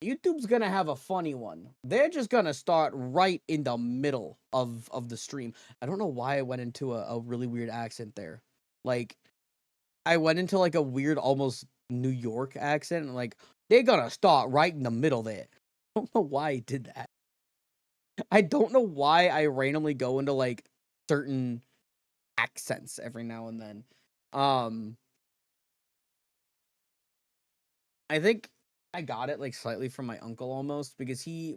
YouTube's gonna have a funny one. They're just gonna start right in the middle of the stream. I don't know why I went into a really weird accent there. Like, I went into like a weird, almost New York accent, and like, they're gonna start right in the middle there. I don't know why I did that. I don't know why I randomly go into like certain accents every now and then. I think I got it like slightly from my uncle almost, because he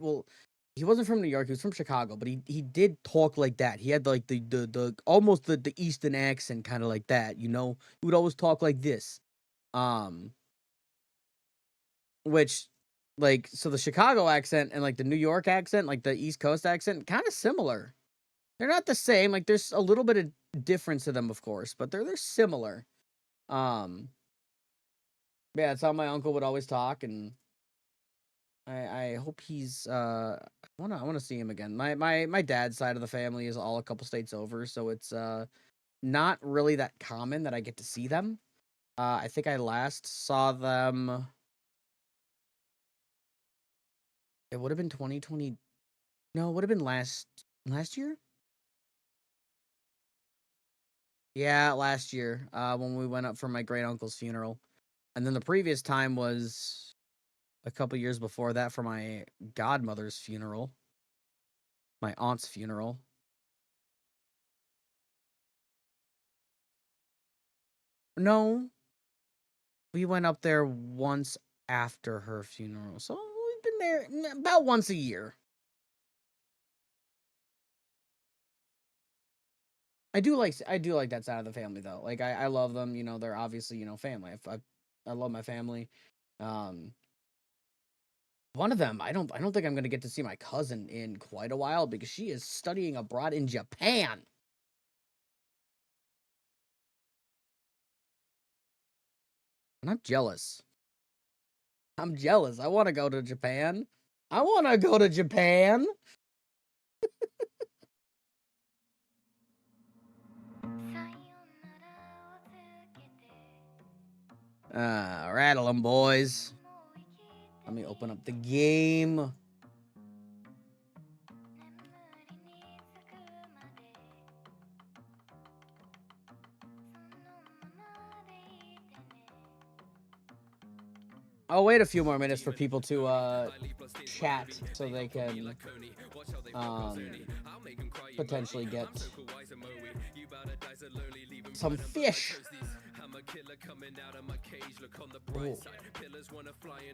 wasn't from New York, he was from Chicago, but he did talk like that. He had like the almost the Eastern accent, kind of like that, you know? He would always talk like this. Which, like, so the Chicago accent and like the New York accent, like the East Coast accent, kind of similar. They're not the same, like there's a little bit of difference to them, of course, but they're similar. Yeah, that's how my uncle would always talk, and I hope he's I wanna see him again. My dad's side of the family is all a couple states over, so it's not really that common that I get to see them. I think I last saw them, it would have been 2020. No, it would have been last year? Yeah, last year, when we went up for my great uncle's funeral. And then the previous time was a couple years before that for my godmother's funeral. My aunt's funeral. No, we went up there once after her funeral. So we've been there about once a year. I do like that side of the family though. Like I love them, you know, they're obviously, you know, family. I love my family. One of them, I don't think I'm going to get to see my cousin in quite a while because she is studying abroad in Japan. And I'm jealous. I'm jealous. I want to go to Japan. I want to go to Japan. Rattle 'em, boys. Let me open up the game. I'll wait a few more minutes for people to chat so they can potentially get some fish.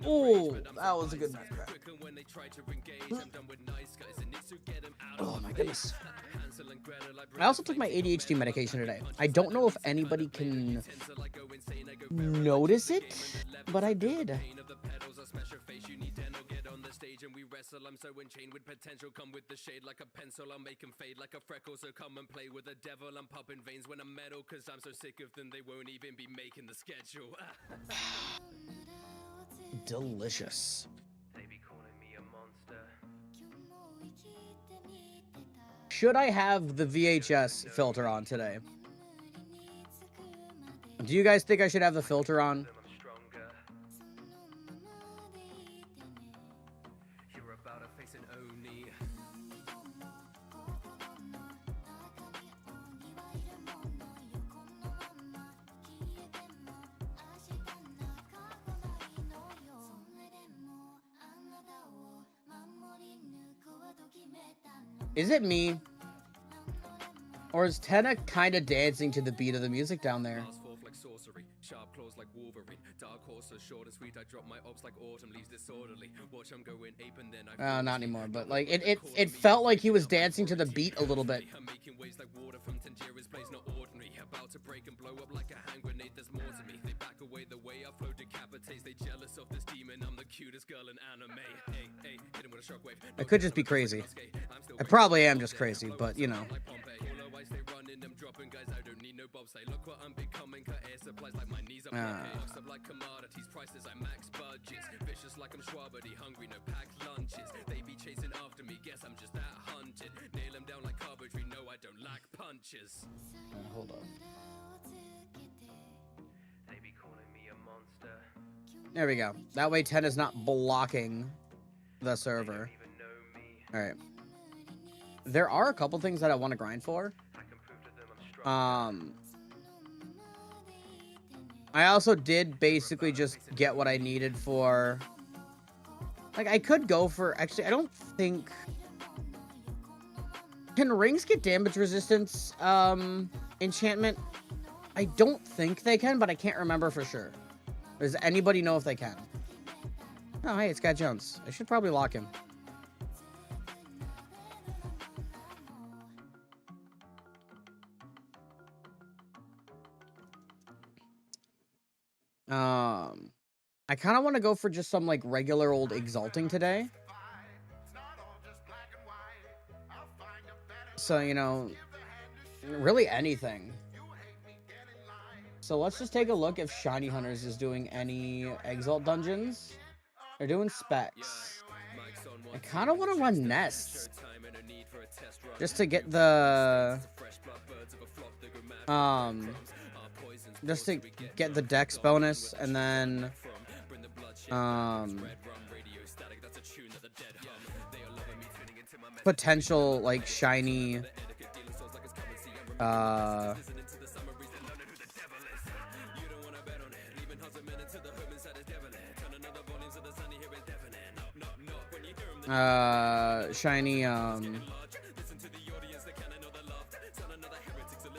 Oh, that was a good match. Oh my goodness. I also took my ADHD medication today. I don't know if anybody can notice it, but I did. And we wrestle, I'm so enchained with potential, come with the shade like a pencil, I'll make them fade like a freckle, so come and play with the devil, I'm popping veins when I'm metal, cause I'm so sick of them, they won't even be making the schedule. Delicious. They be calling me a monster. Should I have the VHS filter on today? Do you guys think I should have the filter on? Is it me? Or is Tenna kind of dancing to the beat of the music down there? Sharp claws like Wolverine, dark horse so short and sweet, I drop my ops like autumn leaves disorderly. Watch him go in ape and then I not anymore, but like it felt like he was dancing to the beat a little bit. I'm making waves like water from Tangiera's place, not ordinary. About to break and blow up like a hand grenade, there's more to me. They back away the way I flow decapitates, they jealous of this demon, I'm the cutest girl in anime. Hey, hey, hit him with a shockwave. I could just be crazy. I probably am just crazy, but you know. Guys, I don't need no bobsleigh. Look what I'm becoming. Cut air supplies like my knees are up like commodities. Prices I max budgets. Vicious like I'm Schwabity. Hungry, no pack lunches. They be chasing after me. Guess I'm just that hunted. Nail them down like carpentry. No, I don't lack punches. Hold on. They be calling me a monster. There we go. That way 10 is not blocking the server. All right. There are a couple things that I want to grind for. I also did basically just get what I needed for... Like, I could go for... Actually, I don't think... Can rings get damage resistance enchantment? I don't think they can, but I can't remember for sure. Does anybody know if they can? Oh, hey, it's Scott Jones. I should probably lock him. I kind of want to go for just some, like, regular old exalting today. So, you know, really anything. So let's just take a look if Shiny Hunters is doing any Exalt dungeons. They're doing specs. I kind of want to run nests. Just to get the... just to get the dex bonus, and then... potential, like, shiny... shiny,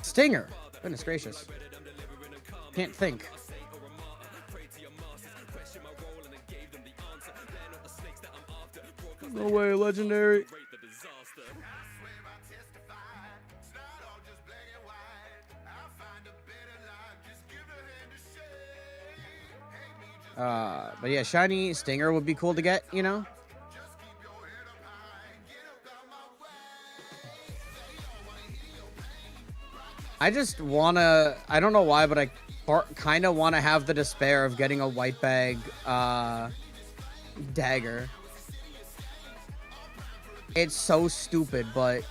Stinger. Goodness gracious. Can't think. No way, legendary. But yeah, shiny Stinger would be cool to get, you know? I just wanna, I don't know why, but I kind of want to have the despair of getting a white bag, dagger. It's so stupid, but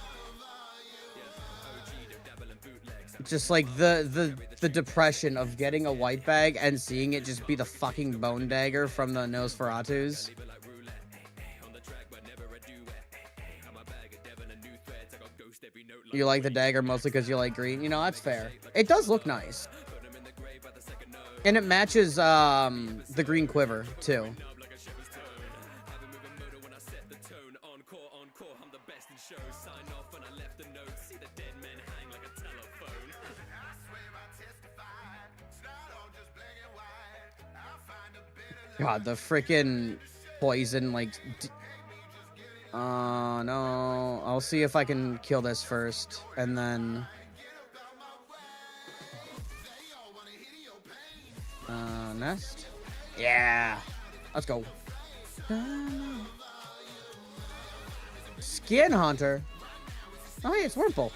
just like the depression of getting a white bag and seeing it just be the fucking bone dagger from the Nosferatus. You like the dagger mostly because you like green. You know, that's fair. It does look nice. And it matches the green quiver, too. God, the freaking poison, like... no. I'll see if I can kill this first, and then... nest? Yeah! Let's go. Skin Hunter? Oh, hey, it's Wurmple.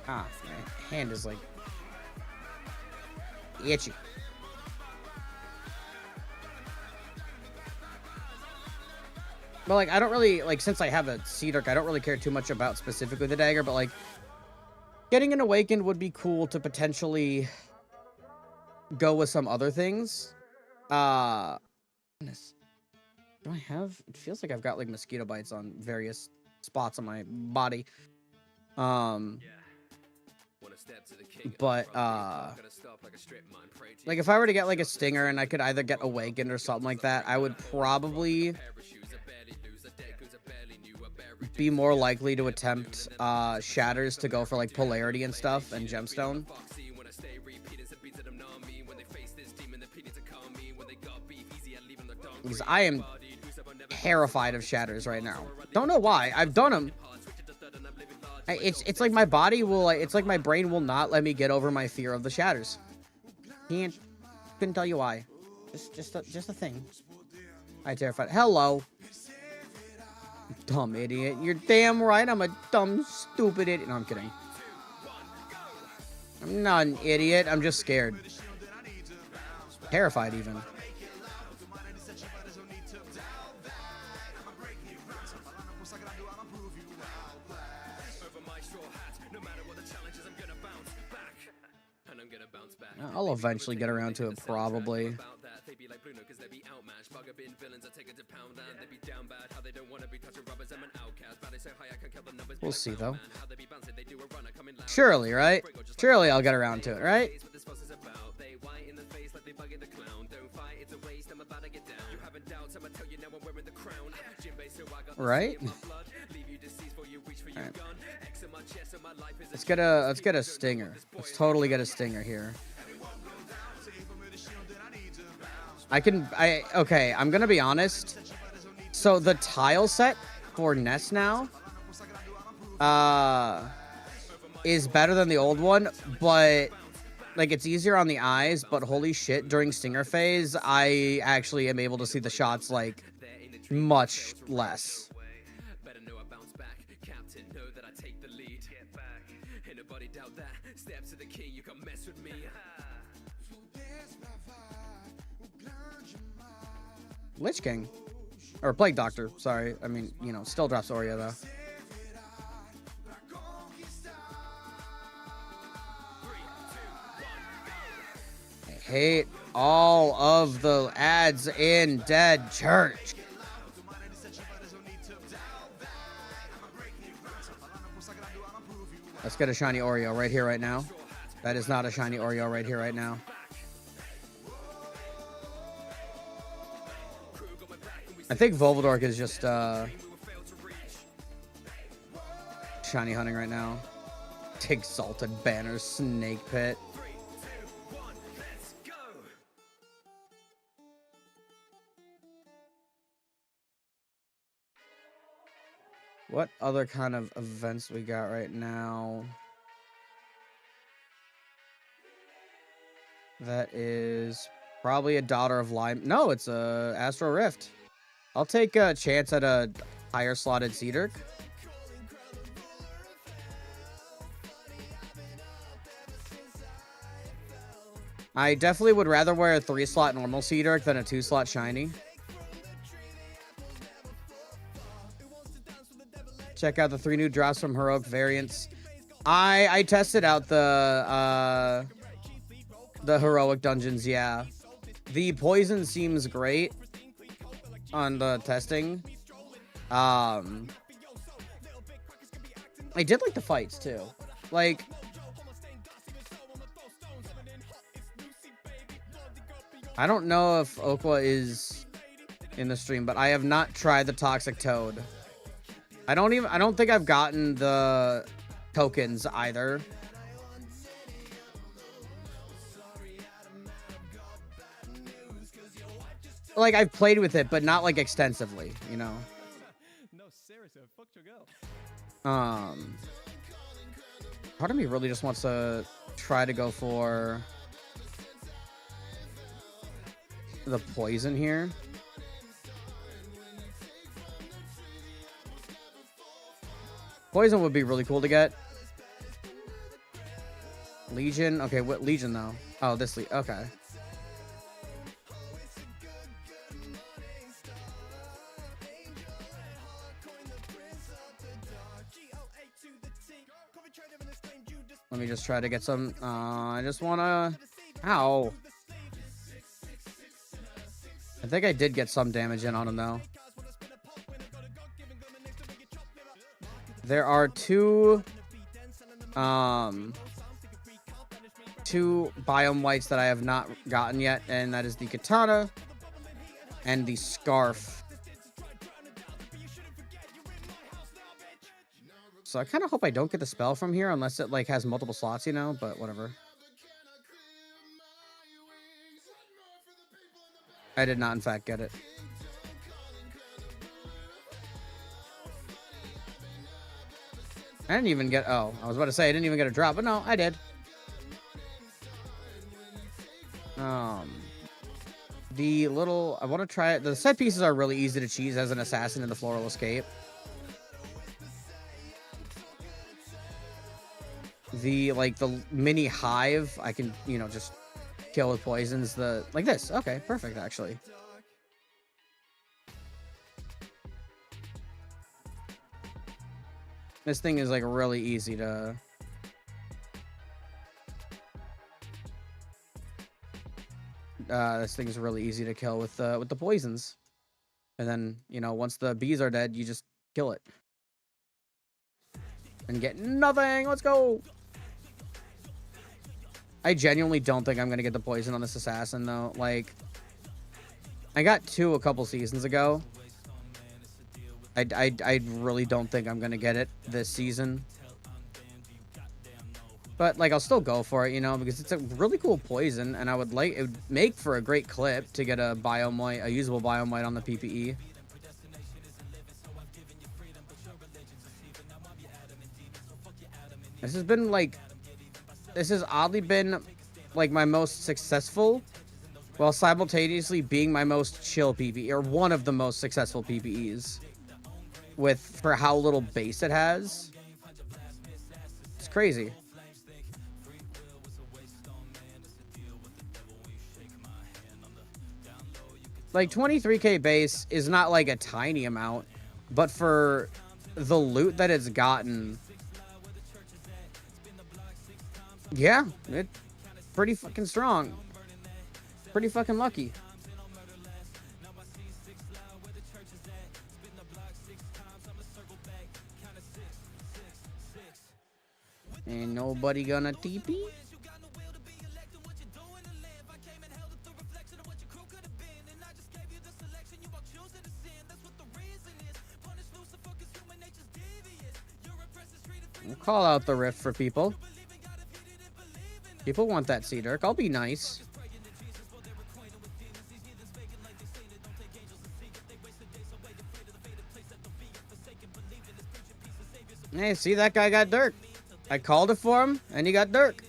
Ah, my hand is, like... itchy. But, like, I don't really, like, since I have a Cedric, I don't really care too much about specifically the dagger, but, like, getting an Awakened would be cool to potentially go with some other things. Goodness. Do I have, it feels like I've got, like, mosquito bites on various spots on my body. But, like, if I were to get, like, a Stinger and I could either get Awakened or something like that, I would probably be more likely to attempt Shatters to go for, like, Polarity and stuff and Gemstone. Because I am terrified of Shatters right now. Don't know why. I've done them. It's like my body will, it's like my brain will not let me get over my fear of the Shatters. Couldn't tell you why. Just a thing. I terrified. Hello. Dumb idiot. You're damn right. I'm a dumb, stupid idiot. No, I'm kidding. I'm not an idiot. I'm just scared. Terrified, even. I'll eventually get around to it, probably. We'll see, though. Surely, right? Surely I'll get around to it, right? Right? Right. Let's get a stinger. Let's totally get a stinger here. Okay, I'm gonna be honest. So the tile set for Nest now is better than the old one, but like it's easier on the eyes, but holy shit, during stinger phase, I actually am able to see the shots like much less. Lich King. Or Plague Doctor, sorry. I mean, you know, still drops Oreo, though. I hate all of the ads in Dead Church. Let's get a shiny Oreo right here, right now. That is not a shiny Oreo right here, right now. I think Volvodork is just shiny hunting right now. Exalted Banner, Snake Pit. What other kind of events we got right now? That is probably a Daughter of Lime. No, it's a Astral Rift. I'll take a chance at a higher slotted Seedirk. I definitely would rather wear a 3-slot normal Seedirk than a 2-slot shiny. Check out the 3 new drops from Heroic variants. I tested out the Heroic dungeons, yeah. The poison seems great on the testing. I did like the fights too. Like, I don't know if Okwa is in the stream, but I have not tried the Toxic Toad. I don't think I've gotten the tokens either. Like, I've played with it, but not like extensively, you know. No, seriously, fuck your girl. Part of me really just wants to try to go for the poison here. Poison would be really cool to get. Legion. Okay, what Legion though? Oh, this okay. Let me just try to get some. I just wanna. Ow. I think I did get some damage in on him though. There are two biome whites that I have not gotten yet, and that is the katana and the scarf. So I kind of hope I don't get the spell from here unless it like has multiple slots, you know, but whatever. I did not in fact get it. I didn't even get, oh, I was about to say I didn't even get a drop, but no, I did. The little, I want to try it. The set pieces are really easy to cheese as an assassin in the Floral Escape. The, like, the mini hive, I can, you know, just kill with poisons. The, like this. Okay, perfect, actually. This thing is, like, really easy to... This thing is really easy to kill with the poisons. And then, you know, once the bees are dead, you just kill it. And get nothing. Let's go. I genuinely don't think I'm going to get the poison on this assassin, though. Like, I got 2 a couple seasons ago. I really don't think I'm going to get it this season. But, like, I'll still go for it, you know, because it's a really cool poison. And I would like, it would make for a great clip to get a biomite, a usable biomite on the PPE. This has been, like, this has oddly been, like, my most successful, while simultaneously being my most chill PPE, or one of the most successful PPEs, for how little base it has. It's crazy. Like, 23k base is not, like, a tiny amount, but for the loot that it's gotten, yeah, it's pretty fucking strong. Pretty fucking lucky. Ain't nobody gonna TP. We'll call out the rift for people. People want that Sea Dirk. I'll be nice. Hey, see, that guy got Dirk. I called it for him, and he got Dirk.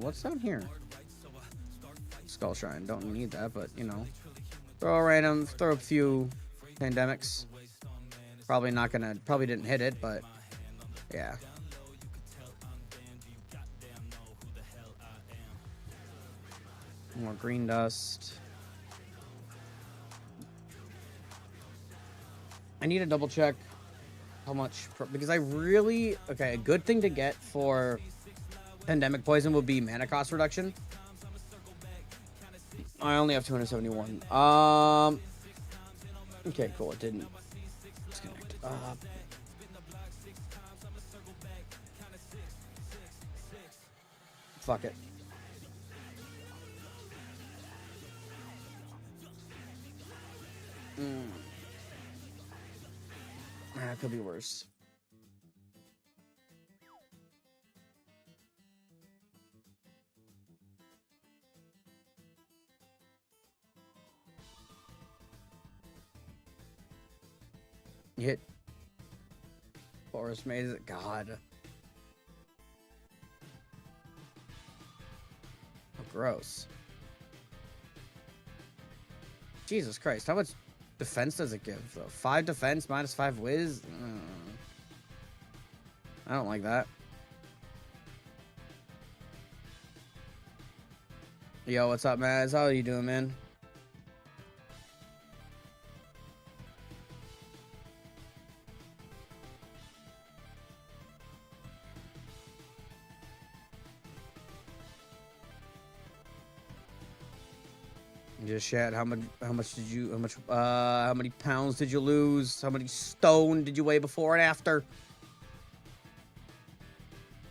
What's down here? Skull Shrine. Don't need that, but, you know. Throw a few pandemics. Probably not gonna, probably didn't hit it, but, yeah. More green dust. I need to double check how much, because I really, okay, a good thing to get for pandemic poison would be mana cost reduction. I only have 271. Okay, cool. It didn't disconnect. Fuck it. That could be worse. Hit Forest Maze. God. Oh, gross. Jesus Christ. How much defense does it give, though? 5 defense, minus 5 whiz? I don't like that. Yo, what's up, Maz? How are you doing, man? Just chat. How many pounds did you lose? How many stone did you weigh before and after?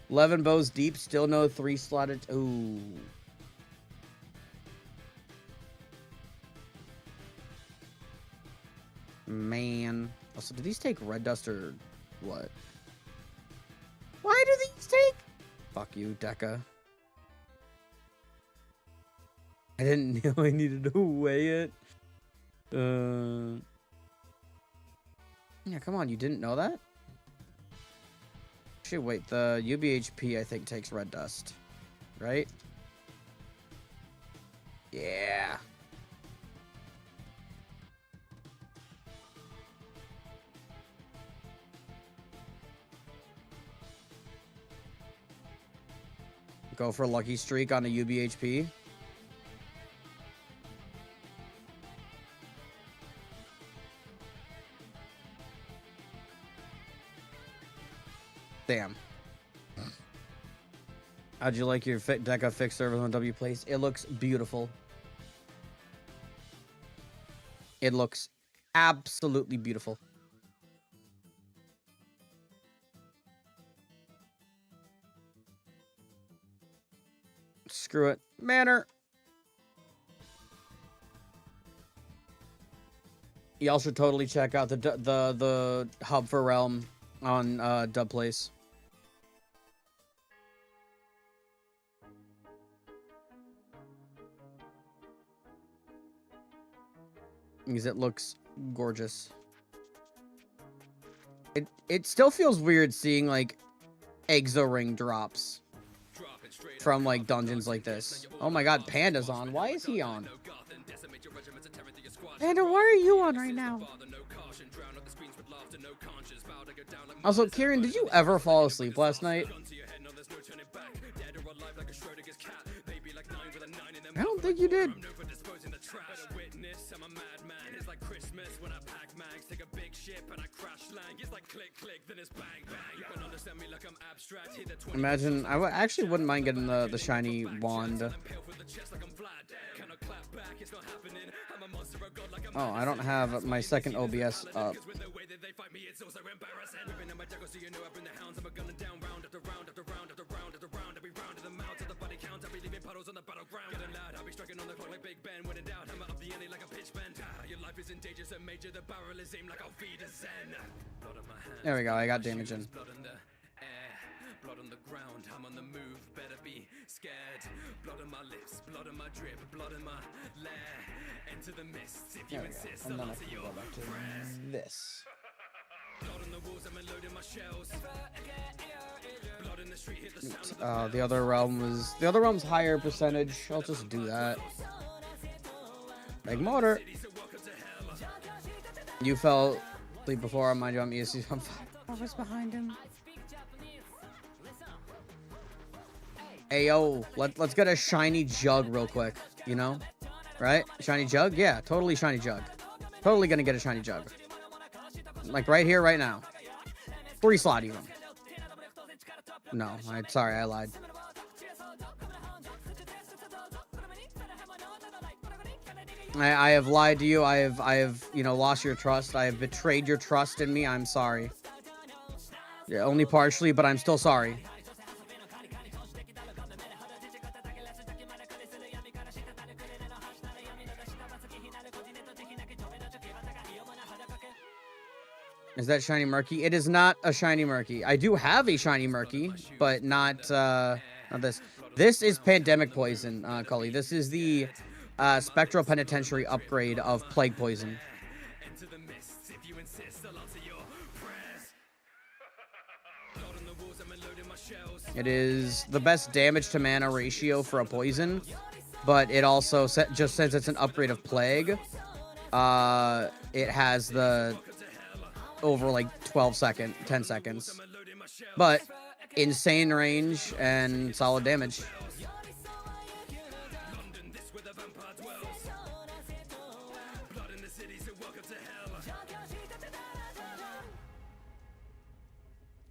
11 bows deep, still no 3 slotted. Ooh. Man. Also, do these take red dust or what? Why do these take? Fuck you, Deca. I didn't know I needed to weigh it. Yeah, come on, you didn't know that? Actually, wait, the UBHP, I think, takes red dust. Right? Yeah. Go for a lucky streak on a UBHP. Damn. How'd you like your Deca fixed server on W Place? It looks beautiful. It looks absolutely beautiful. Screw it. Manor. Y'all should totally check out the hub for Realm on Dub Place. Because it looks gorgeous. It still feels weird seeing like Exo-Ring drops from like dungeons like this. Oh my god, Panda's on. Why is he on? Panda, why are you on right now? Also, Kieran, did you ever fall asleep last night? I don't think you did. Imagine, I actually wouldn't mind getting the shiny wand. Oh, I don't have my second OBS up. There we go, I got damage in. Blood on the ground, I'm on the move, better be scared. Blood on my lips, blood on my drip, blood in my lair. Enter the mists if you insist. And then I can go back to this. Blood on the walls, I'm loading my shells. Blood in the street, hit the sound. The other realm's higher percentage. I'll just do that. Make motor. You fell asleep before, mind you, I'm ESC. I'm 5 hours behind him. Hey yo, let's get a shiny jug real quick, you know? Right? Shiny jug? Yeah, totally shiny jug. Totally gonna get a shiny jug. Like right here, right now. 3 slot even. No, sorry, I lied. I have lied to you. I have, you know, lost your trust. I have betrayed your trust in me. I'm sorry. Yeah, only partially, but I'm still sorry. Is that shiny murky? It is not a shiny murky. I do have a shiny murky, but not this. This is pandemic poison, Cully. This is the spectral penitentiary upgrade of plague poison. It is the best damage to mana ratio for a poison, but it also, just since it's an upgrade of plague, it has the over like 10 seconds, but insane range and solid damage.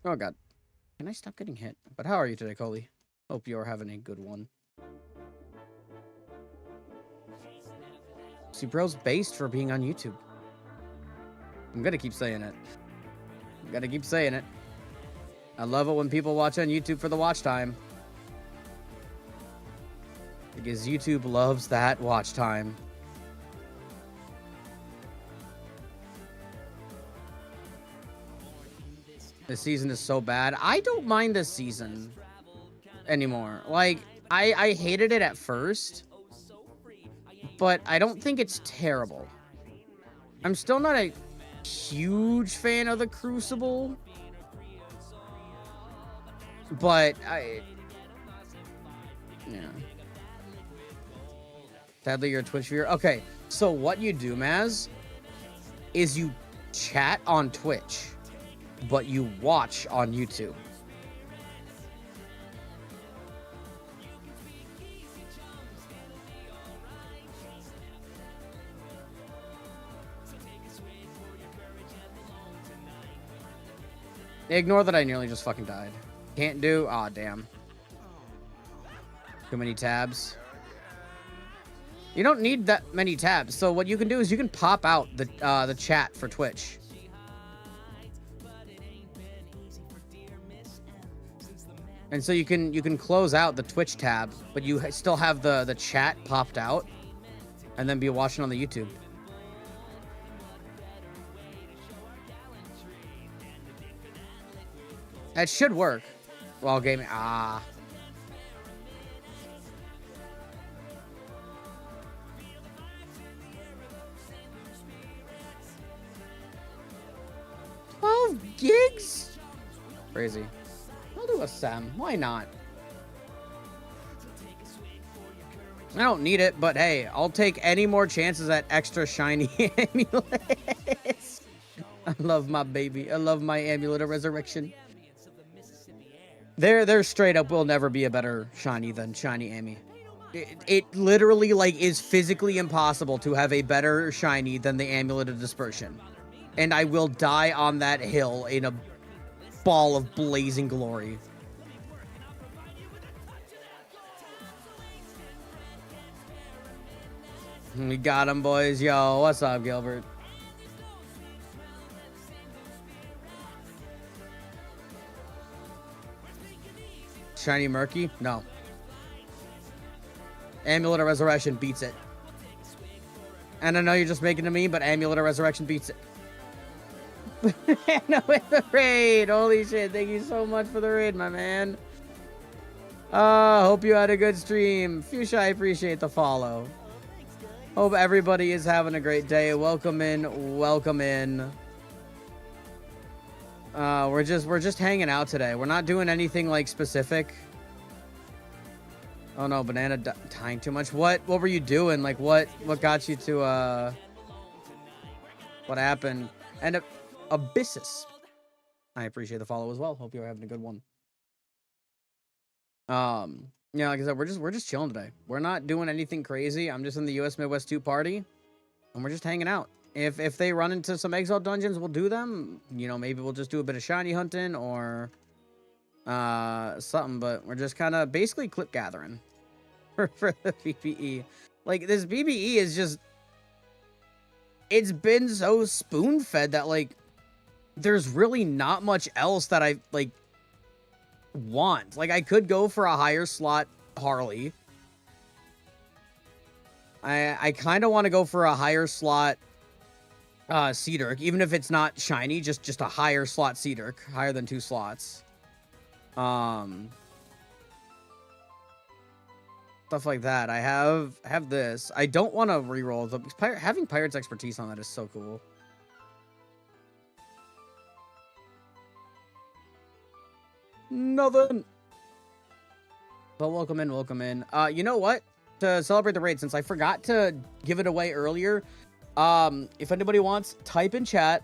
Oh god, can I stop getting hit? But how are you today, Coley? Hope you're having a good one. See, bro's based for being on YouTube. I'm gonna keep saying it. I'm gonna keep saying it. I love it when people watch on YouTube for the watch time. Because YouTube loves that watch time. This season is so bad. I don't mind this season anymore. Like, I hated it at first, but I don't think it's terrible. I'm still not a huge fan of the Crucible, but yeah. Sadly, you're a Twitch viewer. Okay, so what you do, Maz, is you chat on Twitch, but you watch on YouTube. Ignore that I nearly just fucking died. Can't do. Aw, damn. Too many tabs. You don't need that many tabs. So what you can do is you can pop out the chat for Twitch. And so you can close out the Twitch tab, but you still have the chat popped out, and then be watching on the YouTube. That should work. While gaming. Ah. Gigs? Crazy. I'll do a SEM. Why not? I don't need it, but hey, I'll take any more chances at extra shiny amulets. I love my baby. I love my amulet of resurrection. There straight up will never be a better shiny than shiny Amy. It literally like is physically impossible to have a better shiny than the amulet of dispersion. And I will die on that hill in a ball of blazing glory. We got him, boys. Yo, what's up, Gilbert? Shiny Murky? No. Amulet of Resurrection beats it. And I know you're just making it to me, but Amulet of Resurrection beats it. No, with the raid. Holy shit. Thank you so much for the raid, my man. Hope you had a good stream. Fuchsia, I appreciate the follow. Hope everybody is having a great day. Welcome in. Welcome in. We're just hanging out today. We're not doing anything like specific. Oh no, banana dying too much. What were you doing? Like what got you to what happened? And Abyssus, I appreciate the follow as well. Hope you're having a good one. Yeah, like I said, we're just chilling today. We're not doing anything crazy. I'm just in the US Midwest 2 party, and we're just hanging out. If they run into some exile dungeons, we'll do them. You know, maybe we'll just do a bit of shiny hunting or something. But we're just kind of basically clip gathering for the PPE. Like this PPE is just, it's been so spoon fed that like there's really not much else that I like want. Like I could go for a higher slot Harley. I kind of want to go for a higher slot Seedirk, even if it's not shiny, just a higher slot Seedirk, higher than 2 slots. Stuff like that. I have this. I don't want to reroll the having Pirate's Expertise on that is so cool. Nothing. But welcome in, welcome in. You know what? To celebrate the raid, since I forgot to give it away earlier, if anybody wants, type in chat.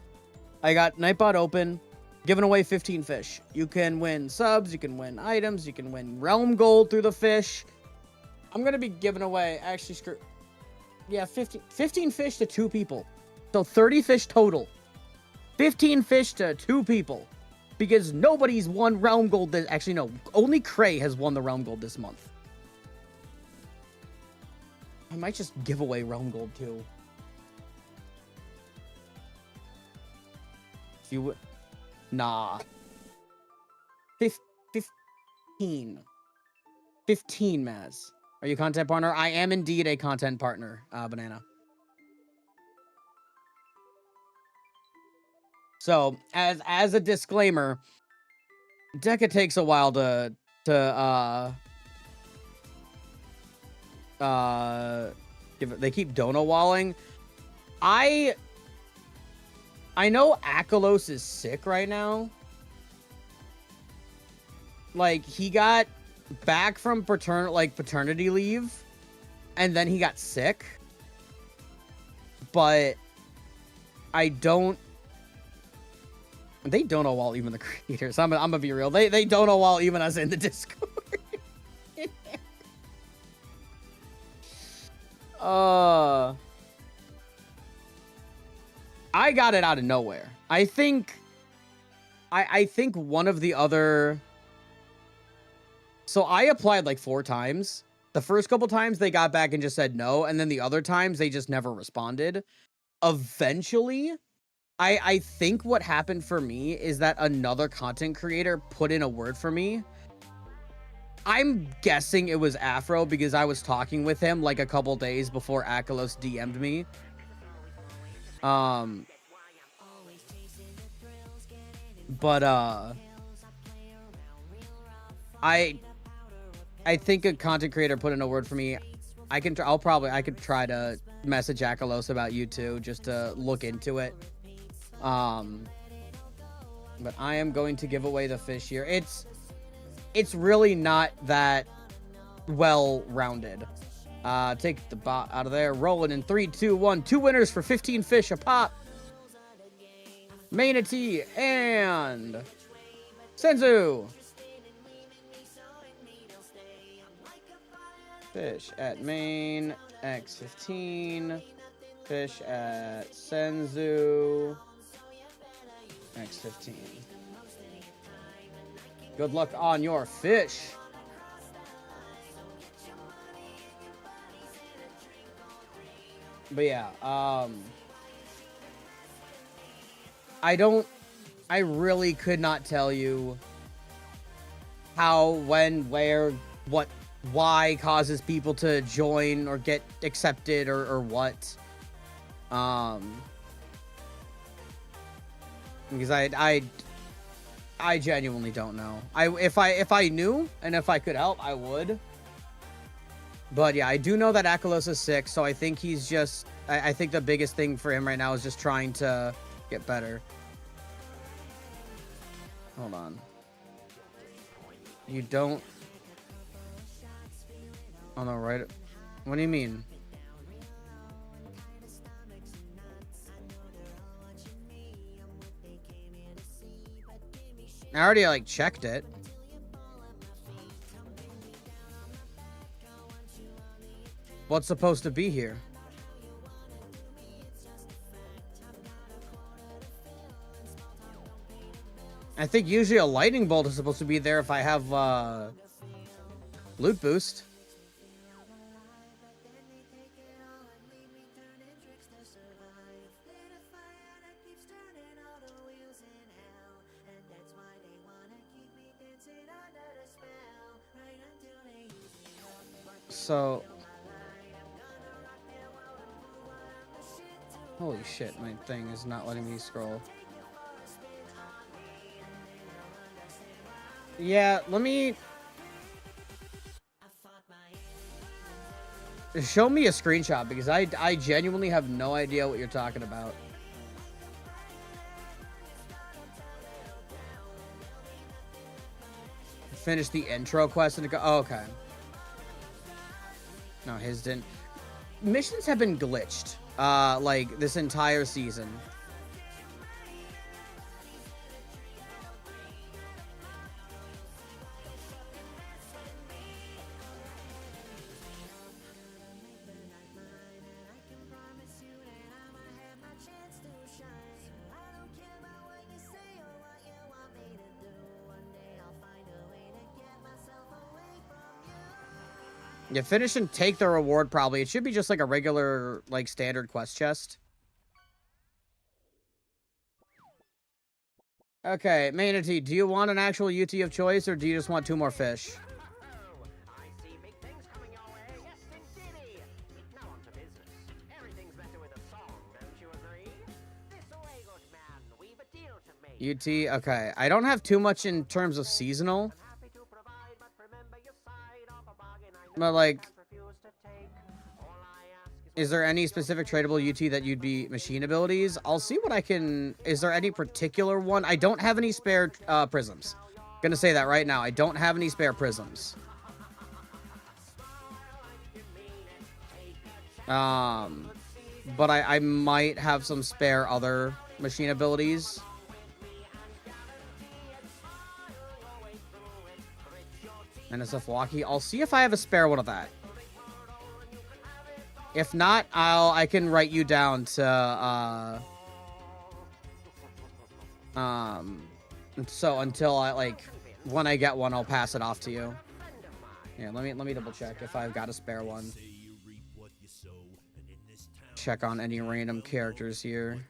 I got Nightbot open, giving away 15 fish. You can win subs, you can win items, you can win realm gold through the fish. I'm gonna be giving away, actually, yeah, 15 fish to 2 people. So 30 fish total. 15 fish to 2 people. Because nobody's won realm gold this, actually no, only Cray has won the realm gold this month. I might just give away realm gold too. If you would, nah. 15, Maz. Are you a content partner? I am indeed a content partner, Banana. So, as a disclaimer, Deca takes a while to they keep dono walling. I know Akalos is sick right now. Like he got back from paternity leave, and then he got sick. But I don't. They don't know wall even the creators. I'm gonna be real. They don't know wall even us in the Discord. I got it out of nowhere. I think I think one of the other... So I applied like 4 times. The first couple times they got back and just said no, and then the other times they just never responded. Eventually, I think what happened for me is that another content creator put in a word for me. I'm guessing it was Afro because I was talking with him like a couple days before Akalos DM'd me. But I think a content creator put in a word for me. I could try to message Akalos about you too, just to look into it. But I am going to give away the fish here. It's really not that well-rounded. Take the bot out of there. Rolling in 3, 2, 1. 2 winners for 15 fish a pop. Manatee and Senzu. Fish at main, X15. Fish at Senzu, X15. Good luck on your fish. But yeah, I really could not tell you how, when, where, what, why causes people to join or get accepted or what. Because I genuinely don't know. If I knew and if I could help, I would. But yeah, I do know that Akalos is sick, so I think he's just... I think the biggest thing for him right now is just trying to get better. Hold on. You don't... On the right... What do you mean? I already, like, checked it. What's supposed to be here? I think usually a lightning bolt is supposed to be there if I have, loot boost. So... Holy shit, my thing is not letting me scroll. Yeah, let me... Show me a screenshot, because I genuinely have no idea what you're talking about. Finish the intro quest and go... Oh, okay. No, his didn't. Missions have been glitched, like, this entire season. Yeah, finish and take the reward, probably. It should be just like a regular, like, standard quest chest. Okay, Manatee, do you want an actual UT of choice, or do you just want 2 more fish? UT, okay. I don't have too much in terms of seasonal. But, like, is there any specific tradable UT that you'd be machine abilities? I'll see what I can... Is there any particular one? I don't have any spare prisms. Gonna say that right now. I don't have any spare prisms. But I might have some spare other machine abilities. NSF Walkie. I'll see if I have a spare one of that. If not, I can write you down to So until I like, when I get one, I'll pass it off to you. Yeah, let me double check if I've got a spare one. Check on any random characters here.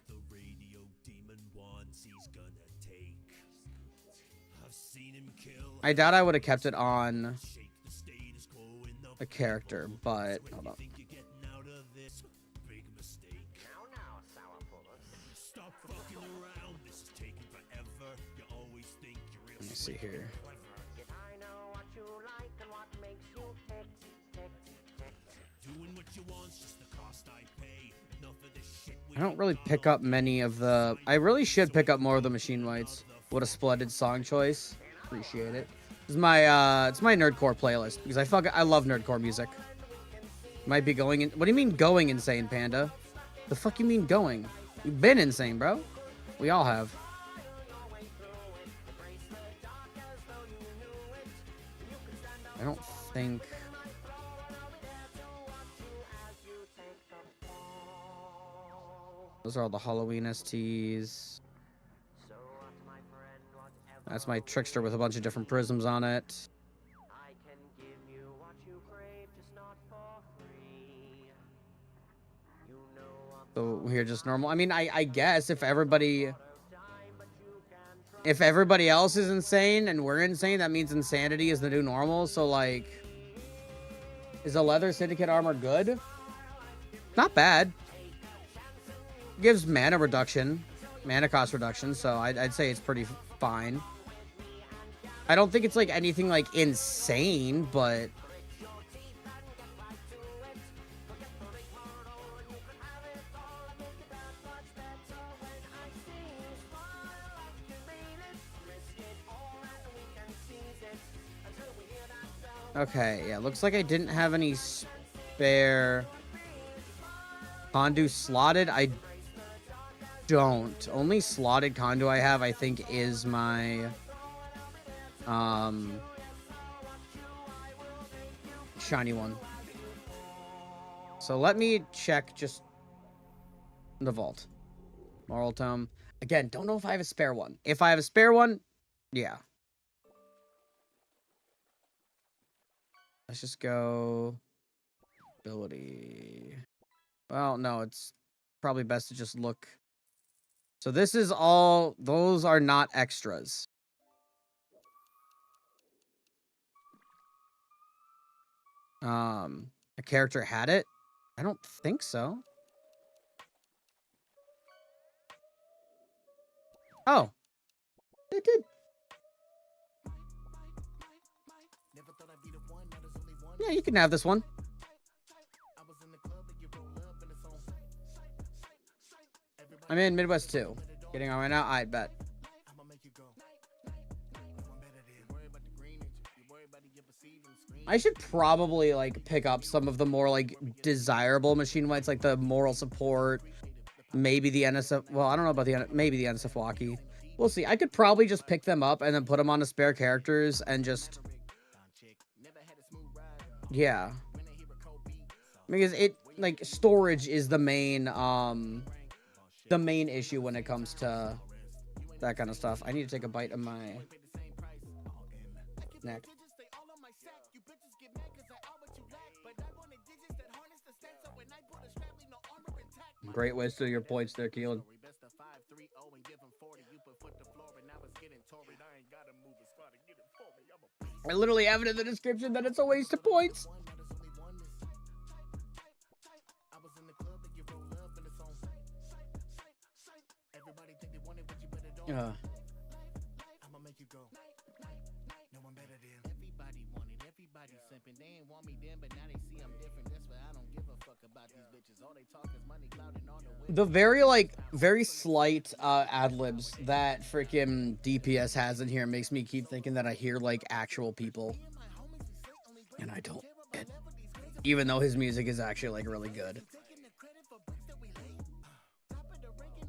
I doubt I would have kept it on a character, but hold on. Let me see here. I don't really pick up many of the... I really should pick up more of the Machine Whites. What a splendid song choice. Appreciate it. This is my it's my nerdcore playlist because I love nerdcore music. Might be going in... What do you mean going insane, Panda? The fuck you mean going? You've been insane, bro. We all have. I don't think... Those are all the Halloween STs. That's my trickster with a bunch of different prisms on it. So we're just normal. I mean, I guess if everybody else is insane and we're insane, that means insanity is the new normal. So like, is a leather syndicate armor good? Not bad. Gives mana reduction, mana cost reduction, so I'd say it's pretty fine. I don't think it's like anything like insane, but okay, yeah, looks like I didn't have any spare Condu slotted. I don't. Only slotted Condu I have, I think, is my shiny one. So let me check just the vault. Moral Tome. Again, don't know if I have a spare one. If I have a spare one, yeah. Let's just go ability. Well, no, it's probably best to just look. So this is all, those are not extras. A character had it? I don't think so. Oh. It did. Yeah, you can have this one. I'm in Midwest 2. Getting on right now? I bet. I should probably, like, pick up some of the more, like, desirable Machine Whites, like the Moral Support, maybe the NSF... Well, I don't know about the... Maybe the NSF Walkie. We'll see. I could probably just pick them up and then put them on to spare characters and just... Yeah. Because it, like, storage is the main issue when it comes to that kind of stuff. I need to take a bite of my neck. Great ways to your points there, Keelan. I literally have it in the description that it's a waste of points. The very, like, very slight ad-libs that freaking DPS has in here makes me keep thinking that I hear, like, actual people. And I don't. Even though his music is actually, like, really good.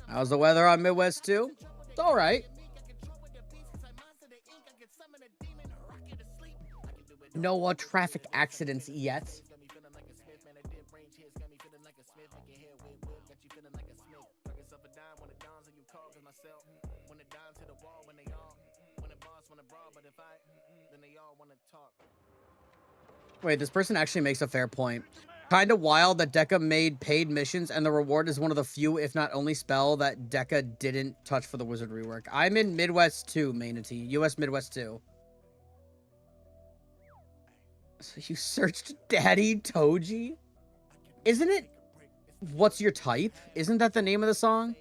How's the weather on Midwest 2? It's alright. No traffic accidents yet. Wait, this person actually makes a fair point. Kinda wild that Deca made paid missions and the reward is one of the few, if not only spell that Deca didn't touch for the wizard rework. I'm in Midwest 2, Manatee. US Midwest 2. So you searched Daddy Toji? Isn't it What's Your Type? Isn't that the name of the song?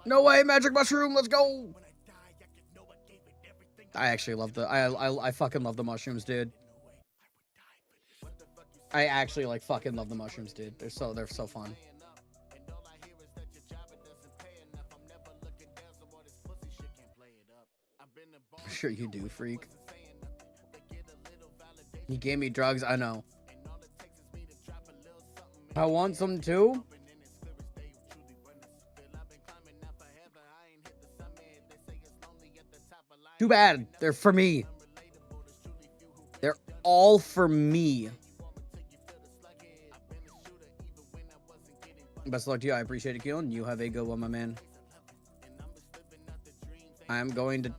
No way, magic mushroom, let's go! I actually love the I fucking love the mushrooms, dude. I actually like fucking love the mushrooms, dude. They're so fun. Sure you do, freak. He gave me drugs, I know. I want some too. Too bad. They're for me. They're all for me. Best of luck to you. I appreciate it, Keelan. You have a good one, my man. I'm going to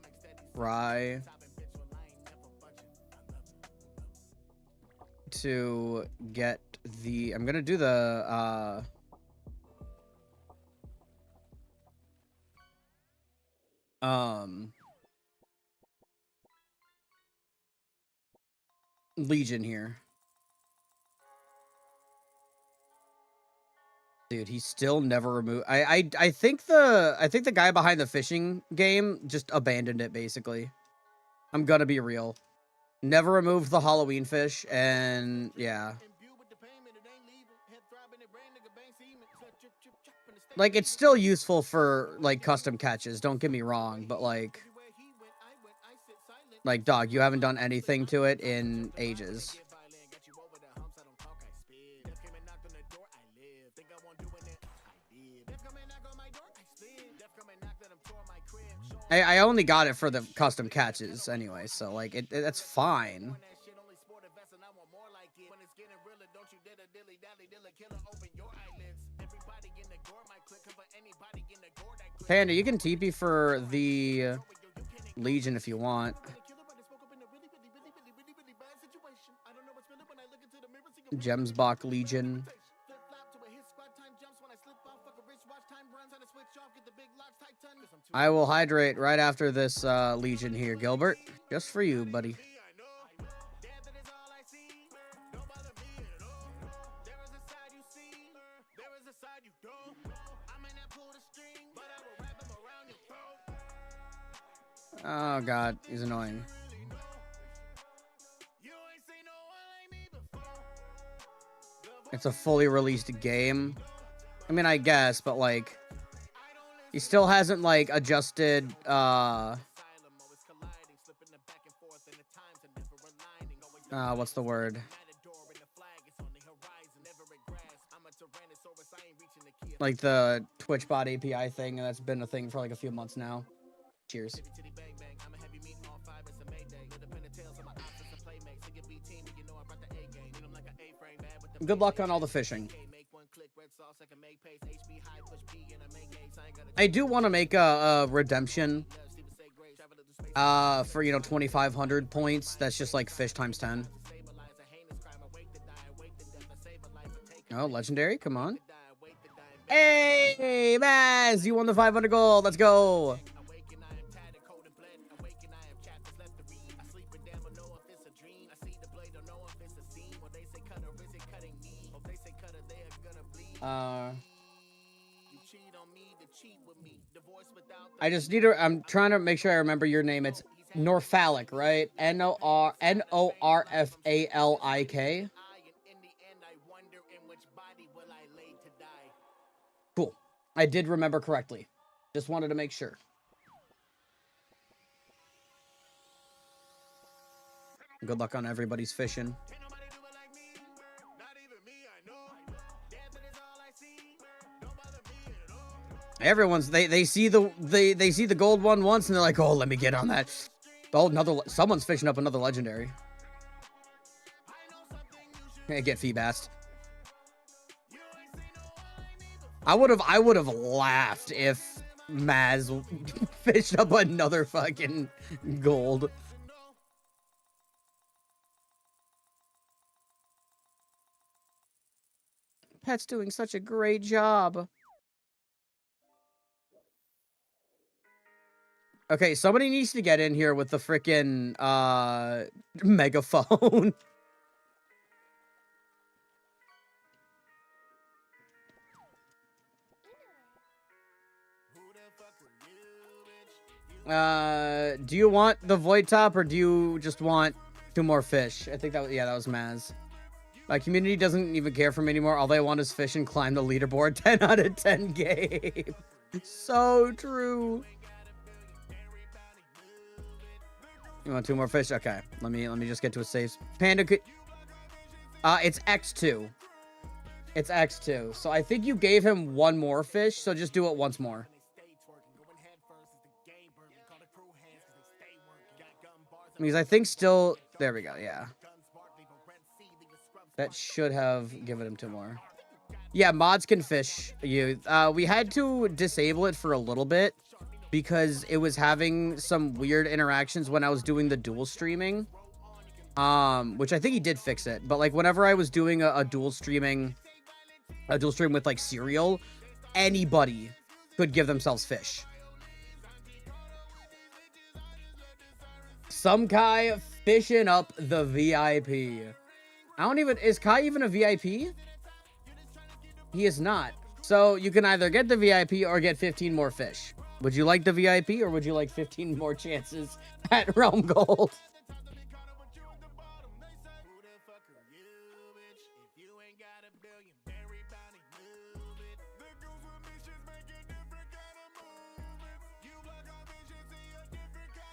try to get the... I'm going to do the... Legion here. Dude, he still never removed. I think the guy behind the fishing game just abandoned it, basically. I'm gonna be real. Never removed the Halloween fish, and yeah. Like, it's still useful for like custom catches, don't get me wrong, but like dog, you haven't done anything to it in ages. I only got it for the custom catches anyway, so like that's fine. Panda, you can TP for the Legion if you want. Gemsbach Legion. I will hydrate right after this Legion here, Gilbert. Just for you, buddy. Oh god, he's annoying. It's a fully released game. I mean, I guess, but like he still hasn't like adjusted what's the word? Like the Twitch bot API thing, and that's been a thing for like a few months now. Cheers. Good luck on all the fishing. I do want to make a redemption for, you know, 2,500 points. That's just like fish times 10. Oh, legendary, come on. Hey, Maz, you won the 500 gold. Let's go. I just need to, I'm trying to make sure I remember your name. It's Norfalik, right? Norfalik. Cool. I did remember correctly. Just wanted to make sure. Good luck on everybody's fishing. Everyone's they see the gold one once and they're like, oh, let me get on that. Oh, someone's fishing up another legendary. Hey, get Feebast. I would have laughed if Maz fished up another fucking gold. Pet's doing such a great job. Okay, somebody needs to get in here with the frickin' megaphone. Do you want the void top or do you just want 2 more fish? I think that was, yeah, that was Maz. My community doesn't even care for me anymore. All they want is fish and climb the leaderboard. 10 out of 10 game. So true. You want 2 more fish? Okay. Let me just get to a safe. Panda could... it's X2. It's X2. So I think you gave him 1 more fish, so just do it once more. Because I think still... There we go, yeah. That should have given him 2 more. Yeah, mods can fish you. We had to disable it for a little bit because it was having some weird interactions when I was doing the dual streaming. Which I think he did fix it. But like whenever I was doing a dual stream with like Serial, anybody could give themselves fish. Some Kai fishing up the VIP. I don't even... Is Kai even a VIP? He is not. So you can either get the VIP or get 15 more fish. Would you like the VIP or would you like 15 more chances at Realm Gold?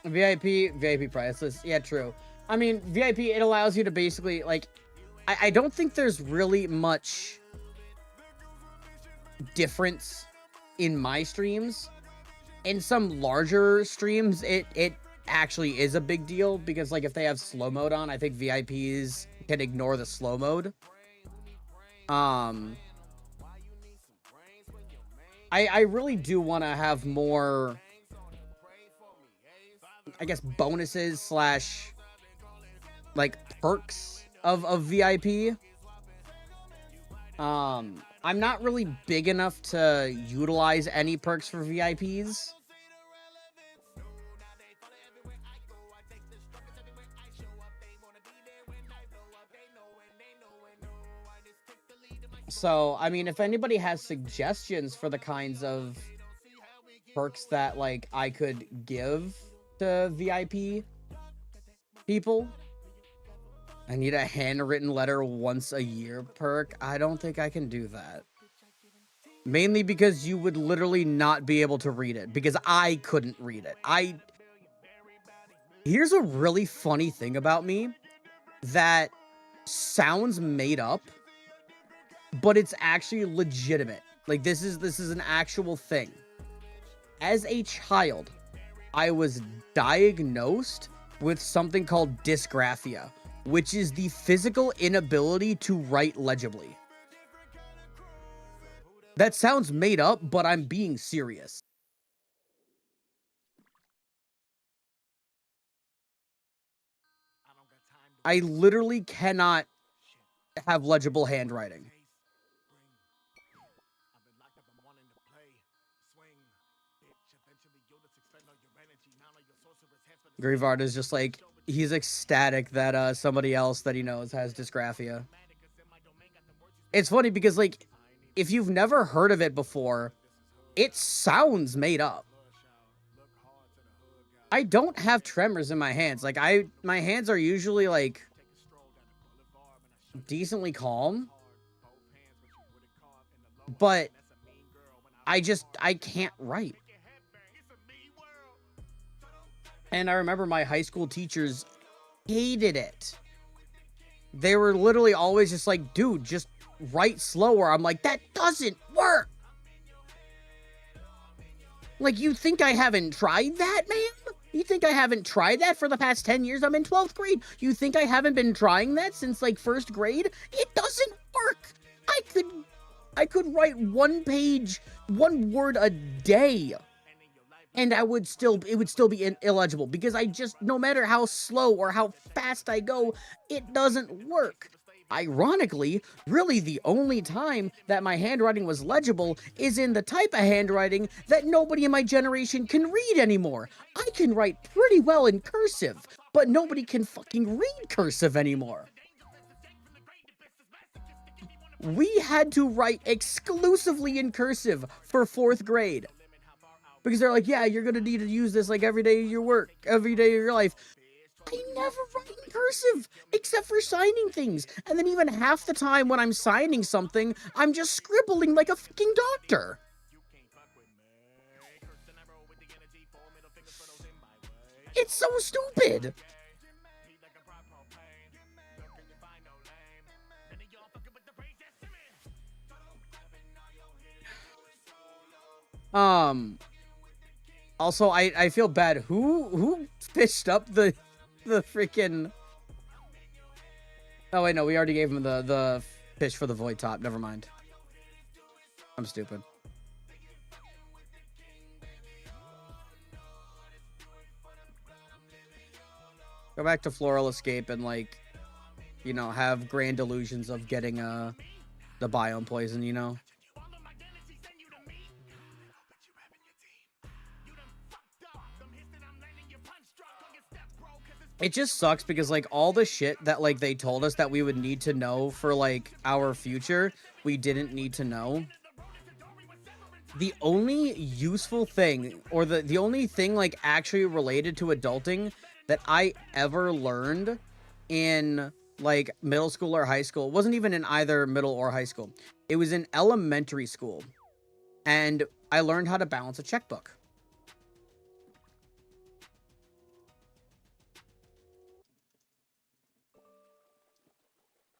VIP priceless. Yeah, true. I mean, VIP, it allows you to basically, like, I don't think there's really much difference in my streams. In some larger streams, it actually is a big deal because, like, if they have slow mode on, I think VIPs can ignore the slow mode. I really do want to have more, I guess, bonuses slash like perks of VIP. I'm not really big enough to utilize any perks for VIPs. So, I mean, if anybody has suggestions for the kinds of perks that, like, I could give to VIP people. I need a handwritten letter once a year perk. I don't think I can do that. Mainly because you would literally not be able to read it. Because I couldn't read it. Here's a really funny thing about me that sounds made up, but it's actually legitimate. Like, this is an actual thing. As a child, I was diagnosed with something called dysgraphia, which is the physical inability to write legibly. That sounds made up, but I'm being serious. I literally cannot have legible handwriting. Grievard is just like, he's ecstatic that somebody else that he knows has dysgraphia. It's funny because, like, if you've never heard of it before, it sounds made up. I don't have tremors in my hands. Like, my hands are usually, like, decently calm. But I can't write. And I remember my high school teachers hated it. They were literally always just like, dude, just write slower. I'm like, that doesn't work. Like, you think I haven't tried that, man? You think I haven't tried that for the past 10 years? I'm in 12th grade. You think I haven't been trying that since, like, 1st grade? It doesn't work. I could I could write one page, one word a day, and it would still be illegible, because I just, no matter how slow or how fast I go, it doesn't work. Ironically, really the only time that my handwriting was legible is in the type of handwriting that nobody in my generation can read anymore. I can write pretty well in cursive, but nobody can fucking read cursive anymore. We had to write exclusively in cursive for 4th grade. Because they're like, yeah, you're gonna need to use this like every day of your work, every day of your life. I never write in cursive, except for signing things. And then even half the time when I'm signing something, I'm just scribbling like a fucking doctor. It's so stupid. Also, I feel bad. Who fished up the freaking... Oh, wait, no, we already gave him the fish for the void top. Never mind. I'm stupid. Go back to Floral Escape and, like, you know, have grand illusions of getting the biome poison, you know? It just sucks because, like, all the shit that, like, they told us that we would need to know for, like, our future, we didn't need to know. The only useful thing, or the only thing, like, actually related to adulting that I ever learned in, like, middle school or high school, wasn't even in either middle or high school. It was in elementary school. And I learned how to balance a checkbook.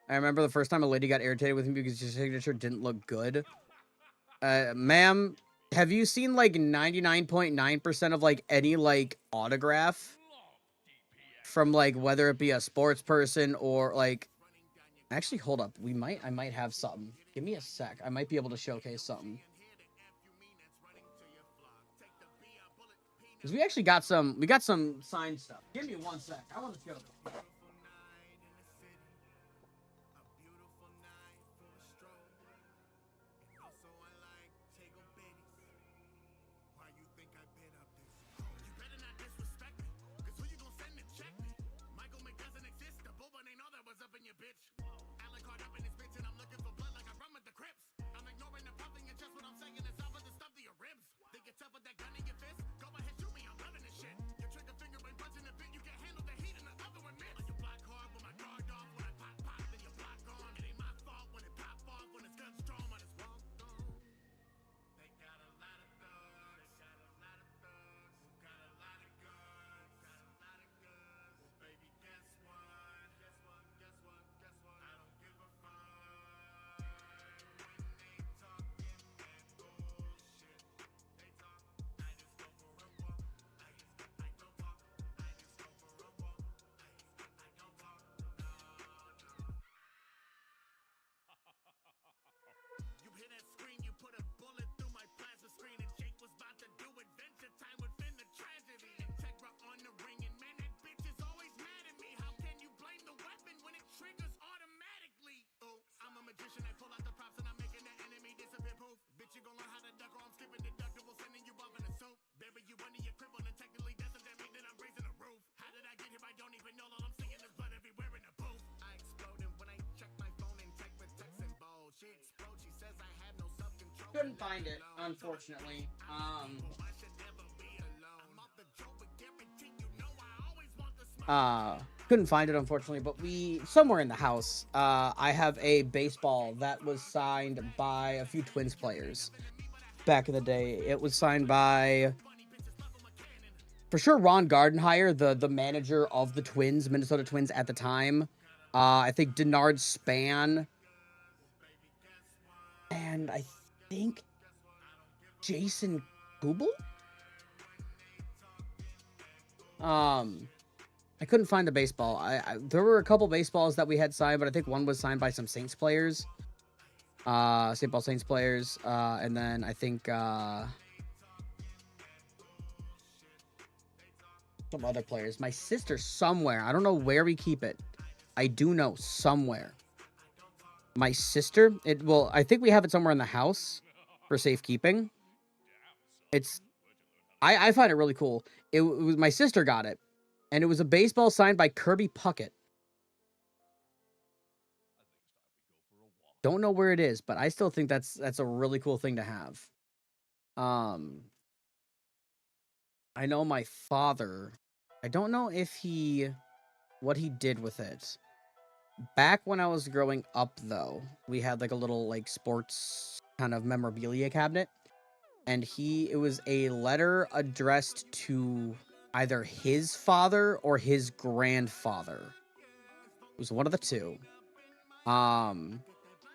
I remember the first time a lady got irritated with me because your signature didn't look good. Ma'am, have you seen, like, 99.9% of, like, any, like, autograph? From, like, whether it be a sports person or, like... Actually, hold up. I might have something. Give me a sec. I might be able to showcase something. Because we actually got some... We got some signed stuff. Give me one sec. I want to show this. Couldn't find it, unfortunately. Couldn't find it, unfortunately, but somewhere in the house, I have a baseball that was signed by a few Twins players back in the day. It was signed by, for sure, Ron Gardenhire, the manager of the Twins, Minnesota Twins at the time. I think Denard Span. And I think Jason Kubel? I couldn't find the baseball. There were a couple baseballs that we had signed, but I think one was signed by some Saints players. St. Paul Saints players, and then I think some other players. My sister somewhere. I don't know where we keep it. I do know somewhere. My sister, I think we have it somewhere in the house for safekeeping. I find it really cool. It was my sister got it, and it was a baseball signed by Kirby Puckett. Don't know where it is, but I still think that's a really cool thing to have. I know my father. I don't know what he did with it. Back when I was growing up, though, we had like a little like sports kind of memorabilia cabinet, and it was a letter addressed to either his father or his grandfather. It was one of the two.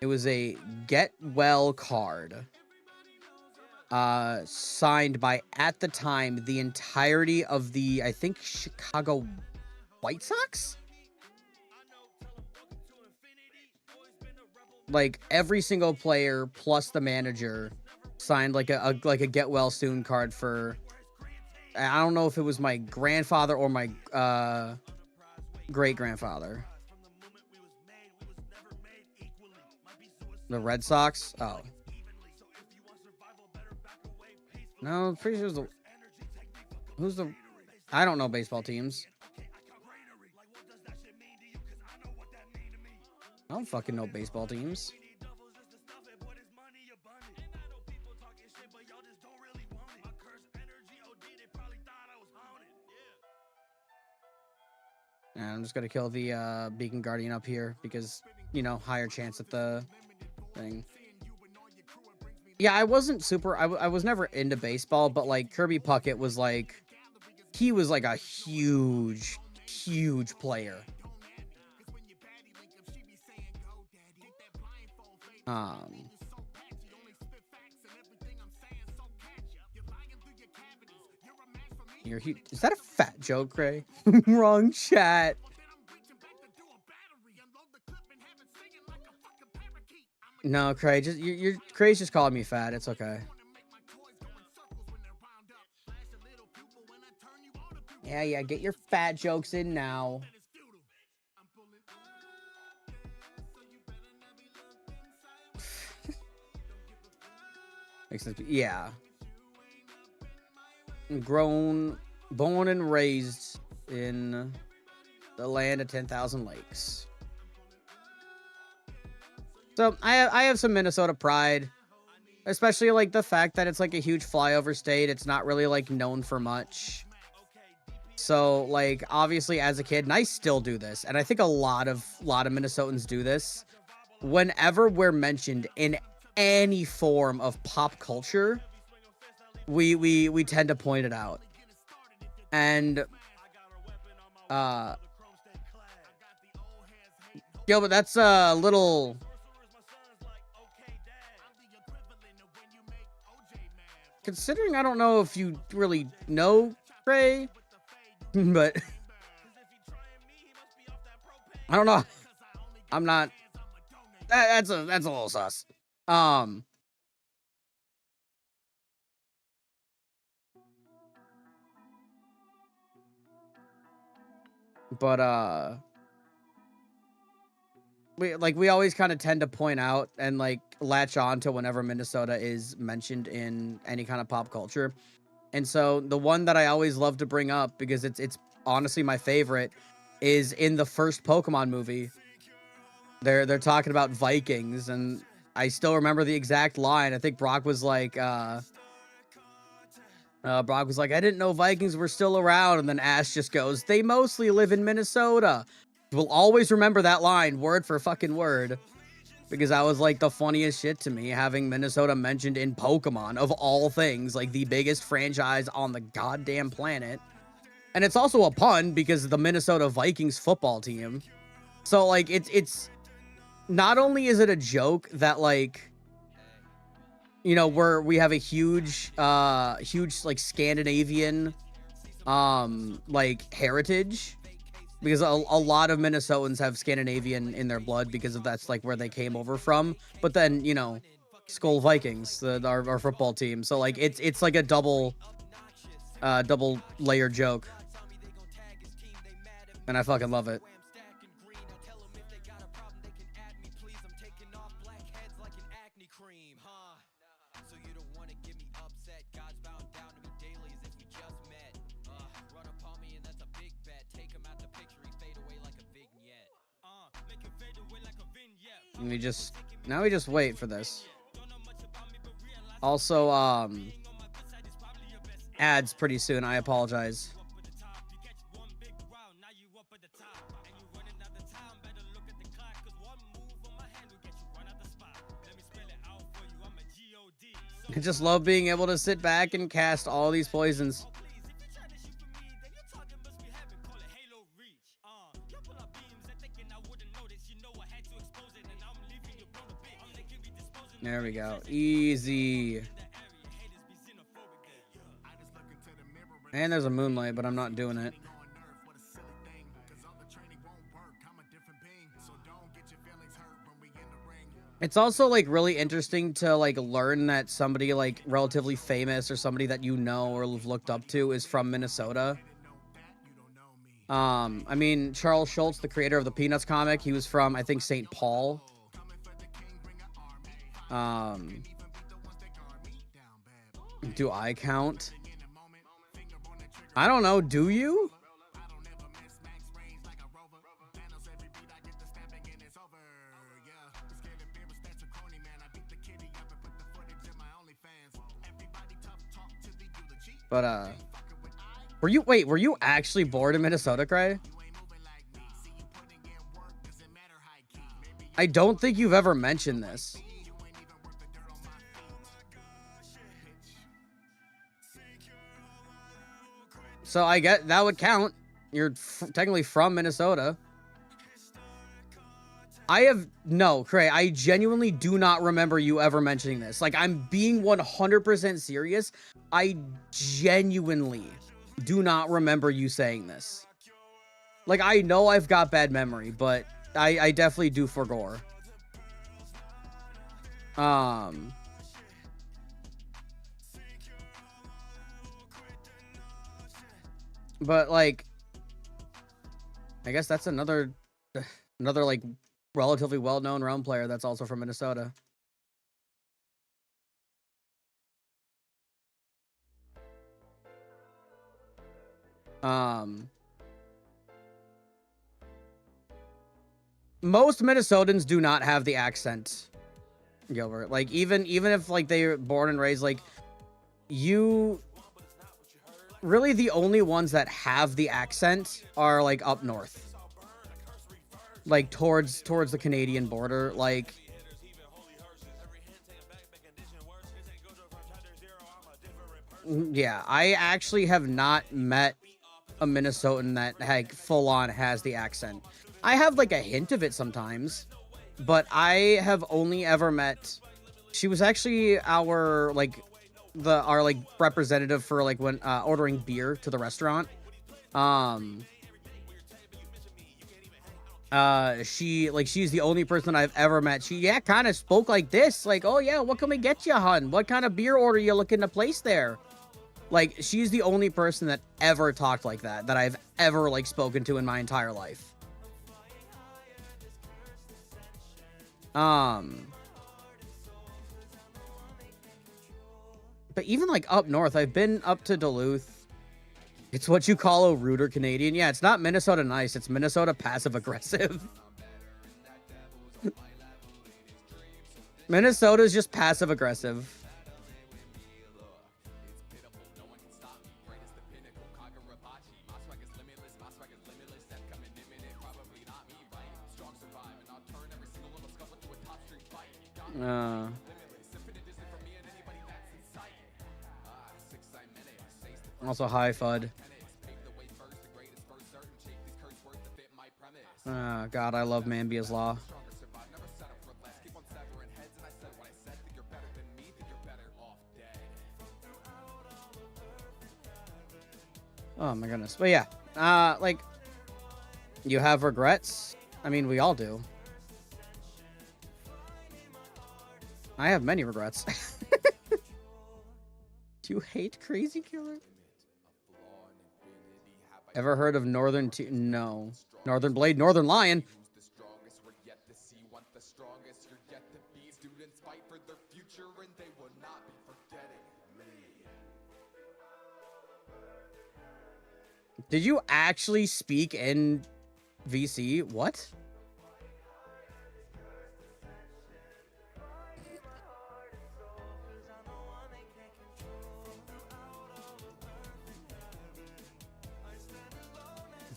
It was a get well card. Signed by, at the time, the entirety of the, I think, Chicago White Sox? Like, every single player plus the manager signed like a get well soon card for, I don't know if it was my grandfather or my great grandfather. The Red Sox? Oh. No, I'm pretty sure I don't know baseball teams. I don't fucking know baseball teams. And I'm just gonna kill the Beacon Guardian up here because, you know, higher chance at the thing. Yeah, I wasn't super... I was never into baseball, but, like, Kirby Puckett was, like... He was, like, a huge, huge player. Is that a fat joke, Cray? Wrong chat. No, Cray, Cray's just calling me fat. It's okay. Yeah, get your fat jokes in now. Makes sense. Yeah. Born and raised in the land of 10,000 lakes. So I have some Minnesota pride, especially like the fact that it's like a huge flyover state. It's not really like known for much. So like obviously as a kid, and I still do this, and I think a lot of Minnesotans do this. Whenever we're mentioned in any form of pop culture, we tend to point it out. And but that's a little... Considering I don't know if you really know Ray, but I don't know. I'm not... That's a little sus. But we always kind of tend to point out and like latch on to whenever Minnesota is mentioned in any kind of pop culture. And so the one that I always love to bring up, because it's honestly my favorite, is in the first Pokemon movie. They're talking about Vikings, and I still remember the exact line. I think Brock was like, I didn't know Vikings were still around. And then Ash just goes, they mostly live in Minnesota. We'll always remember that line, word for fucking word. Because that was, like, the funniest shit to me, having Minnesota mentioned in Pokemon, of all things. Like, the biggest franchise on the goddamn planet. And it's also a pun, because the Minnesota Vikings football team. So, like, it's... Not only is it a joke that, like... You know, we have a huge, like, Scandinavian, like, heritage. because a lot of Minnesotans have Scandinavian in their blood because of that's like where they came over from. But then, you know, Skull Vikings, our football team. So like it's like a double layer joke, and I fucking love it. And we just wait for this. Also, ads pretty soon. I apologize. I just love being able to sit back and cast all these poisons. There we go. Easy. And there's a moonlight, but I'm not doing it. It's also like really interesting to like learn that somebody like relatively famous or somebody that you know or have looked up to is from Minnesota. I mean, Charles Schultz, the creator of the Peanuts comic, he was from, I think, St. Paul. Do I count? I don't know. Do you? But, were you actually born in Minnesota, Cray? I don't think you've ever mentioned this. So I get that would count. You're technically from Minnesota. No, Cray, I genuinely do not remember you ever mentioning this. Like, I'm being 100% serious. I genuinely do not remember you saying this. Like, I know I've got bad memory, but I definitely do for gore. But, like, I guess that's another like relatively well-known realm player that's also from Minnesota. Most Minnesotans do not have the accent, Gilbert. Like, even if like they're born and raised, like, you really the only ones that have the accent are like up north. Like towards the Canadian border, like yeah, I actually have not met a Minnesotan that like full on has the accent. I have like a hint of it sometimes, but I have only ever met. She was actually our representative for like when ordering beer to the restaurant. She's the only person I've ever met. She kind of spoke like this, like, oh yeah, what can we get you, hun? What kind of beer order you looking to place there? Like, she's the only person that ever talked like that I've ever like spoken to in my entire life. But even like up north, I've been up to Duluth. It's what you call a ruder Canadian. Yeah, it's not Minnesota nice. It's Minnesota passive aggressive. Minnesota's just passive aggressive. Also, hi, FUD. God, I love Mambia's Law. Oh my goodness. But yeah, like, You have regrets? I mean, we all do. I have many regrets. Do you hate Crazy Killer? Ever heard of Northern No. Northern Blade, Northern Lion? Did you actually speak in VC? What?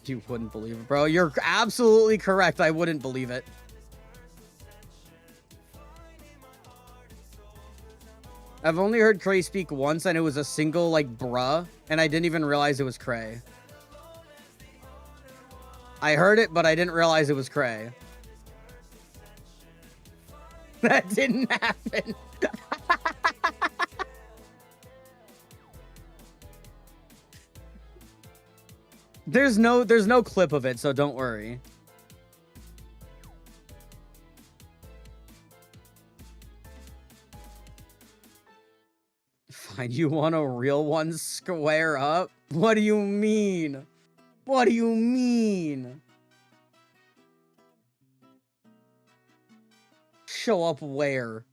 You wouldn't believe it, bro. You're absolutely correct. I wouldn't believe it. I've only heard Cray speak once, and it was a single, like, bruh, and I didn't even realize it was Cray. I heard it, but I didn't realize it was Cray. That didn't happen. There's no clip of it, so don't worry. Fine, you want a real one? Square up? What do you mean? What do you mean? Show up where?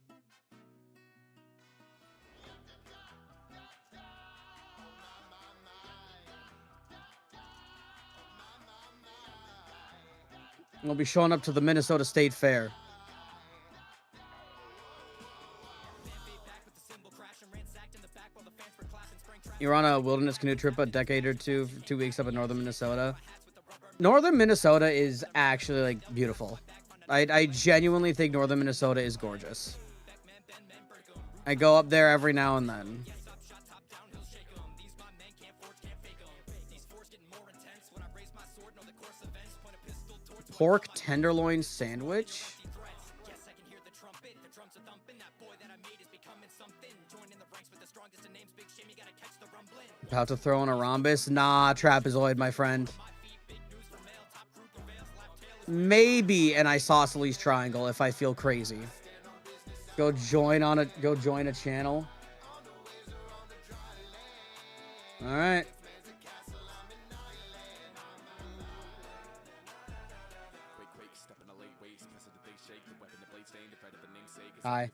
We'll be showing up to the Minnesota State Fair. You're on a wilderness canoe trip a decade or two, 2 weeks up in northern Minnesota. Northern Minnesota is actually, like, beautiful. I genuinely think northern Minnesota is gorgeous. I go up there every now and then. Pork tenderloin sandwich? About to throw in a rhombus? Nah, trapezoid, my friend. Maybe an isosceles triangle if I feel crazy. Go join a channel. All right. Hi.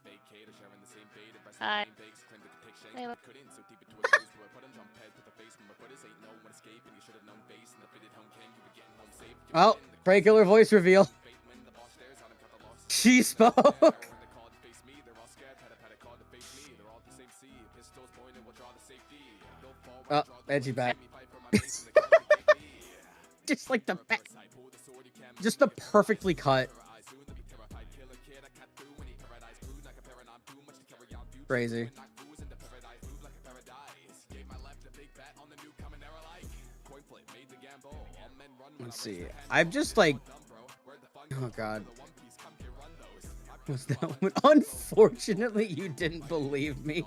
Hi. Well, Prey Killer voice reveal. She spoke. Oh, edgy back. Just like the back. Just the perfectly cut. Crazy. Let's see. I'm just like, oh god. Was that one? Unfortunately, you didn't believe me.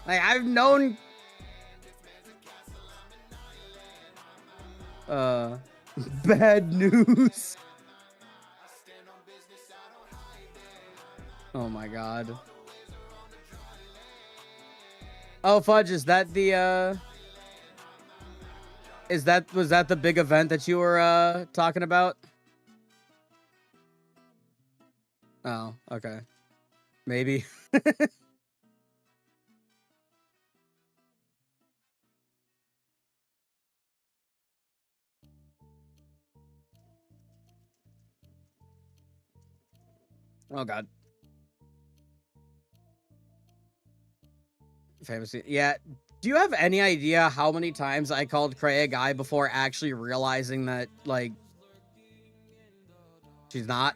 Like, I've known. Bad news. Oh my god. Oh fudge, is that the was that the big event that you were talking about? Oh, okay. Maybe. Oh god. Fantasy. Yeah. Do you have any idea how many times I called Cray a guy before actually realizing that, like, she's not?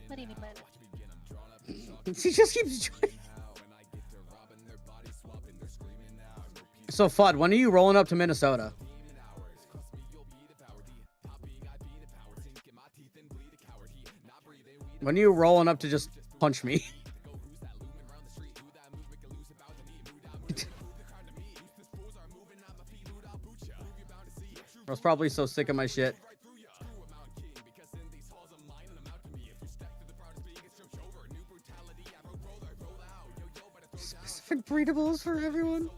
What do you mean by that? She just keeps joining. So, Fudd, when are you rolling up to Minnesota? When are you rolling up to just punch me? I was probably so sick of my shit. Specific breedables for everyone.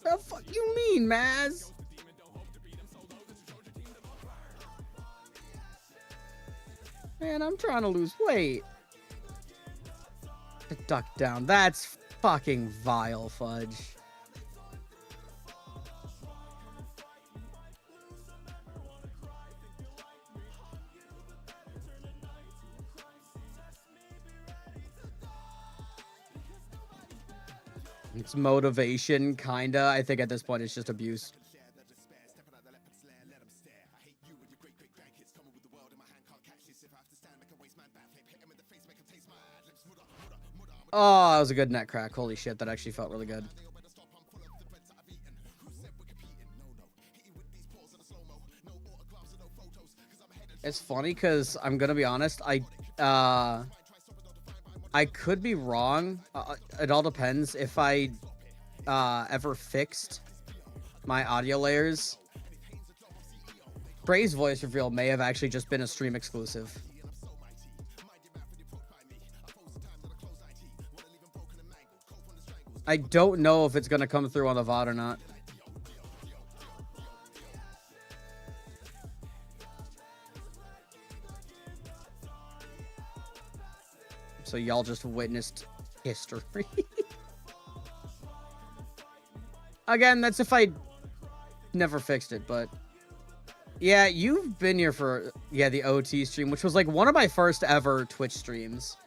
The fuck you mean, Maz? Man, I'm trying to lose weight. Duck down. That's fucking vile, Fudge. It's motivation, kinda. I think at this point it's just abuse. Oh, that was a good neck crack. Holy shit, that actually felt really good. It's funny because I'm gonna be honest, I could be wrong. It all depends. If I ever fixed my audio layers, Bray's voice reveal may have actually just been a stream exclusive. I don't know if it's gonna come through on the VOD or not. So y'all just witnessed history. Again, that's if I never fixed it, but yeah, you've been here for, yeah, the OT stream, which was like one of my first ever Twitch streams.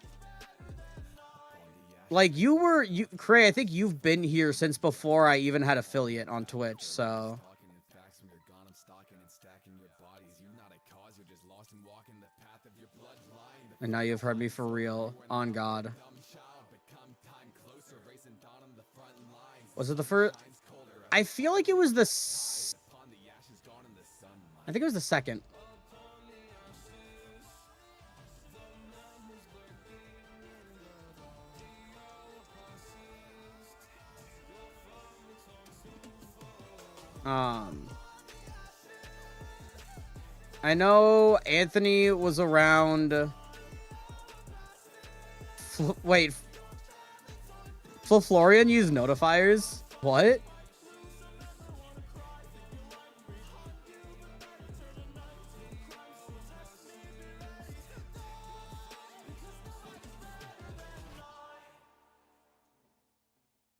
Like Cray, I think you've been here since before I even had affiliate on Twitch, so. And now you've heard me for real, on God. Was it the first? I feel like it was the... I think it was the second. I know Anthony was around... Wait. Florian used notifiers? What?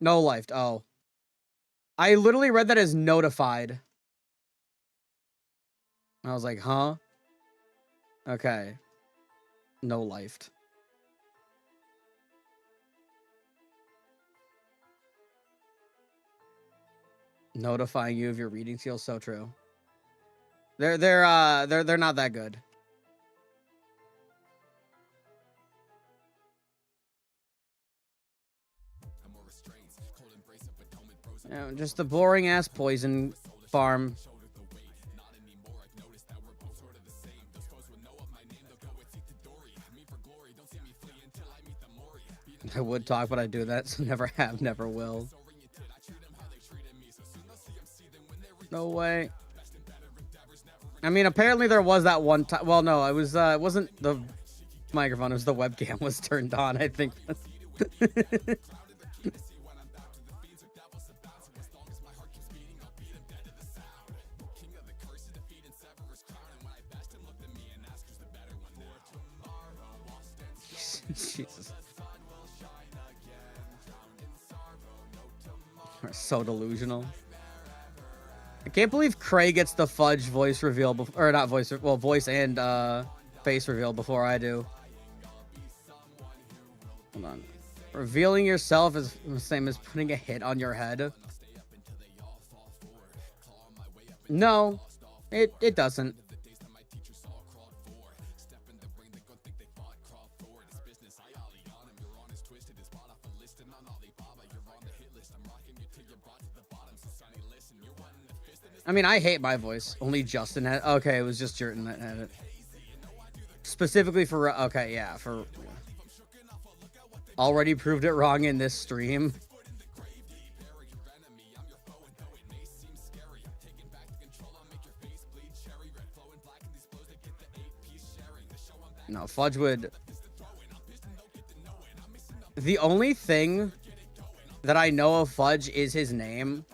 No life. Oh. I literally read that as notified. I was like, huh? Okay. No lifed. Notifying you of your reading skills, so true. They're not that good. Yeah, just the boring ass poison farm. I would talk, but I do that, so never have, never will. No way. I mean, apparently there was that one time. Well, no, it was it wasn't the microphone, it was the webcam was turned on, I think. Jesus. We're so delusional. I can't believe Cray gets the Fudge voice reveal, or not voice, well, voice and face reveal before I do. Hold on. Revealing yourself is the same as putting a hit on your head. No, it doesn't. I mean, I hate my voice. Only Justin had. Okay, it was just Jerton that had it. Specifically for. Okay, yeah, for. Already proved it wrong in this stream. No, Fudge would. The only thing that I know of Fudge is his name.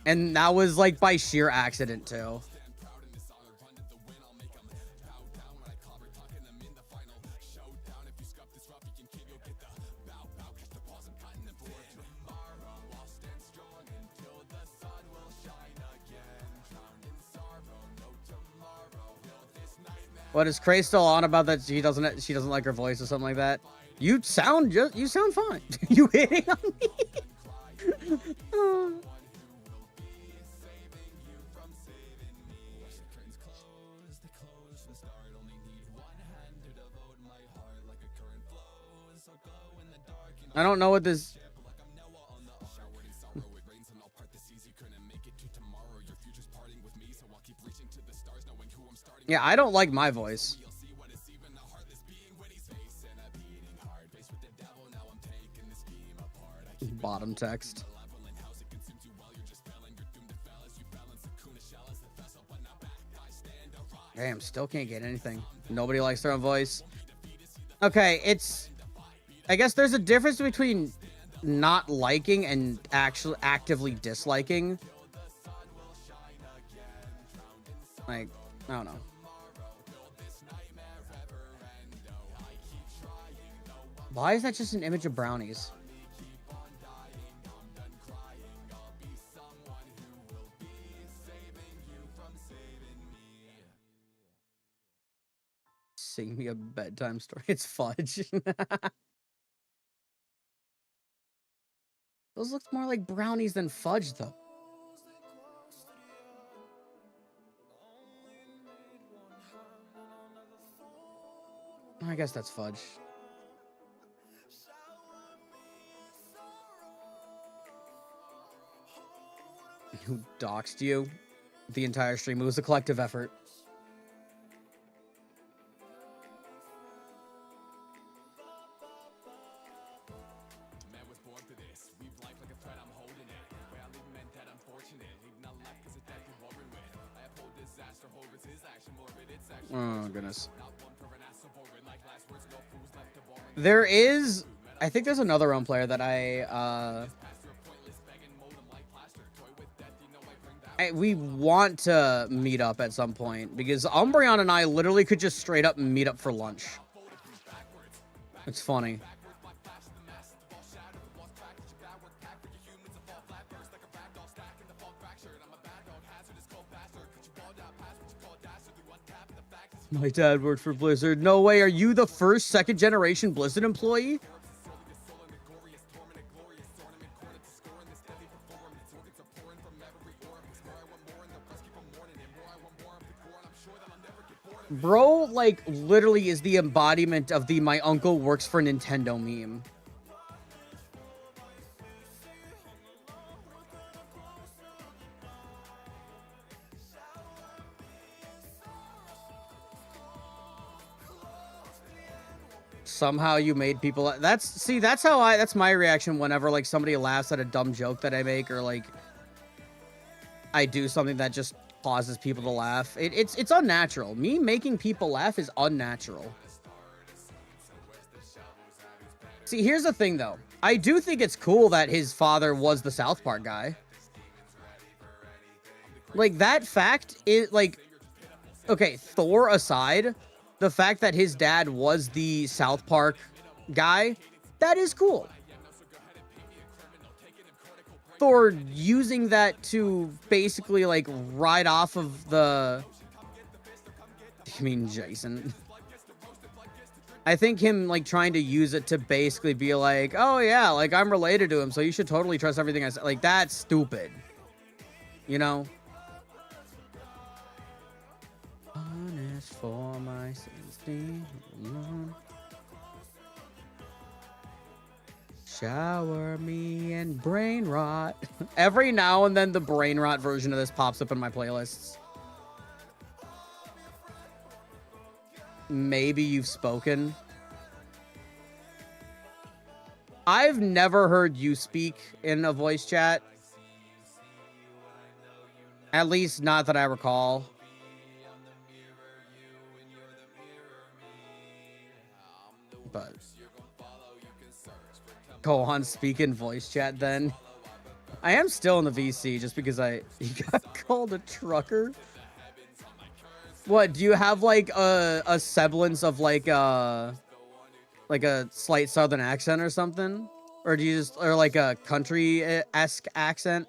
And that was like by sheer accident too. What is Cray still on about that she doesn't like her voice or something like that? You sound fine. You hitting on me? I don't know what this. Yeah, I don't like my voice. Bottom text. Damn, still can't get anything. Nobody likes their own voice. Okay, it's... I guess there's a difference between not liking and actually actively disliking. Like, I don't know. Why is that just an image of brownies? Sing me a bedtime story. It's Fudge. Those look more like brownies than Fudge, though. I guess that's Fudge. Who doxed you? The entire stream. It was a collective effort. Oh, goodness. There is... I think there's another Realm player that we want to meet up at some point, because Umbreon and I literally could just straight up meet up for lunch. It's funny. My dad worked for Blizzard. No way, are you the first second generation Blizzard employee? Bro, like, literally is the embodiment of the "my uncle works for Nintendo" meme. Somehow you made people... That's my reaction whenever, like, somebody laughs at a dumb joke that I make, or, like, I do something that just causes people to laugh. It's unnatural. Me making people laugh is unnatural. See, here's the thing, though. I do think it's cool that his father was the South Park guy. Like, that fact is, like... Okay, Thor aside, the fact that his dad was the South Park guy, that is cool. Thor using that to basically, like, ride off of the... I mean, Jason. I think him, like, trying to use it to basically be like, oh, yeah, like, I'm related to him, so you should totally trust everything I say. Like, that's stupid. You know? Honest for my sins. Shower me in brain rot. Every now and then the brain rot version of this pops up in my playlists. Maybe you've spoken. I've never heard you speak in a voice chat. At least not that I recall. But go on, speak in voice chat then. I am still in the VC just because he got called a trucker. What, do you have like a semblance of like a slight southern accent or something? Or do you just, or like a country-esque accent?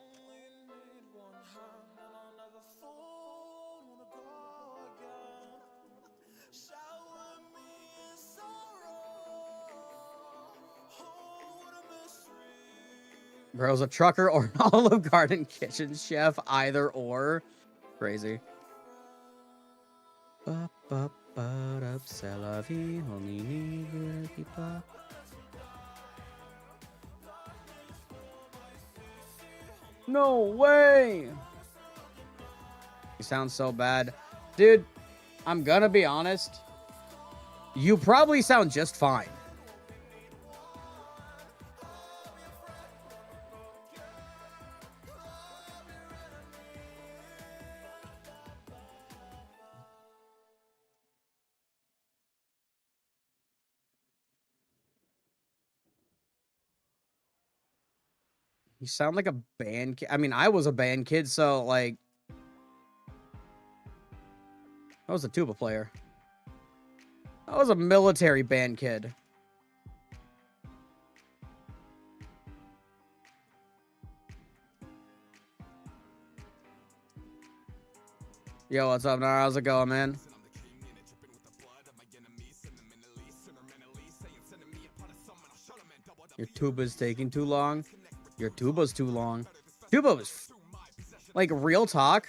Bro's a trucker or an Olive Garden kitchen chef, either or. Crazy. No way! You sound so bad. Dude, I'm gonna be honest. You probably sound just fine. You sound like a band kid. I mean, I was a band kid, so like... I was a tuba player. I was a military band kid. Yo, what's up, Nara? How's it going, man? Your tuba's taking too long. Your tuba's too long. Tuba was like real talk.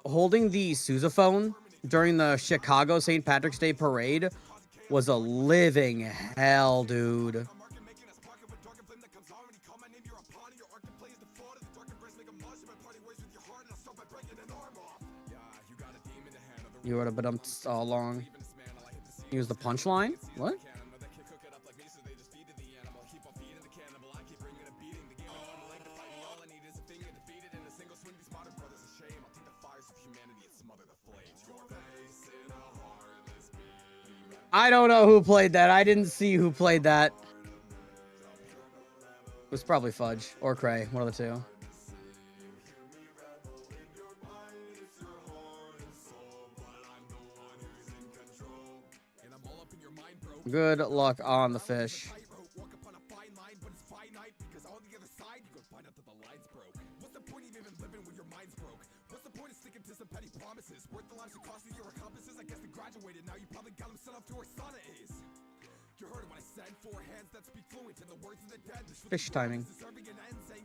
Holding the sousaphone during the Chicago St. Patrick's Day parade was a living hell, dude. You would have been up all long. Use the punchline? What? I don't know who played that. I didn't see who played that. It was probably Fudge or Cray, one of the two. Good luck on the fish. Fish timing.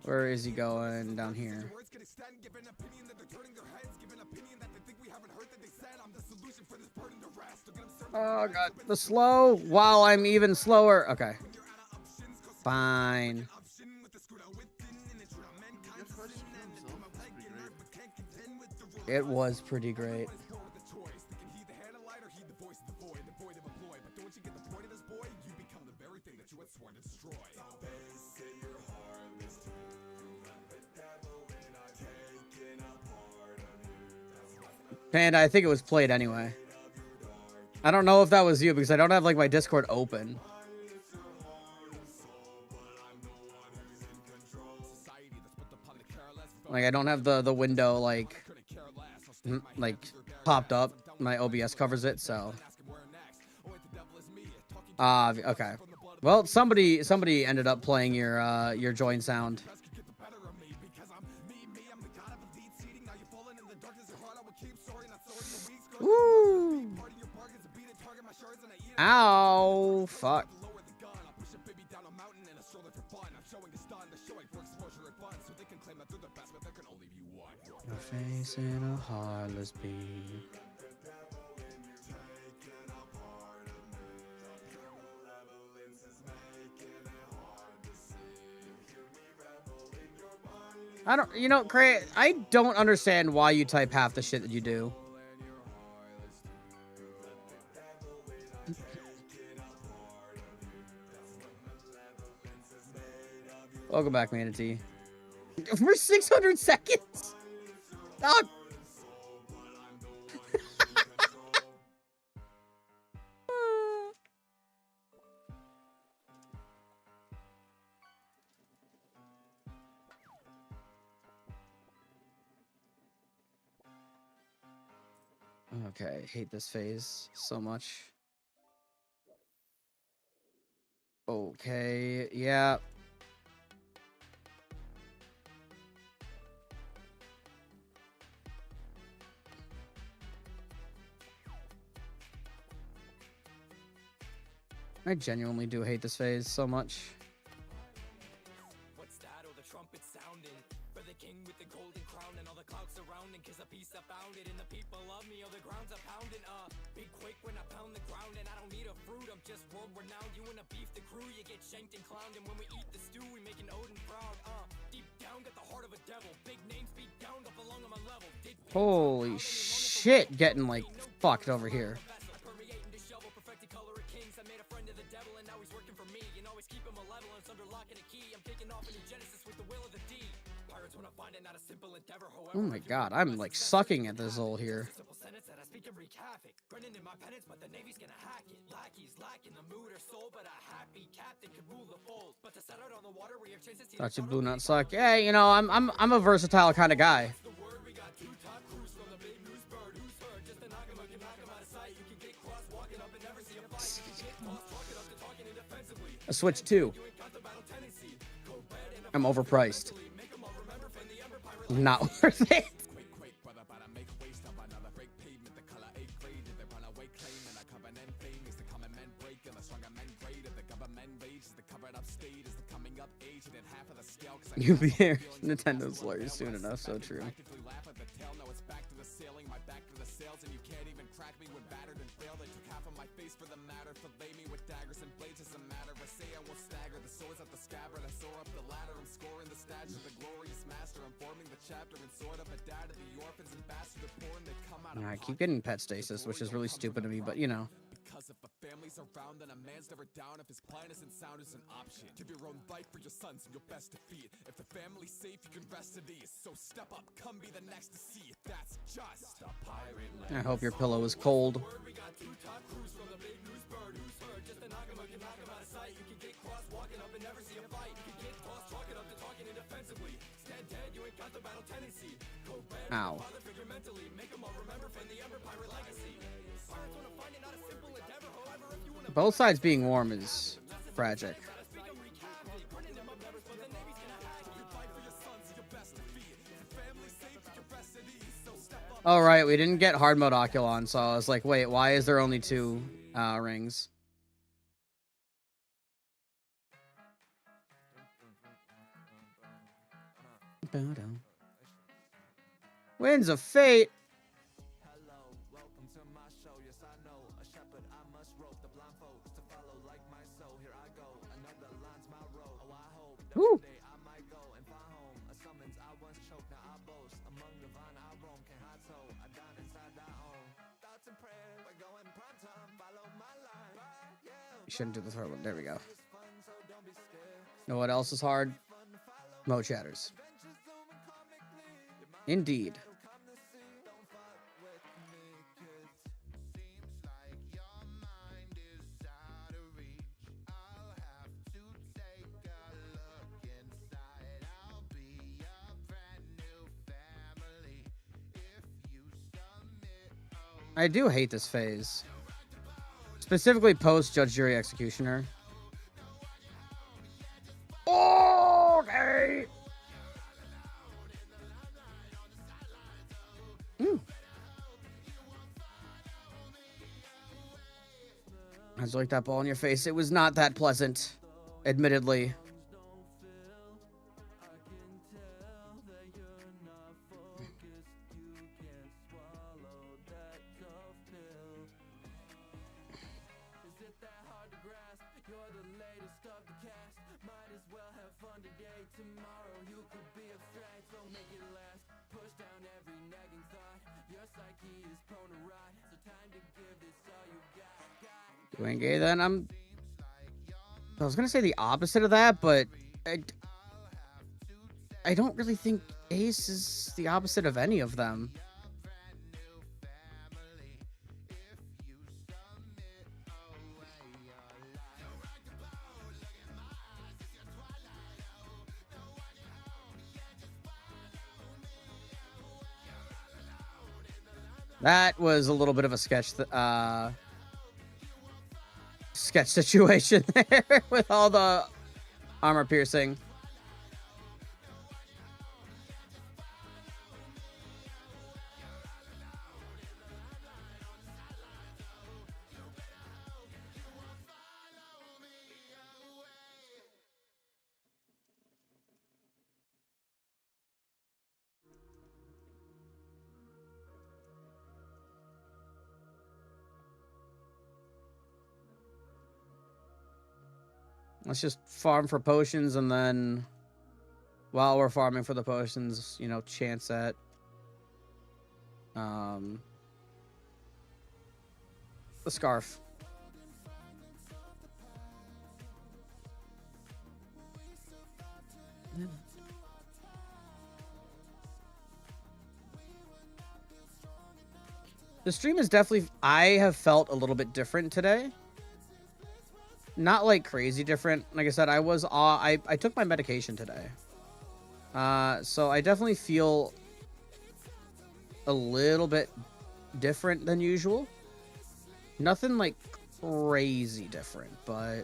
Where is he going? Down here. Oh god, the slow while I'm even slower. Okay. Fine. It was pretty great. Panda, I think it was played anyway. I don't know if that was you because I don't have like my Discord open. Like I don't have the window like popped up. My OBS covers it, so. Okay. Well, somebody ended up playing your join sound. Woo! Ow! Fuck. Your face in a heartless beat. I don't, you know, Cray, I don't understand why you type half the shit that you do. Welcome back, Manatee. For 600 seconds? Dog. Okay, hate this phase so much. Okay, yeah. I genuinely do hate this phase so much. What's that? Oh, the trumpet sounding for the king with the golden crown and all the clouds surrounding. 'Cause a piece I found it and the people love me. Oh, the grounds are pounding. Be quick when I pound the ground and I don't need a fruit. I'm just world renowned. You and a beef the crew, you get shanked and clowned. And when we eat the stew, we make an Odin proud. Deep down, got the heart of a devil. Big names beat down, don't belong on my level. Holy shit, getting like fucked over here. Oh my god, I'm like sucking at this hole here. Thought you blue not suck. Yeah, you know, I'm a versatile kind of guy. A Switch 2. I'm overpriced. Not worth it. You'll be here. Nintendo's lawyer soon enough, so true. I keep getting pet stasis, which is really stupid of me, but you know. Because if a family's around, then a man's never down. If his plan isn't sound, is an option. Give your own life for your sons and your best defeat. If the family's safe, you can rest at ease. So step up, come be the next to see it. That's just a pirate. I hope your pillow is cold. Ow. Both sides being warm is tragic. Oh, right, we didn't get hard mode Oculon, so I was like, wait, why is there only 2 rings? Winds of Fate. Woo. Shouldn't do the third one. There we go. Know what else is hard? Mo chatters. Indeed. I do hate this phase. Specifically post Judge, Jury, Executioner. Okay. I just like that ball in your face. It was not that pleasant, admittedly. Doing gay, then I was gonna say the opposite of that, but I don't really think Ace is the opposite of any of them. That was a little bit of a sketch situation there with all the armor piercing. Let's just farm for potions, and then while we're farming for the potions, you know, chance at the scarf. The stream is definitely, I have felt a little bit different today. Not like crazy different. Like I said, I took my medication today. So I definitely feel a little bit different than usual. Nothing like crazy different, but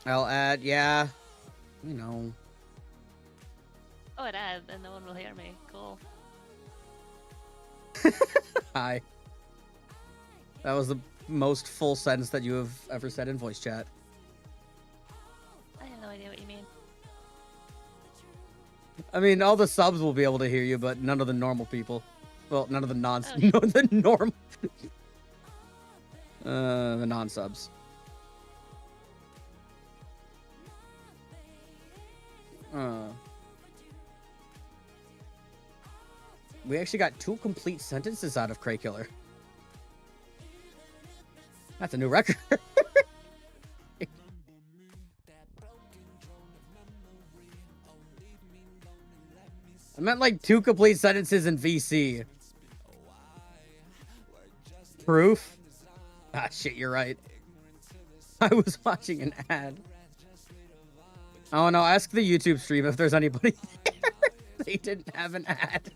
I'll add, yeah, you know. Oh, it adds, and no one will hear me. Cool. Hi. That was the most full sentence that you have ever said in voice chat. I have no idea what you mean. I mean, all the subs will be able to hear you, but none of the normal people. Well, none of the Oh, the normal. The non-subs. We actually got 2 complete sentences out of Cray Killer. That's a new record. I meant like 2 complete sentences in VC. Proof? Ah, shit, you're right. I was watching an ad. Oh no, ask the YouTube stream if there's anybody there. They didn't have an ad.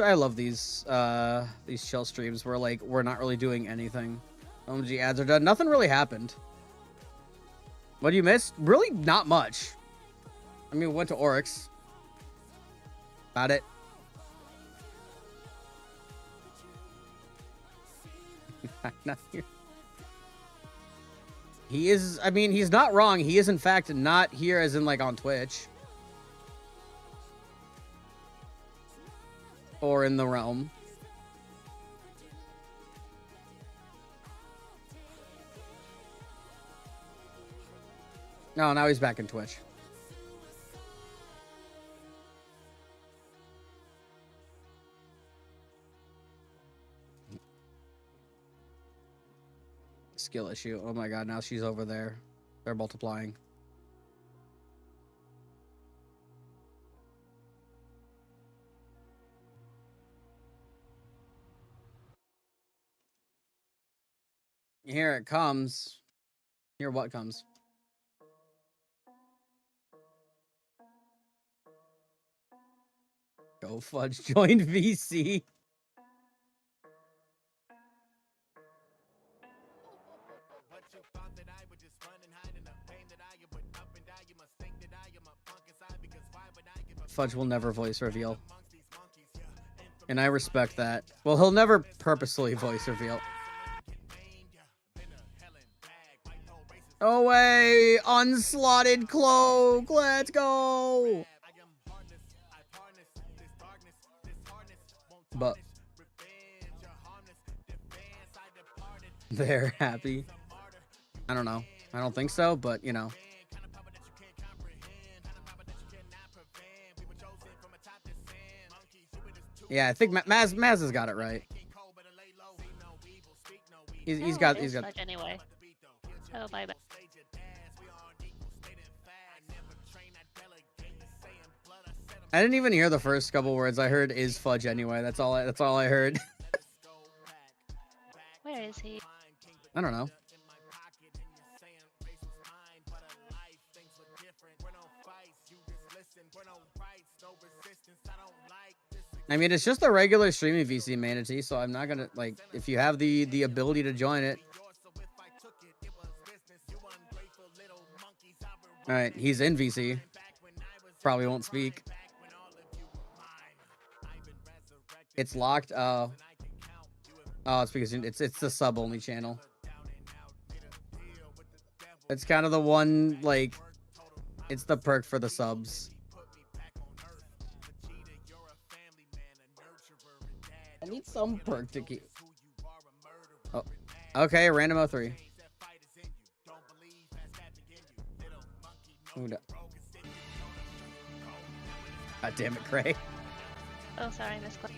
I love these chill streams where like we're not really doing anything. OMG ads are done. Nothing really happened. What do you miss? Really not much. I mean, we went to Oryx. About it. Not here. He is, I mean, he's not wrong. He is in fact not here as in like on Twitch. Or in the realm. No, now he's back in Twitch. Skill issue. Oh my god, now she's over there. They're multiplying. Here it comes. Here what comes? Go Fudge joined VC. Fudge will never voice reveal. And I respect that. Well, he'll never purposely voice reveal. Away! Unslotted cloak! Let's go! They're happy. I don't know. I don't think so, but you know. Yeah, I think Maz has got it right. He's got. Fudge anyway. Oh, my bad. I didn't even hear the first couple words. I heard is fudge anyway. That's all I heard. Where is he? I don't know. I mean, it's just a regular streaming VC Manatee, so I'm not gonna like if you have the ability to join it. All right, he's in VC. Probably won't speak. It's locked. Oh, it's because it's the sub only channel. It's kind of the one like, it's the perk for the subs. I need some perk to keep. Oh, okay, random 03. Ooh, no. God damn it, Cray. Oh, sorry, Miss Clay.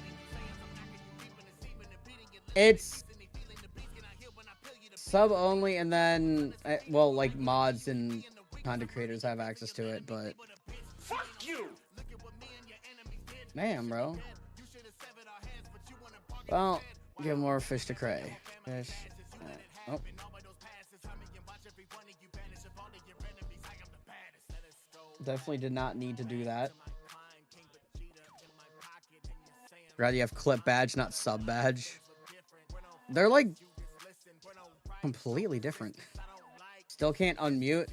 It's sub only, and then well, like mods and content creators have access to it, but Fuck you! damn, bro. Well, give more fish to Cray. Fish. Oh. Definitely did not need to do that. Rather you have clip badge, not sub badge. They're like completely different. Still can't unmute.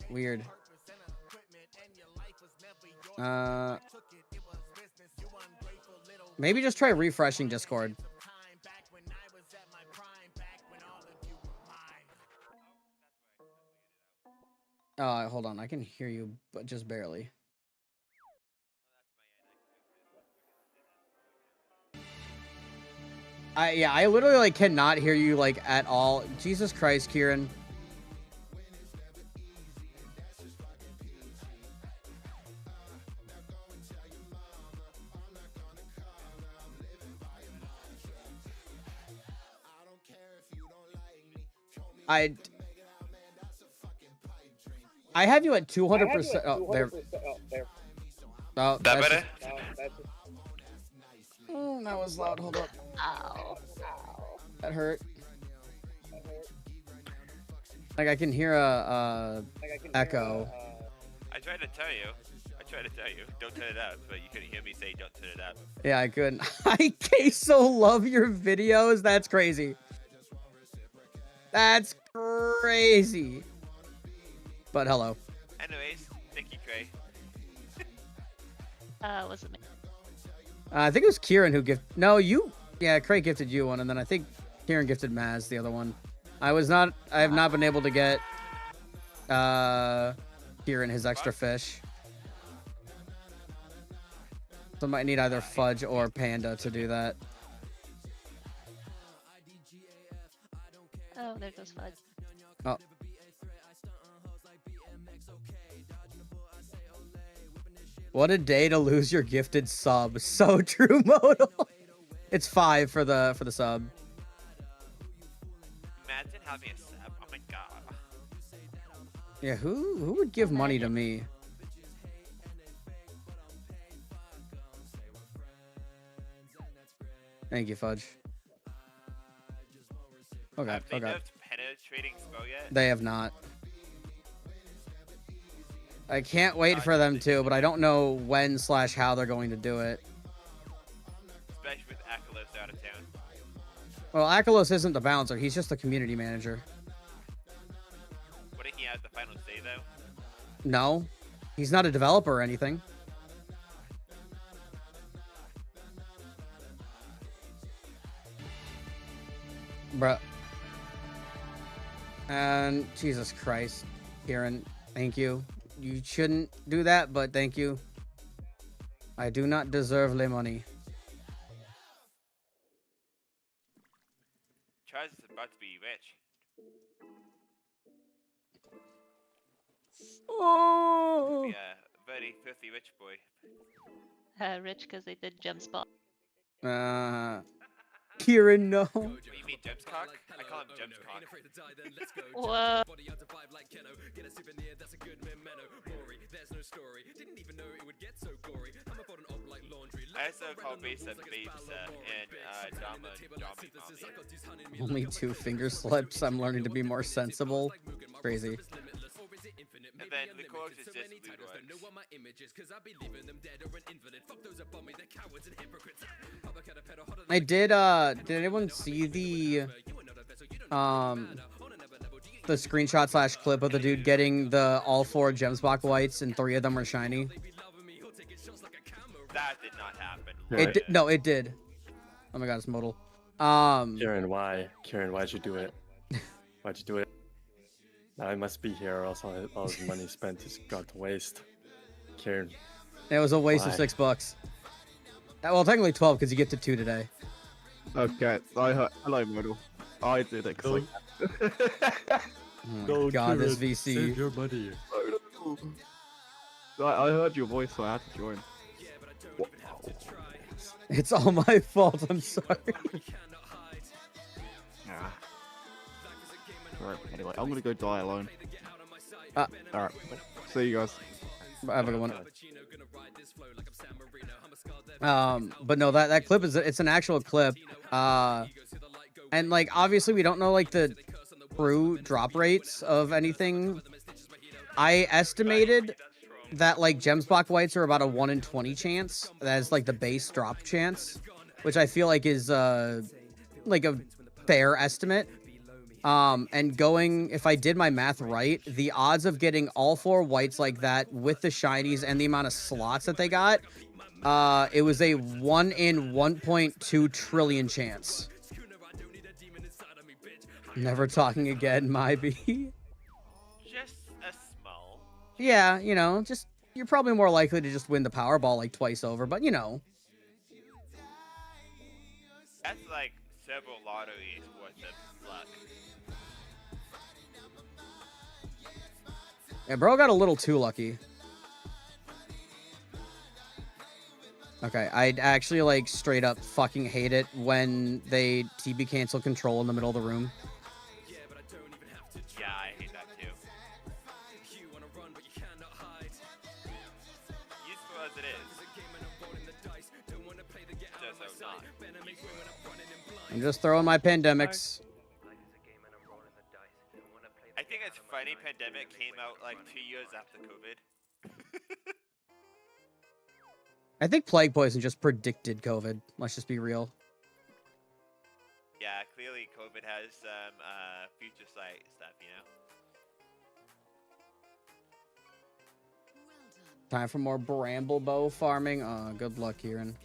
Weird. Maybe just try refreshing Discord. Hold on. I can hear you, but just barely. I literally like cannot hear you like at all. Jesus Christ, Kieran. I have you at 200%. Oh, there. Oh, That better? That was loud. Hold up. Ow. That hurt. Like I can hear a echo. I tried to tell you. Don't turn it up, but you couldn't hear me say don't turn it up. Yeah, I couldn't. I so love your videos. That's crazy. That's crazy. But hello. Anyways, thank you, Cray. Wasn't me. I think it was Kieran who gifted. No, you. Yeah, Craig gifted you one, and then I think Kieran gifted Maz the other one. I have not been able to get Kieran his extra fish. So I might need either Fudge or Panda to do that. Oh, there goes Fudge. Oh. What a day to lose your gifted sub. So true, Modal. It's 5 for the sub. Imagine having a sub. Oh my god. Yeah, who would give money to me? Thank you, Fudge. Oh god, Have they oh god. nerfed penetrating spell yet? They have not. I can't wait for them to, but I don't know when / how they're going to do it. Especially with Akalos out of town. Well, Akalos isn't the bouncer. He's just the community manager. Wouldn't he have the final say, though? No. He's not a developer or anything. Bruh. And Jesus Christ. Kieran, thank you. You shouldn't do that, but thank you. I do not deserve le money. Chaz is about to be rich. Oh. Be a very filthy rich boy. Rich because they did gem spot. Kieran, no. What do you mean, Jemscock? I call him Jemscock. Whoa. I also call Base a Babes and Dama Mommy. Only 2 finger slips. I'm learning to be more sensible. Crazy. And then the chorus is just lewd words. I did anyone see the screenshot / clip of the dude getting the all 4 Gemsbach whites and 3 of them were shiny? That did not happen. It did. No, it did. Oh my god, it's modal. Kieran, why? Kieran, why'd you do it? Why'd you do it? Now I must be here, or else all his money spent is gone to waste. Kieran. It was a waste of Why? $6. Well, technically 12 because you get to 2 today. Okay, hello, model. I did it because Oh my god, this VC. Save your money. I heard your voice, so I had to join. It's all my fault. I'm sorry. Yeah. Alright, anyway, I'm gonna go die alone. Alright, see you guys. Have a good one. But no, that clip it's an actual clip. And like obviously we don't know like the true drop rates of anything. I estimated that like Gemsbach whites are about a 1 in 20 chance. That's like the base drop chance, which I feel like is like a fair estimate. And going, if I did my math right, the odds of getting all 4 whites like that with the shinies and the amount of slots that they got, it was a 1 in 1.2 trillion chance. Never talking again, Mybe. Just a small. Yeah, you know, just you're probably more likely to just win the Powerball like twice over, but you know. That's like several lotteries worth of luck. Yeah, bro got a little too lucky. Okay, I actually like straight up fucking hate it when they TB cancel control in the middle of the room. Yeah, I hate that too. Useful as it is. Just so not. I'm just throwing my pandemics. I think it's funny pandemic came out like 2 years after COVID. I think Plague Poison just predicted COVID. Let's just be real. Yeah, clearly COVID has some future sight stuff, you know? Time for more bramble bow farming. Good luck, Kieran.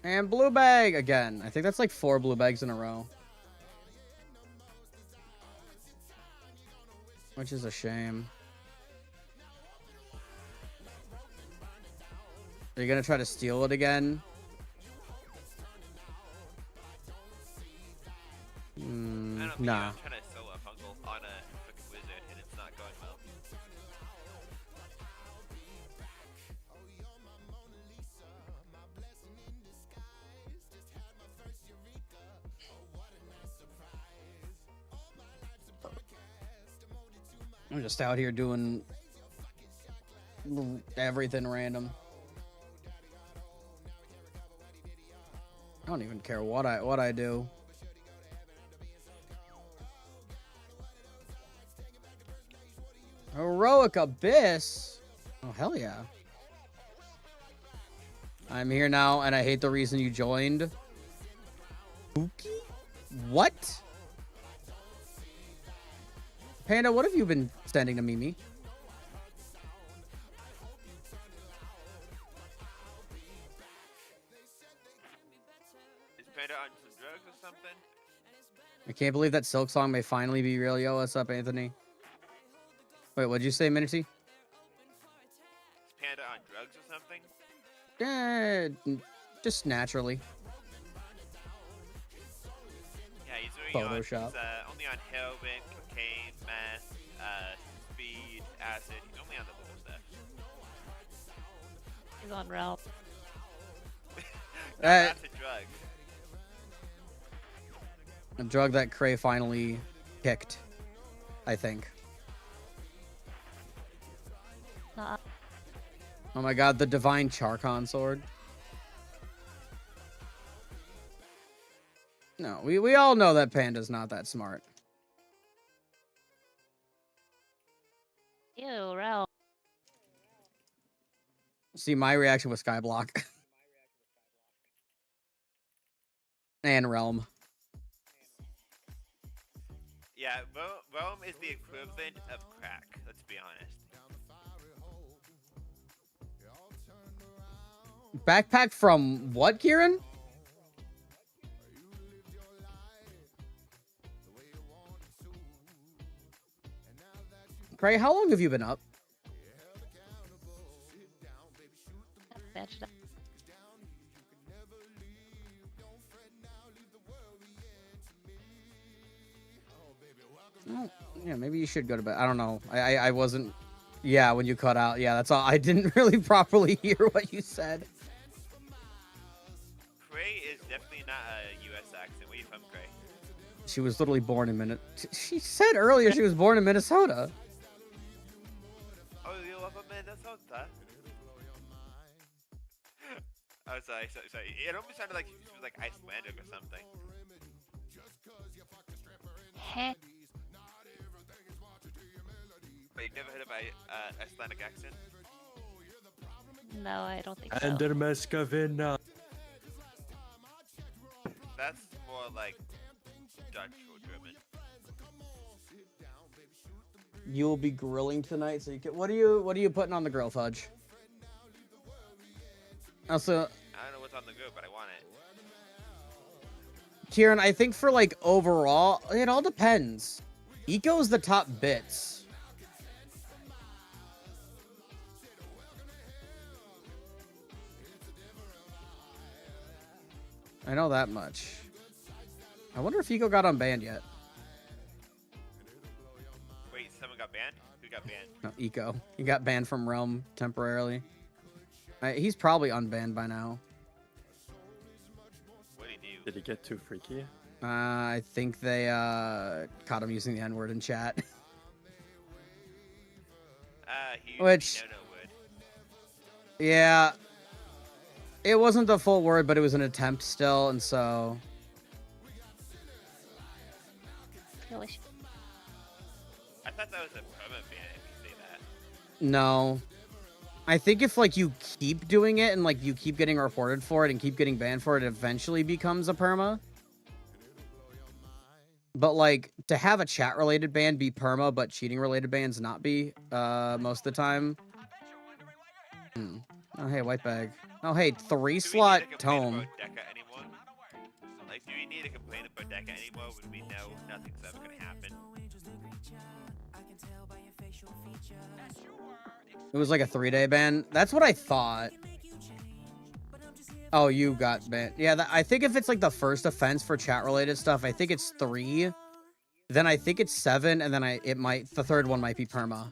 And blue bag again. I think that's like 4 blue bags in a row. Which is a shame. Are you gonna try to steal it again? I don't think Nah. I'm trying to sell a Fungal on a fucking wizard and it's not going well. I'm just out here doing everything random. I don't even care what I do. Heroic Abyss. Oh hell yeah. I'm here now and I hate the reason you joined. Spooky? What? Panda, what have you been sending to Mimi? Is Panda on some drugs or something? I can't believe that Silk Song may finally be real. Yo, what's up, Anthony? Wait, what'd you say, Minity? Is Panda on drugs or something? Just naturally. he's Photoshop. only on heroin, cocaine, meth, speed, acid. He's only on the blue stuff. He's on Ralph. That's a drug. A drug that Cray finally kicked, I think. Nuh-uh. Oh my god, the divine Charcon sword. No, we all know that Panda's not that smart. Ew, Ralph. See, my reaction was Skyblock. And Realm. Yeah, Rome is the equivalent of crack, let's be honest. Backpack from what, Kieran? Cray, how long have you been up? Matched up. Well, yeah, maybe you should go to bed. I don't know. I wasn't... Yeah, when you cut out. Yeah, that's all. I didn't really properly hear what you said. Cray is definitely not a U.S. accent. Where you from, Cray? She was literally born in Minnesota. She said earlier she was born in Minnesota. Oh, you love Minnesota? Oh, sorry. It almost sounded like she was like Icelandic or something. Heh. But you've never heard of an Icelandic accent? No, I don't think so. Andermeskavina. That's more like Dutch or German. You'll be grilling tonight, so you can... What are you putting on the grill, Fudge? Also, I don't know what's on the grill, but I want it. Kieran, I think for like overall, it all depends. Eco's the top bits. I know that much. I wonder if Eco got unbanned yet. Wait, someone got banned? Who got banned? No, Eco. He got banned from Realm temporarily. He's probably unbanned by now. What did he do? Did he get too freaky? I think they caught him using the N-word in chat. He Which... no word. Yeah. It wasn't the full word, but it was an attempt still, and so... Delicious. I thought that was a perma ban if you say that. No. I think if, like, you keep doing it and, like, you keep getting reported for it and keep getting banned for it, it eventually becomes a perma. But, like, to have a chat-related ban be perma, but cheating-related bans not be, most of the time. Oh, hey, white bag. Oh, hey, 3-slot tome. Like, do we need to complain about Deca anymore when we know nothing's ever gonna happen? It was like a 3-day ban. That's what I thought. Oh, you got banned. Yeah, I think if it's like the first offense for chat-related stuff, I think it's 3. Then I think it's 7, and then the third one might be perma.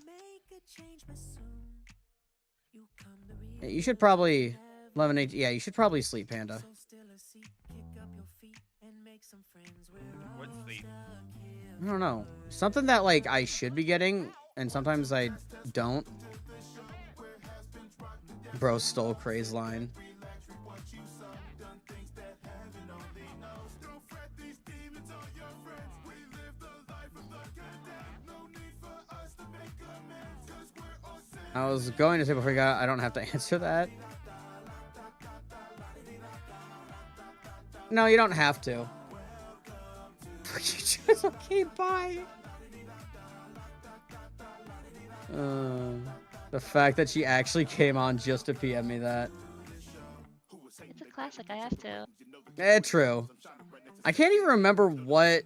You should probably 11-8. Yeah, you should probably sleep, Panda. What's sleep? I don't know. Something that like I should be getting, and sometimes I don't. Bro stole Cray's line. I was going to say before you got, I don't have to answer that. No, you don't have to. Okay, bye. The fact that she actually came on just to PM me that. It's a classic, I have to. True. I can't even remember what,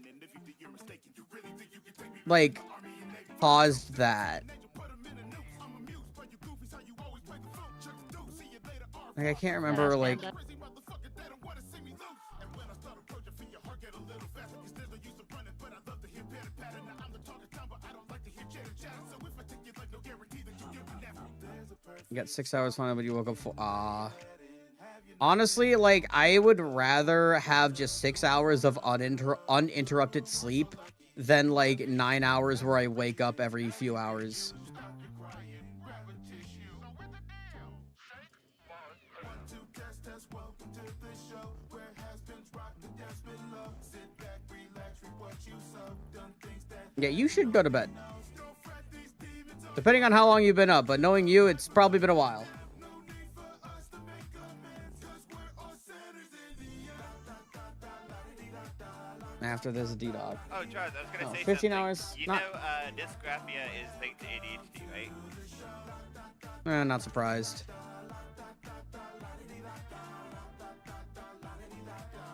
like, caused that. Like, I can't remember, like... You got 6 hours fun, but you woke up for honestly, like, I would rather have just 6 hours of uninterrupted sleep than like 9 hours where I wake up every few hours. Yeah, you should go to bed. Depending on how long you've been up, but knowing you, it's probably been a while. After this D-Dog. Oh, Charles, I was gonna say 15 something. hours. You not... know, dysgraphia is linked to ADHD, right? Not surprised.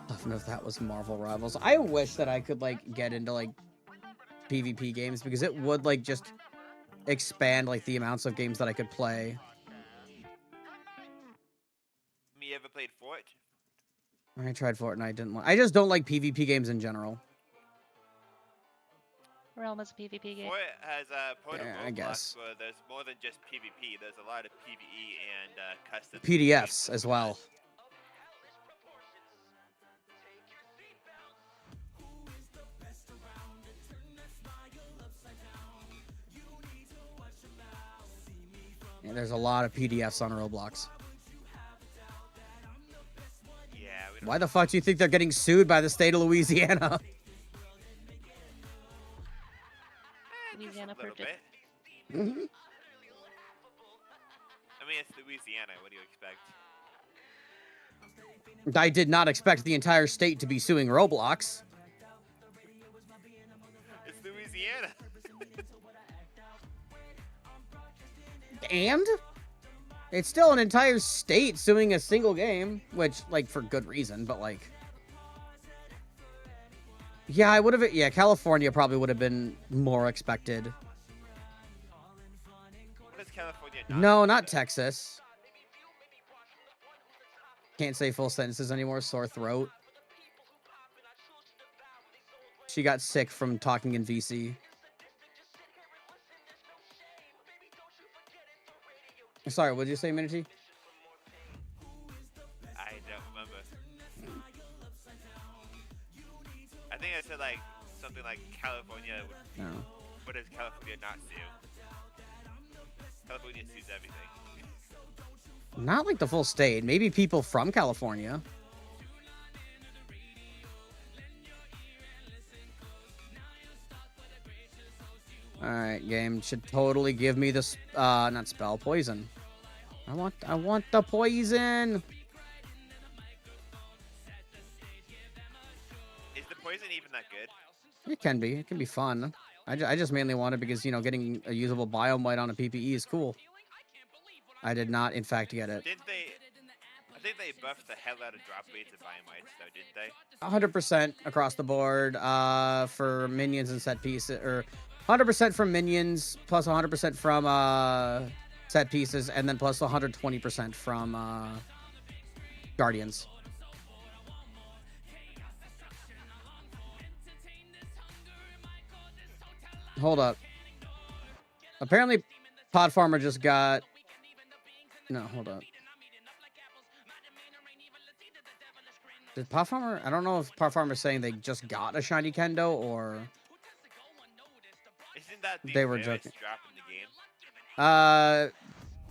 I don't know if that was Marvel Rivals. I wish that I could like get into like PvP games because it would like just expand like the amounts of games that I could play. You ever played Fort? I tried Fortnite, didn't like. I just don't like PvP games in general. Realm is a PvP game. Fort has a I guess. where there's more than just PvP. There's a lot of PvE and custom PDFs as well. Yeah, there's a lot of PDFs on Roblox. Yeah. Why the fuck do you think they're getting sued by the state of Louisiana? Louisiana purchase. Mm-hmm. I mean, it's Louisiana. What do you expect? I did not expect the entire state to be suing Roblox. It's Louisiana. And it's still an entire state suing a single game, which, like, for good reason, but, like... Yeah, I would have... Yeah, California probably would have been more expected. What is California? No, not Texas. Can't say full sentences anymore. Sore throat. She got sick from talking in VC. Sorry, what did you say, Minichi? I don't remember. I think I said like something like California. No. What does California not sue? California sues everything. Not like the full state. Maybe people from California. Alright, game should totally give me this not spell, poison. I want the poison. Is the poison even that good? It can be. It can be fun. I just mainly want it because, you know, getting a usable biomite on a PPE is cool. I did not, in fact, get it. Didn't they? I think they buffed the hell out of drop rates of biomites, though, didn't they? 100% across the board for minions and set pieces, or 100% from minions, plus 100% from set pieces, and then plus 120% from guardians. Hold up. Apparently, Pod Farmer just got... No, hold up. Did Pod Farmer... I don't know if Pod Farmer's saying they just got a shiny Kendo, or... Isn't that the They were rarest joking. drop in the game?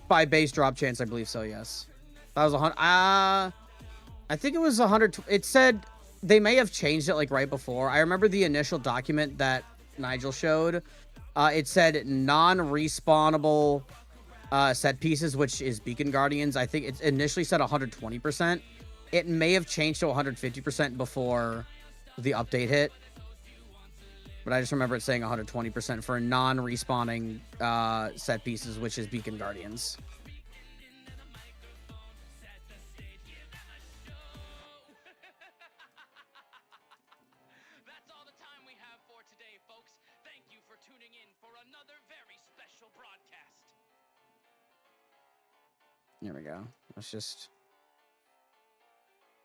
By base drop chance, I believe so, yes. That was 100... I think it was 100... It said... They may have changed it, like, right before. I remember the initial document that Nigel showed. It said non-respawnable set pieces, which is Beacon Guardians. I think it initially said 120%. It may have changed to 150% before the update hit. But I just remember it saying 120% for non-respawning set pieces, which is Beacon Guardians. That's all the time we have for today, folks. Thank you for tuning in for another very special broadcast. There we go. Let's just...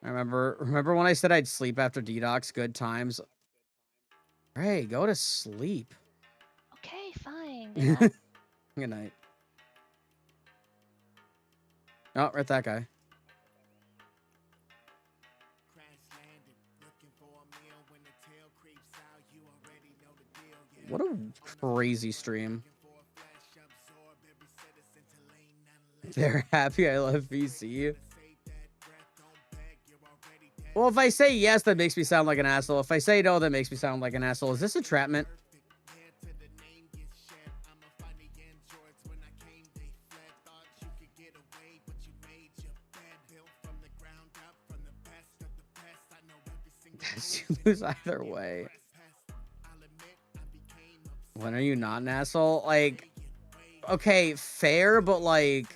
I remember when I said I'd sleep after DDoS? Good times. Hey, go to sleep. Okay, fine. Good night. Good night. Oh, right, that guy. What a crazy stream. They're happy I love VC. Well, if I say yes, that makes me sound like an asshole. If I say no, that makes me sound like an asshole. Is this entrapment? You lose either way. When are you not an asshole? Like, okay, fair, but like,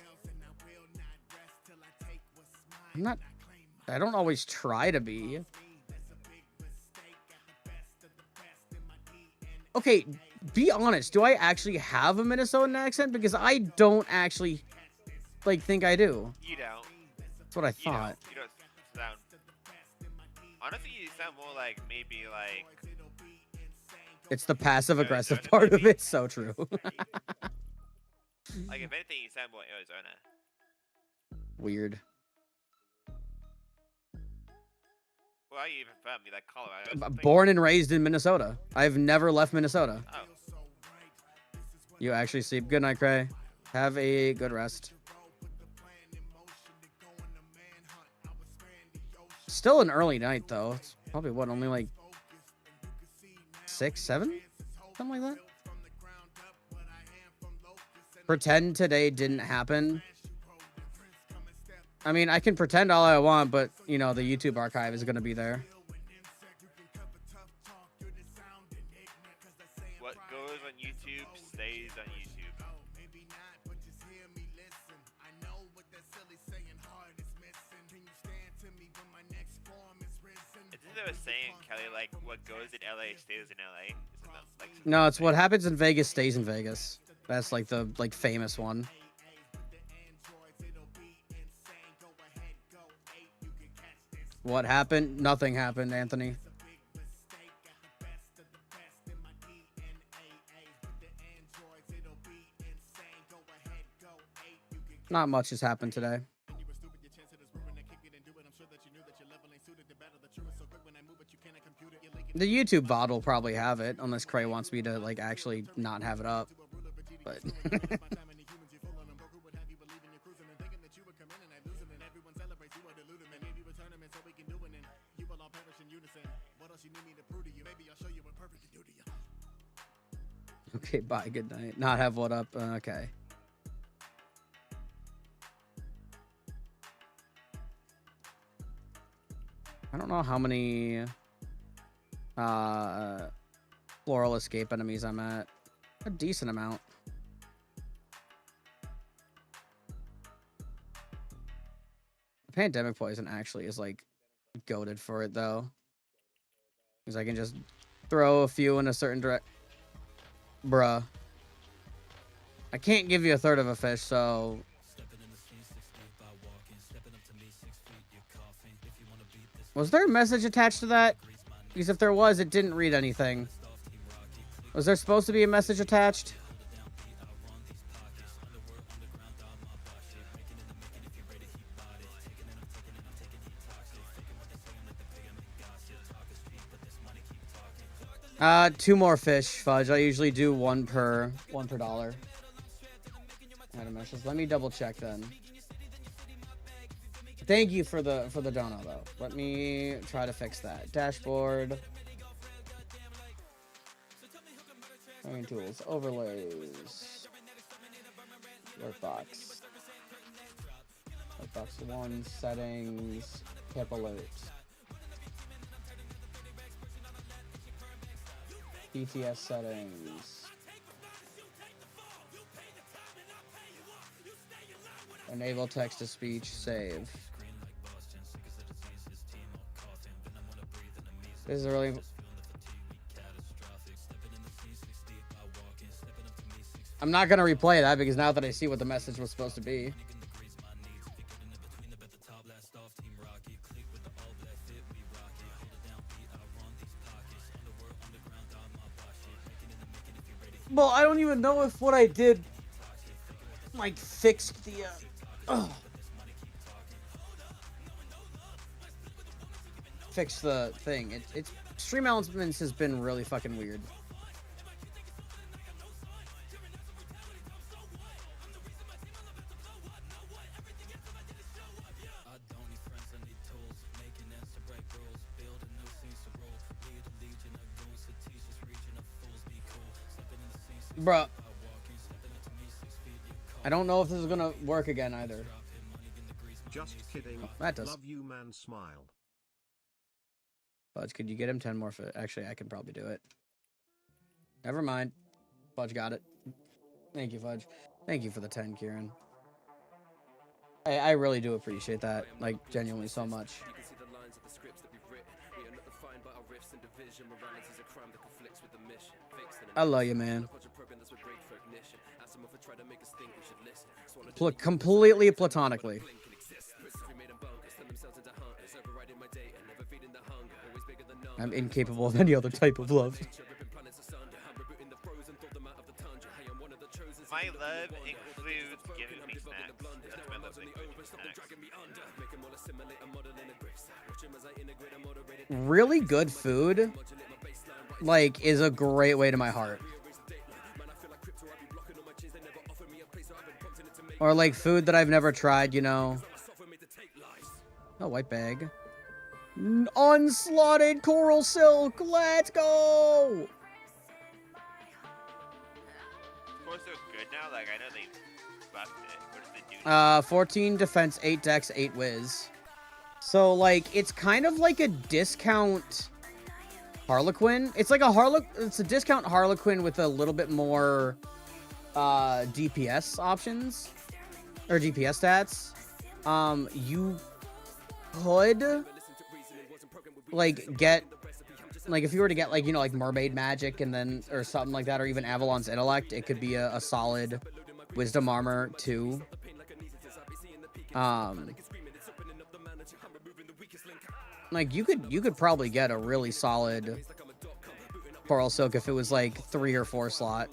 I don't always try to be. Okay, be honest. Do I actually have a Minnesotan accent? Because I don't actually, like, think I do. You don't. That's what I thought. You don't sound. Honestly, you sound more like maybe like. It's the passive-aggressive part of it. So true. Like, if anything, you sound more Arizona. Weird. Where are you even from? You like Colorado? Or something? Born and raised in Minnesota. I've never left Minnesota. Oh. You actually sleep. Good night, Cray. Have a good rest. Still an early night, though. It's probably, what, only like 6, 7? Something like that. Pretend today didn't happen. I mean, I can pretend all I want, but, you know, the YouTube archive is going to be there. What goes on YouTube stays on YouTube. Isn't there a saying, Kelly, like, what goes in LA stays in LA? Isn't that, like, No, it's what happens in Vegas stays in Vegas. That's like the famous one. What happened? Nothing happened, Anthony. Not much has happened today. The YouTube VOD will probably have it, unless Cray wants me to, like, actually not have it up. But... Okay, bye, good night. Not have what up? Okay. I don't know how many floral escape enemies I'm at. A decent amount. Pandemic poison actually is like goated for it though. Because I can just throw a few in a certain direct. Bruh. I can't give you a third of a fish, so... Was there a message attached to that? Because if there was, it didn't read anything. Was there supposed to be a message attached? Two more fish, Fudge. I usually do one per dollar. Let me double check then. Thank you for the dono though. Let me try to fix that. Dashboard. Main tools, overlays. Workbox. Workbox 1, settings, tip alerts. BTS settings. Enable text to speech, save. This is a really... I'm not going to replay that because now that I see what the message was supposed to be. Well, I don't even know if what I did, like, fixed the, fix the thing. It's stream elements has been really fucking weird. Bruh. I don't know if this is gonna work again either. Just kidding. Oh, that does. Love you, man. Smile. Fudge, could you get him 10 more? Actually, I can probably do it. Never mind. Fudge got it. Thank you, Fudge. Thank you for the 10, Kieran. I really do appreciate that, like, genuinely so much. I love you, man. Completely platonically. I'm incapable of any other type of love. My love includes giving me snacks. That's my love language, snacks. Really good food, like, is a great way to my heart. Or, like, food that I've never tried, you know. Oh, white bag. Unslotted coral silk. Let's go. Scores so good now. Like I know they buffed it. What does it do? 14 defense, 8 dex, 8 whiz. So, like, it's kind of like a discount Harlequin. It's like it's a discount Harlequin with a little bit more DPS options or DPS stats. You could like get, like, if you were to get, like, you know, like mermaid magic and then or something like that, or even Avalon's intellect, it could be a solid wisdom armor too. Like, you could probably get a really solid coral silk if it was like 3 or 4 slot.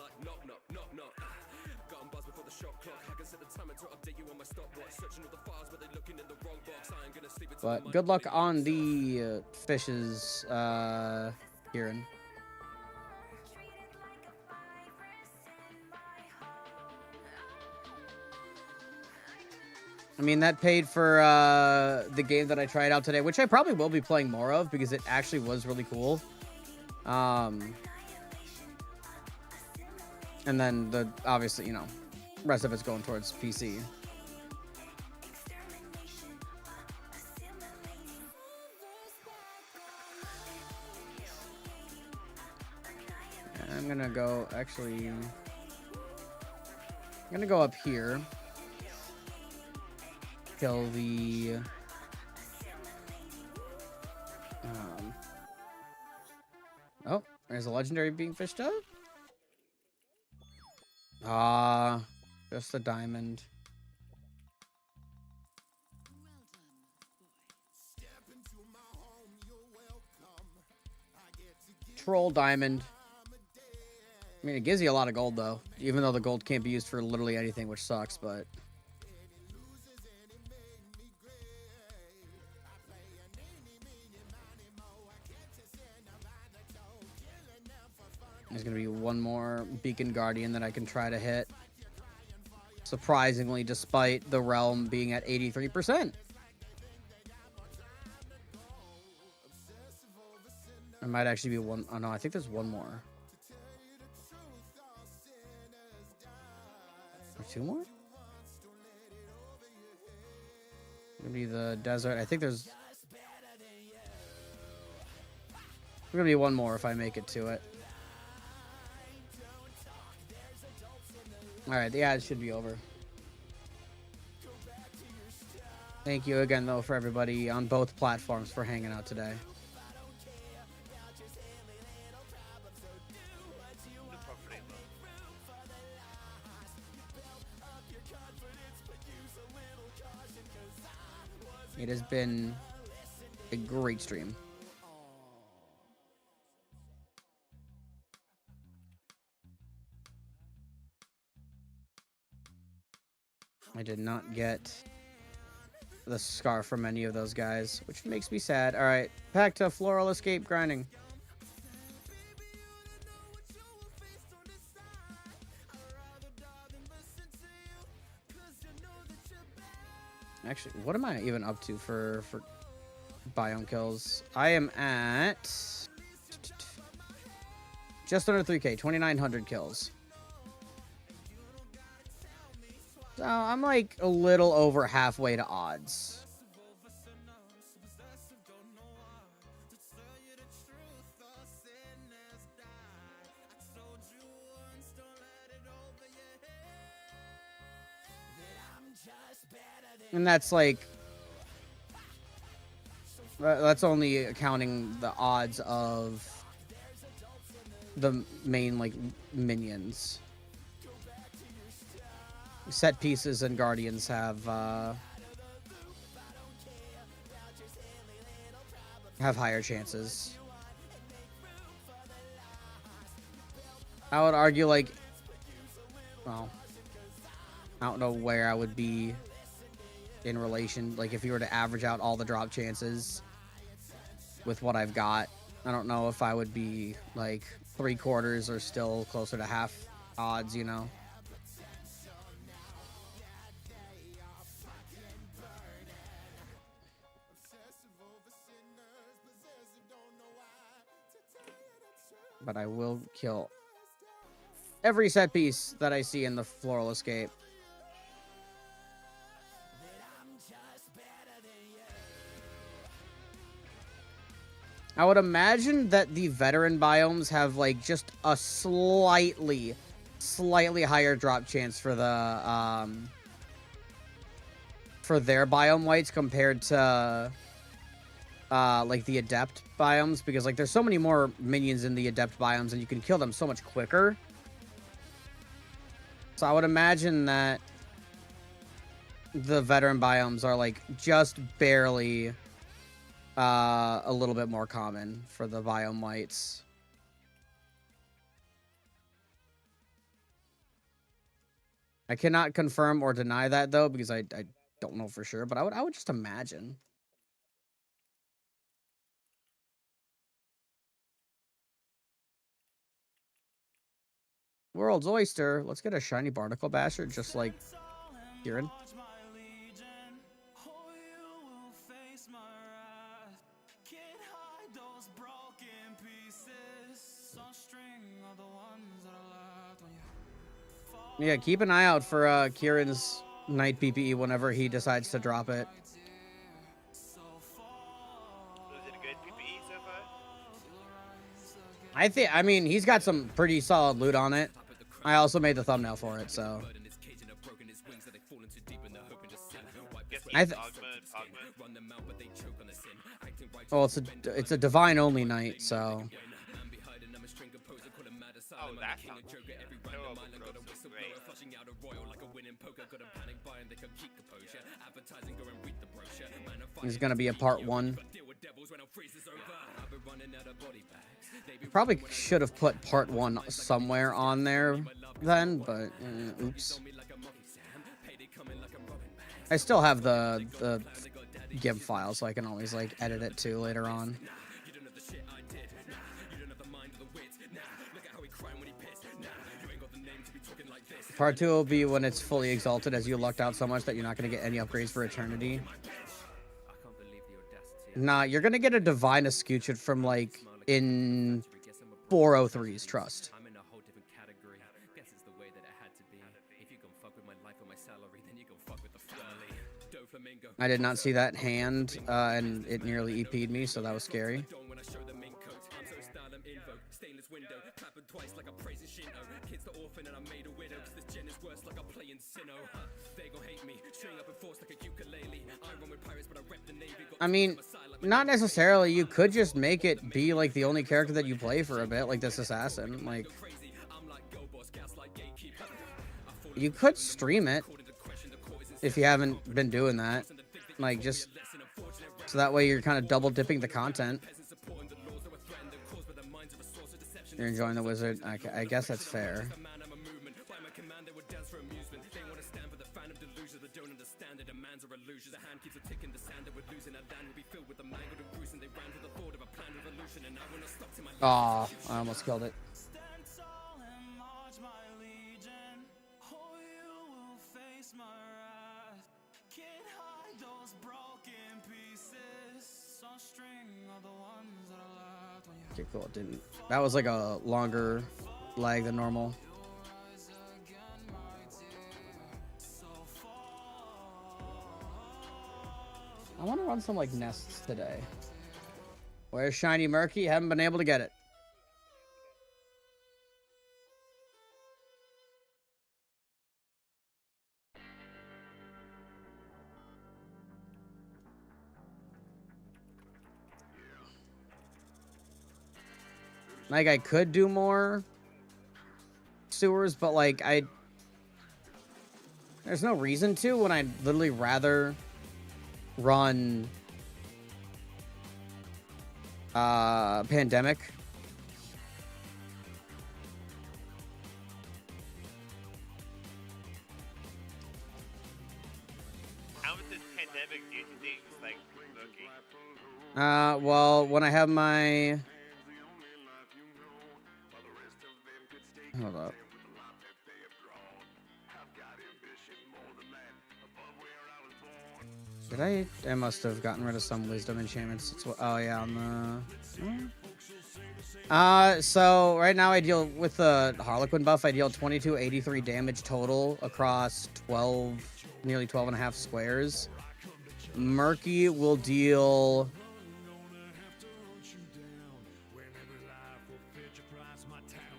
But good luck on the fishes, Kieran. I mean, that paid for the game that I tried out today, which I probably will be playing more of because it actually was really cool. And then obviously, you know, rest of it's going towards PC. I'm gonna go, actually, I'm gonna go up here. Kill the, oh, there's a legendary being fished up. Just a diamond. Troll diamond. I mean, it gives you a lot of gold, though. Even though the gold can't be used for literally anything, which sucks, but... There's going to be one more Beacon Guardian that I can try to hit. Surprisingly, despite the realm being at 83%. There might actually be one... Oh, no, I think there's one more. Or 2 more? Gonna be the desert. I think there's... There's gonna be one more if I make it to it. Alright, the ad should be over. Thank you again, though, for everybody on both platforms for hanging out today. It has been a great stream. I did not get the scarf from any of those guys, which makes me sad. All right, back to floral escape grinding. Actually, what am I even up to for biome kills? I am at just under 3K, 2,900 kills. So I'm like a little over halfway to odds. And that's like, that's only accounting the odds of the main like minions. Set pieces and guardians have higher chances. I would argue like, well, I don't know where I would be in relation, like if you were to average out all the drop chances with what I've got. I don't know if I would be like 3/4 or still closer to half odds, you know. But I will kill every set piece that I see in the floral escape. I would imagine that the veteran biomes have like just a slightly higher drop chance for the for their biome whites compared to like the adept biomes, because like there's so many more minions in the adept biomes and you can kill them so much quicker. So I would imagine that the veteran biomes are like just barely a little bit more common for the biome whites. I cannot confirm or deny that though, because I don't know for sure, but I would just imagine. World's oyster. Let's get a shiny barnacle basher, just like Kieran. Yeah, keep an eye out for Kieran's night PPE whenever he decides to drop it. Was it a good PPE so far? I mean, he's got some pretty solid loot on it. I also made the thumbnail for it, so. Well, it's a divine only night, so. Oh, that's not He's gonna be a part 1. Probably should have put part 1 somewhere on there then, but oops. I still have the GIMP file, so I can always like edit it too later on. Part 2 will be when it's fully exalted, as you lucked out so much that you're not going to get any upgrades for eternity. Nah, you're going to get a divine escutcheon from like in 403s, trust. I did not see that hand, and it nearly EP'd me, so that was scary. I mean, not necessarily. You could just make it be like the only character that you play for a bit, like this assassin. Like, you could stream it if you haven't been doing that. Like, just so that way you're kind of double dipping the content. You're enjoying the wizard. I guess that's fair. plans are illusions. The hand keeps a tick in the sand that we're losing. Our land will be filled with the mangled and bruising. They ran with the thought of a planned revolution, and I will not stop till my Aw, I almost killed it. stand tall and march my legion. Oh, you will face my wrath. Can't hide those broken pieces. Some string are the ones that are left when you Okay, cool. It didn't. That was like a longer lag than normal. I want to run some like nests today. Where's Shiny Murky? Haven't been able to get it. Like I could do more sewers, but like there's no reason to when I'd literally rather run Pandemic. How does this pandemic do things like Loki? Well, when I have my... Hold up. Did I must have gotten rid of some wisdom enchantments. Oh yeah, on the... so right now I deal with the Harlequin buff. I deal 2283 damage total across 12, nearly 12 and a half squares. Murky will deal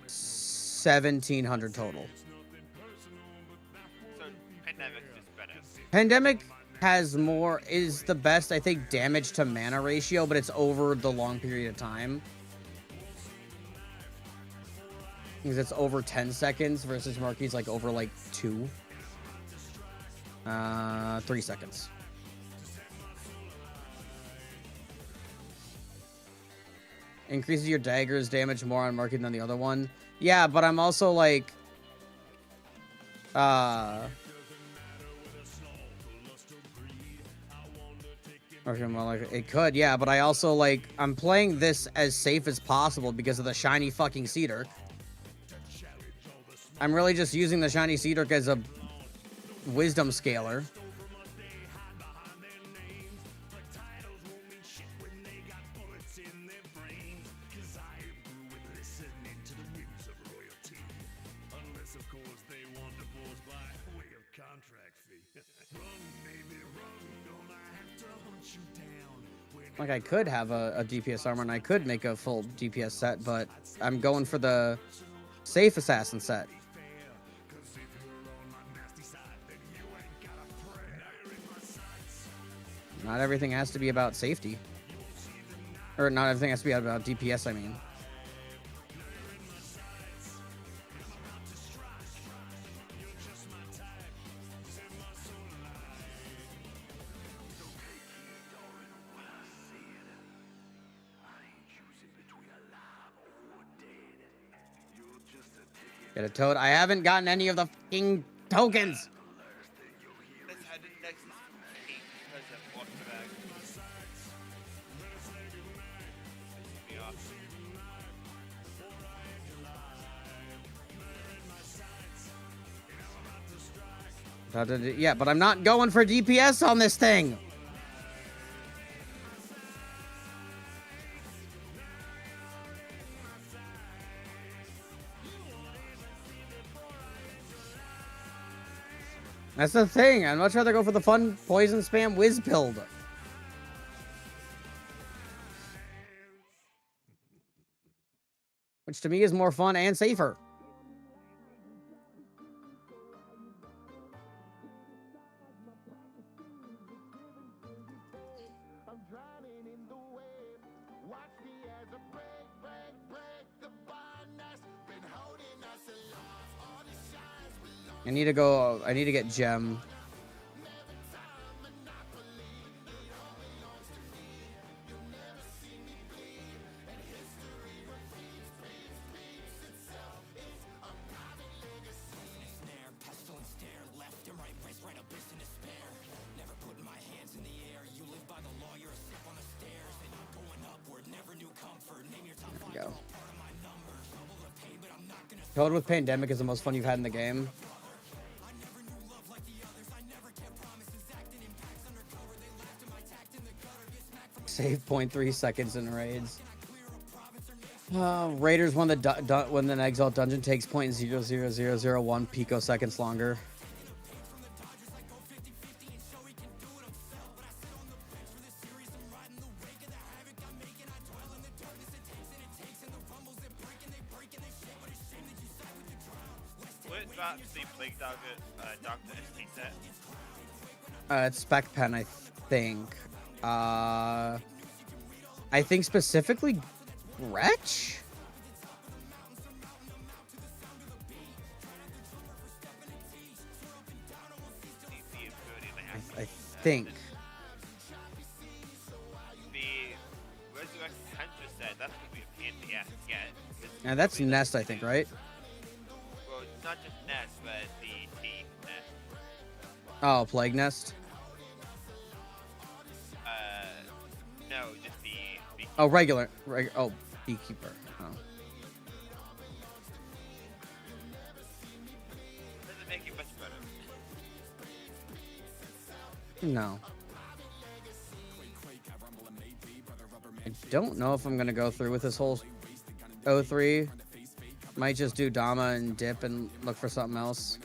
1700 total. So pandemic is better. Pandemic has more, is the best, I think, damage to mana ratio, but it's over the long period of time. Because it's over 10 seconds versus Murky's like over like 3 seconds. Increases your dagger's damage more on Murky than the other one. Yeah, but I'm also like... Okay, well, like, it could, yeah, but I also, like, I'm playing this as safe as possible because of the shiny fucking Cedar. I'm really just using the shiny Cedar as a wisdom scaler. Like, I could have a DPS armor, and I could make a full DPS set, but I'm going for the safe assassin set. Not everything has to be about safety. Or not everything has to be about DPS, I mean. Get a toad. I haven't gotten any of the fucking tokens. Let's head next because of what the bag. Yeah, but I'm not going for DPS on this thing. That's the thing. I'd much rather go for the fun poison spam whiz build. Which to me is more fun and safer. I need to get gem. Code with Pandemic is the most fun you've had in the game. Save 0.3 seconds in raids. Raiders when the Exile dungeon takes 0.00001 picoseconds longer. Where's that the Plague Doctor ST set? It's Spec Pen, I think. I think specifically Wretch? I think. The Resurrect Hunter set, that's gonna be a pain in the ass to get. And that's Nest, I think, right? Well, not just Nest, but the T Nest. Oh, Plague Nest. No, just the Oh, regular. Oh, Beekeeper. Oh. Doesn't make it much better. No. I don't know if I'm gonna go through with this whole 03. Might just do Dama and dip and look for something else.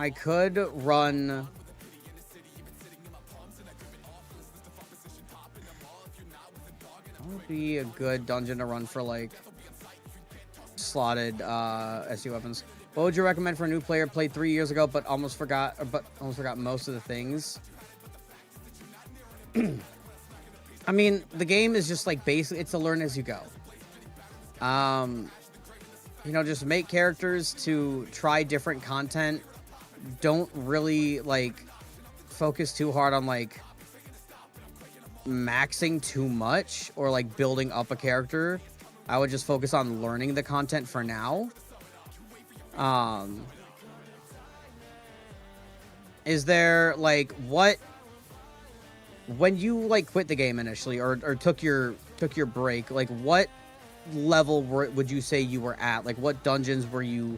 I could run. That would be a good dungeon to run for like slotted SU weapons. What would you recommend for a new player played 3 years ago but almost forgot most of the things? I mean, the game is just like basically it's a learn as you go. You know, just make characters to try different content. Don't really like focus too hard on like maxing too much or like building up a character. I would just focus on learning the content for now. Is there like what when you like quit the game initially or took your break, like what level would you say you were at? Like what dungeons were you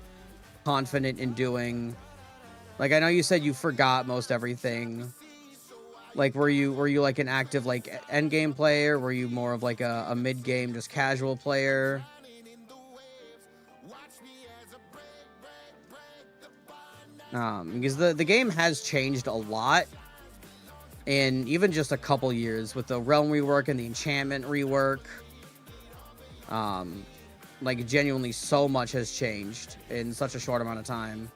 confident in doing? Like I know you said you forgot most everything. Like were you like an active like end game player? Were you more of like a mid game just casual player? Because the game has changed a lot in even just a couple years with the realm rework and the enchantment rework. Like genuinely so much has changed in such a short amount of time.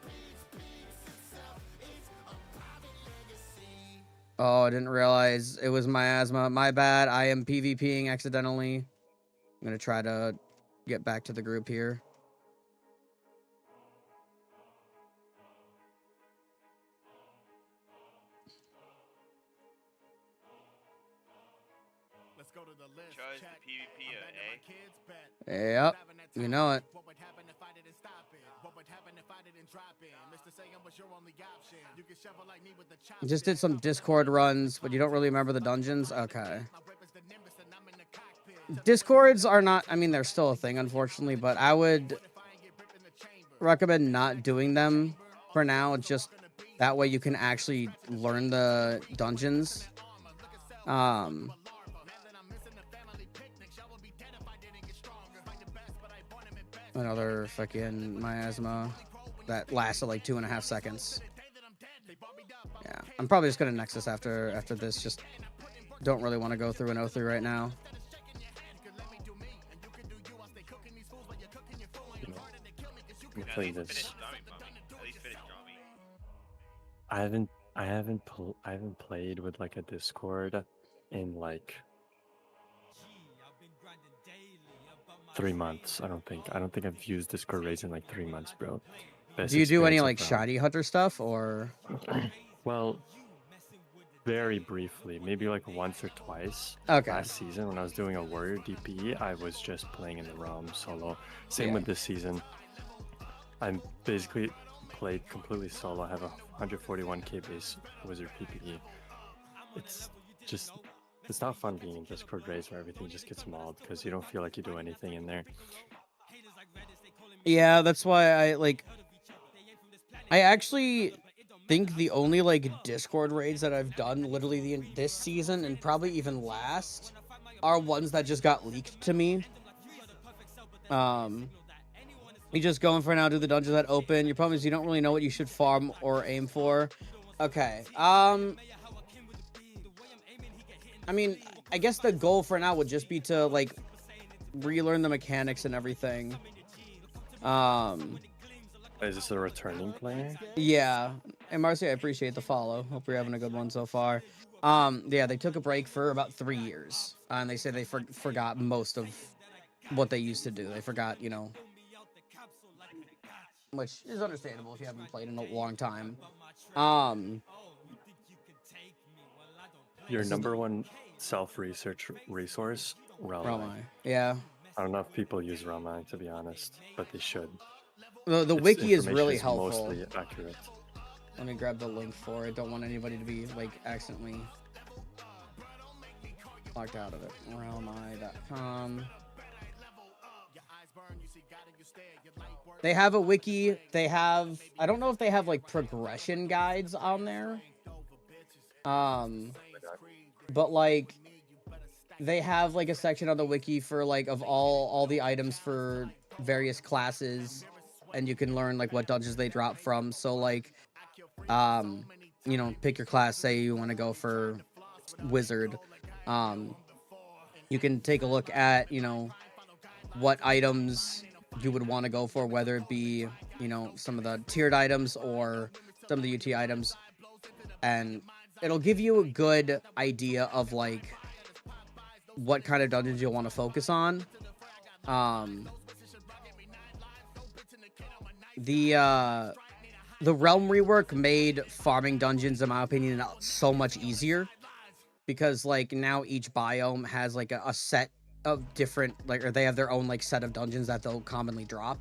Oh, I didn't realize it was miasma. My bad. I am PvPing accidentally. I'm gonna try to get back to the group here. Let's go to the list. Charge Check. the PvP, I bet that my eh? kids bet. Yep, you know it. What would happen if I didn't stop it? What would happen if I didn't drop it? Mr. Saying was your only option. You can shovel like me with the chop. Just did some Discord runs, but you don't really remember the dungeons? Okay. Discords are not, I mean, they're still a thing, unfortunately, but I would recommend not doing them for now. Just that way you can actually learn the dungeons. Another fucking miasma that lasted like 2.5 seconds. Yeah, I'm probably just gonna Nexus after this. Just don't really want to go through an 03 right now. Play this. I haven't played with like a Discord in like 3 months. I don't think I've used Discord raids in like 3 months, bro. Best Do you do any experience like I've had. shiny hunter stuff or? Well, very briefly, maybe like once or twice. Okay. Last season when I was doing a warrior DPE, I was just playing in the realm solo. Same Yeah. with this season. I'm basically played completely solo. I have a 141k base wizard PPE. It's just, it's not fun being in Discord raids where everything just gets mauled because you don't feel like you do anything in there. Yeah, that's why I actually think the only like Discord raids that I've done literally this season and probably even last are ones that just got leaked to me. You just go in for now, do the dungeons that open. Your problem is you don't really know what you should farm or aim for. Okay. I mean, I guess the goal for now would just be to like relearn the mechanics and everything. Is this a returning player? Yeah. And Marcy, I appreciate the follow. Hope you're having a good one so far. Yeah, they took a break for about 3 years. And they said they forgot most of what they used to do. They forgot, you know, which is understandable if you haven't played in a long time. Your number one self-research resource, RotMG. Yeah. I don't know if people use RotMG, to be honest, but they should. The wiki is really helpful. Mostly accurate. Let me grab the link for it. Don't want anybody to be like accidentally locked out of it. RotMG.com. They have a wiki. They have, I don't know if they have like progression guides on there. But like they have like a section on the wiki for like of all the items for various classes, and you can learn like what dungeons they drop from. So like you know, pick your class. Say you want to go for wizard. You can take a look at, you know, what items you would want to go for, whether it be, you know, some of the tiered items or some of the UT items, and it'll give you a good idea of like what kind of dungeons you'll want to focus on. The realm rework made farming dungeons, in my opinion, so much easier, because like now each biome has like a set of different, like, or they have their own like set of dungeons that they'll commonly drop,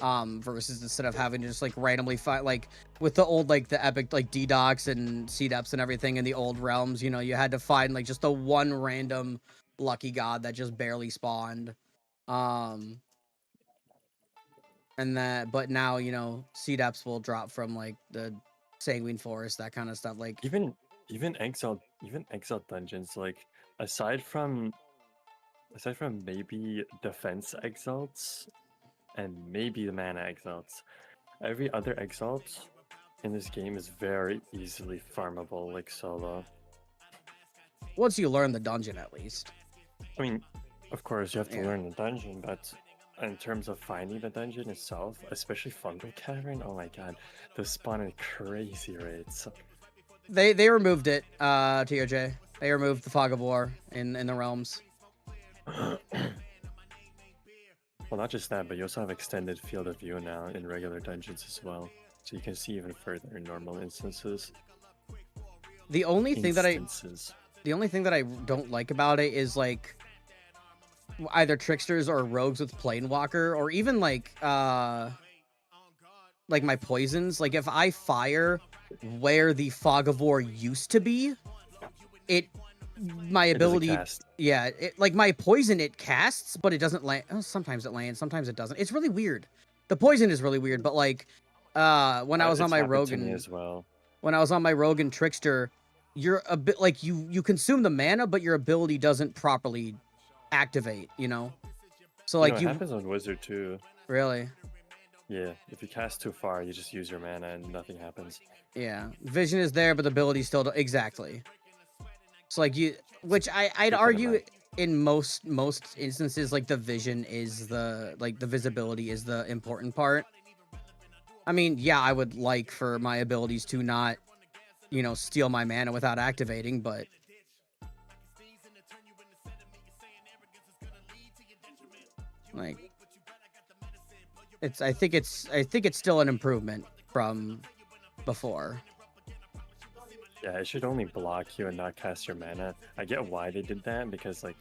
versus instead of having to just like randomly fight, like with the old like the epic like D-Docs and C-Depths and everything in the old realms, you know, you had to find like just the one random lucky god that just barely spawned. And that, but now, you know, C-Depths will drop from like the Sanguine Forest, that kind of stuff. Like even exiled dungeons, like aside from maybe defense exalts and maybe the mana exalts, every other exalt in this game is very easily farmable, like solo. Once you learn the dungeon, at least. I mean, of course you have to learn the dungeon, but in terms of finding the dungeon itself, especially Fungal Cavern, oh my god, those spawn in crazy rates. They removed it, TRJ. They removed the Fog of War in the realms. Well, not just that, but you also have extended field of view now in regular dungeons as well, so you can see even further in normal instances. The only thing that I don't like about it is like either tricksters or rogues with Planewalker, or even like my poisons. Like if I fire where the Fog of War used to be, my ability, like my poison it casts, but it doesn't land. Oh, sometimes it lands, sometimes it doesn't. It's really weird. The poison is really weird, but like when I was on my rogue and when I was on my rogue and trickster, you're a bit like you consume the mana, but your ability doesn't properly activate, you know. So like it happens on wizard too. Really? Yeah, if you cast too far, you just use your mana and nothing happens. Yeah, vision is there, but the ability still exactly. So like which I'd argue in most instances, like the vision is the visibility is the important part. I mean, yeah, I would like for my abilities to not, you know, steal my mana without activating, but like I think it's still an improvement from before. Yeah, it should only block you and not cast your mana. I get why they did that, because like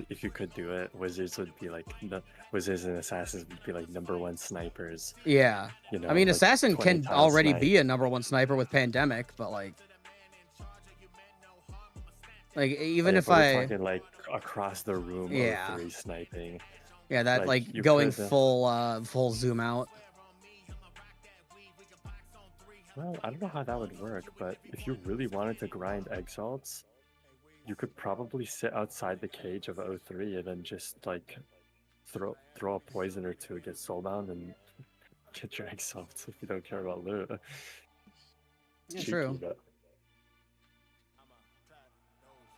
if you could do it, wizards would be like wizards and assassins would be like #1 snipers. Yeah. You know, I mean, like assassin 20 can tile already snipe. be a #1 sniper with pandemic, but like even Yeah, if but we're I talking like across the room, Yeah. 03 sniping. yeah that like, like you going could, full zoom out. Well, I don't know how that would work, but if you really wanted to grind exalts, you could probably sit outside the cage of 03 and then just like throw a poison or two, get soulbound, and get your exalts if you don't care about loot. Yeah, Cheeky, true. but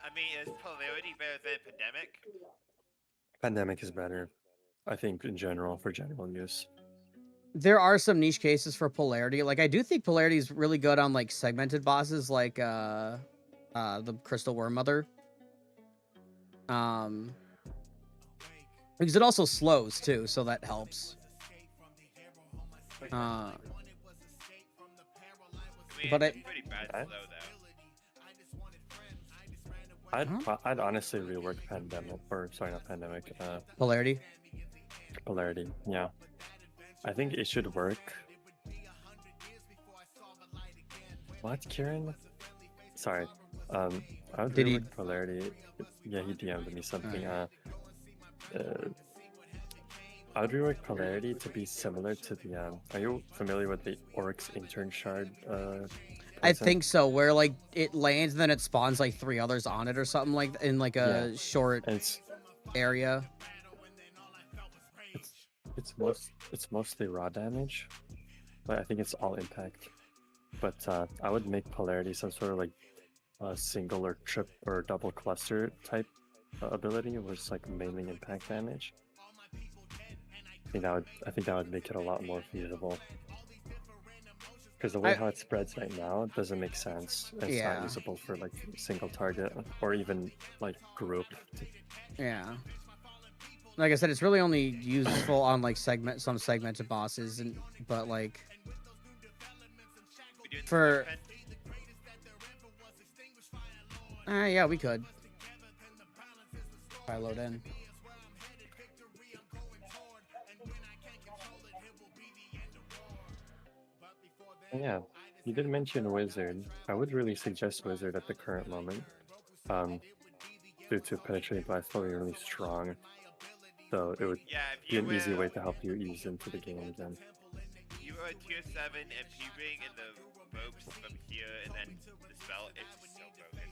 I mean, is polarity better than pandemic? pandemic is better, I think, in general, for general use. There are some niche cases for polarity. Like I do think polarity is really good on like segmented bosses like the Crystal Worm Mother. Because it also slows too, so that helps. I mean, But it's pretty bad slow though. I'd honestly rework pandemic, or sorry, not pandemic, Polarity. polarity. Yeah, I think it should work. What, Kieran? Sorry. I would Did he- rework polarity. Yeah, he DM'd me something. I would rework polarity to be similar to the. Are you familiar with the Oryx intern shard? I poison? think so, where like it lands and then it spawns like 3 others on it or something like in like a Yeah. short And area. it's mostly raw damage, but I think it's all impact. But I would make polarity some sort of like single or trip or double cluster type ability, where it's like mainly impact damage. I think that would make it a lot more feasible. Because the way how it spreads right now, it doesn't make sense. It's not usable for like single target or even like group. Yeah. Like I said, it's really only useful on like some segmented bosses, but like We doing for pen? yeah, we could. If I load in. Yeah, you did mention wizard. I would really suggest wizard at the current moment. Due to penetrating blast being really strong, so it would Yeah, if be you an easy were- way to help you ease into the game again. You were a tier 7 MP ring and the ropes from here and then the spell, it's so broken.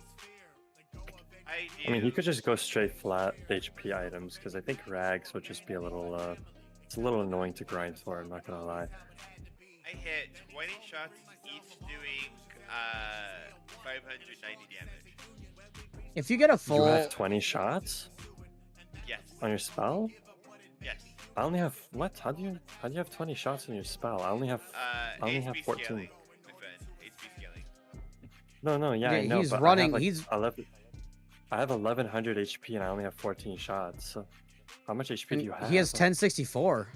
I mean, he could just go straight flat HP items, because I think rags would just be a little, it's a little annoying to grind for, I'm not gonna lie. I hit 20 shots, each doing 590 damage. If you get a You full have 20 shots Yes. on your spell? Yes. I only have, what? How do you have 20 shots on your spell? I only have HP 14. scaling, my friend. HP scaling. No, yeah, I Yeah, know, he's but running- I have, like, he's- 11. I have 1100 HP and I only have 14 shots. So how much HP do you have? he has 1064.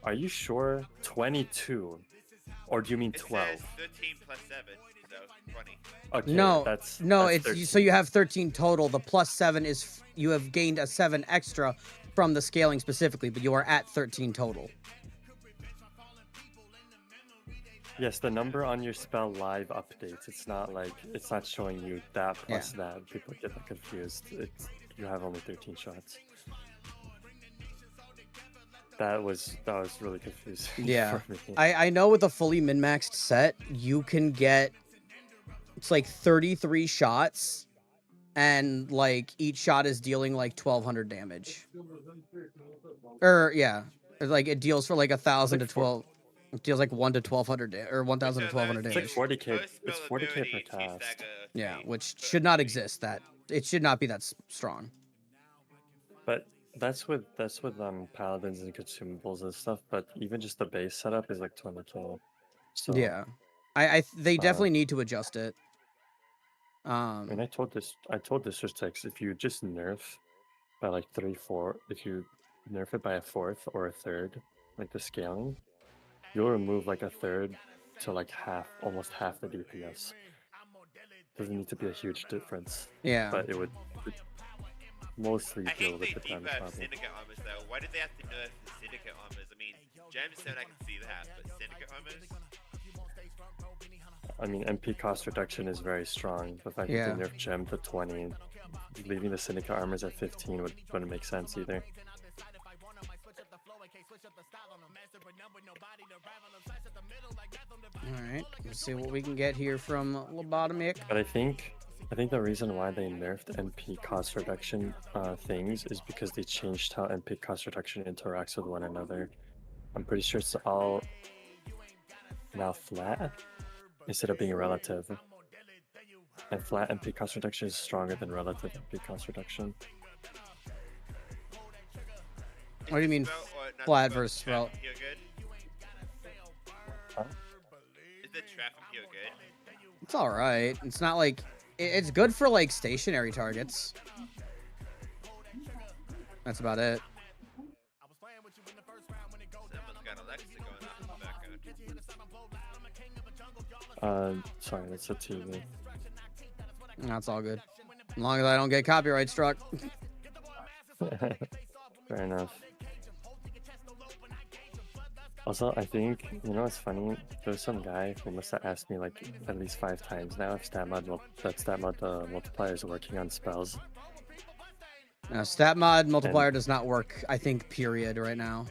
Are you sure? 22, or do you mean It 12? says 13 plus 7, so 20. Okay, No, that's it's 13. so you have 13 total. The plus 7 is you have gained a 7 extra from the scaling specifically, but you are at 13 total. Yes, the number on your spell live updates. It's not like it's not showing you that plus that. People get that confused. It's you have only 13 shots. That was really confusing. Yeah. for me. I know with a fully min-maxed set, you can get it's like 33 shots, and like each shot is dealing like 1200 damage. Or yeah, like it deals for like 1000 to 12. It deals like 1 to 1200 or 1000 to 1200 It's damage. like 40k. It's 40k per cast. Yeah, which should not exist. That it should not be that strong. But that's with paladins and consumables and stuff. But even just the base setup is like 20k. So Yeah, they definitely need to adjust it. I mean, I told this Tex, if you just nerf by like 3-4, if you nerf it by a fourth or a third, like the scaling, you'll remove like a third to like almost half the DPS. Doesn't need to be a huge difference. Yeah. But it would mostly I deal hate with they the damage debuff problem. Syndicate armors though. Why did they have to nerf the Syndicate armors? I mean, Gemstone I can see that, but Syndicate armors? I mean, MP cost reduction is very strong. The fact Yeah. that they nerfed Gem to 20, leaving the Syndicate armors at 15 wouldn't make sense either. Alright, let's see what we can get here from Lobotomic. But I think the reason why they nerfed MP cost reduction things is because they changed how MP cost reduction interacts with one another. I'm pretty sure it's all now flat instead of being relative. And flat MP cost reduction is stronger than relative MP cost reduction. What do you mean Spell or not flat spell, versus trap rel- from here good? Huh? Is the trap from here good? It's alright. It's not like... It's good for, like, stationary targets. That's about it. Someone's got Alexa going off in the background. Sorry, that's a TV. That's all good. As long as I don't get copyright struck. Fair enough. Also, I think, you know what's funny? There's some guy who must have asked me like at least 5 times now if stat mod multiplier is working on spells. Now, stat mod multiplier does not work, I think, period, right now.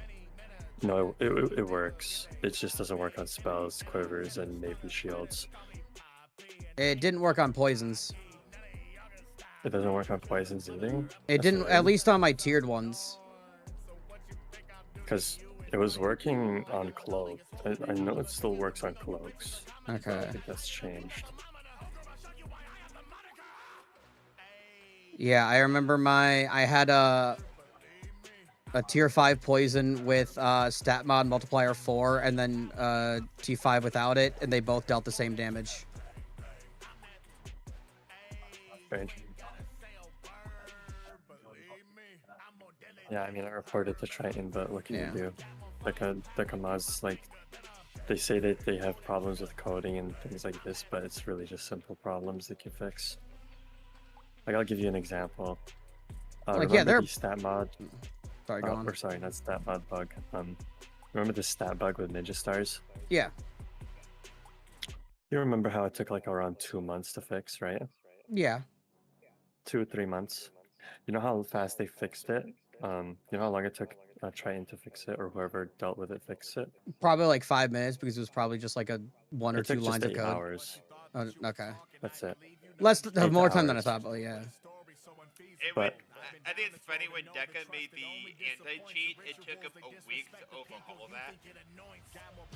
No, it works. It just doesn't work on spells, quivers, and maybe shields. It didn't work on poisons. It doesn't work on poisons either? It That's didn't, weird. at least on my tiered ones. Because it was working on cloak. I know it still works on cloaks. Okay. I think that's changed. Yeah, I remember I had a tier 5 poison with stat mod multiplier 4 and then T5 without it, and they both dealt the same damage. Strange. Yeah, I mean, I reported to Triton, but what can Yeah. you do? The commands, like, they say that they have problems with coding and things like this, but it's really just simple problems they can fix. Like, I'll give you an example. Like, yeah, remember they're- the stat mod, Sorry, go on. or sorry, not stat mod bug. Remember the stat bug with Ninja Stars? Yeah. You remember how it took like around 2 months to fix, right? Yeah. 2 or 3 months. You know how fast they fixed it? You know how long it took Triton to fix it, or whoever dealt with it fix it? Probably like 5 minutes because it was probably just like a 1 or It 2 took just lines of 8 code. hours. Oh, okay. That's it. Less, 8 more time than I hours. thought, but yeah. But- I think it's funny when Deca made the anti-cheat, it took him a week to overhaul that.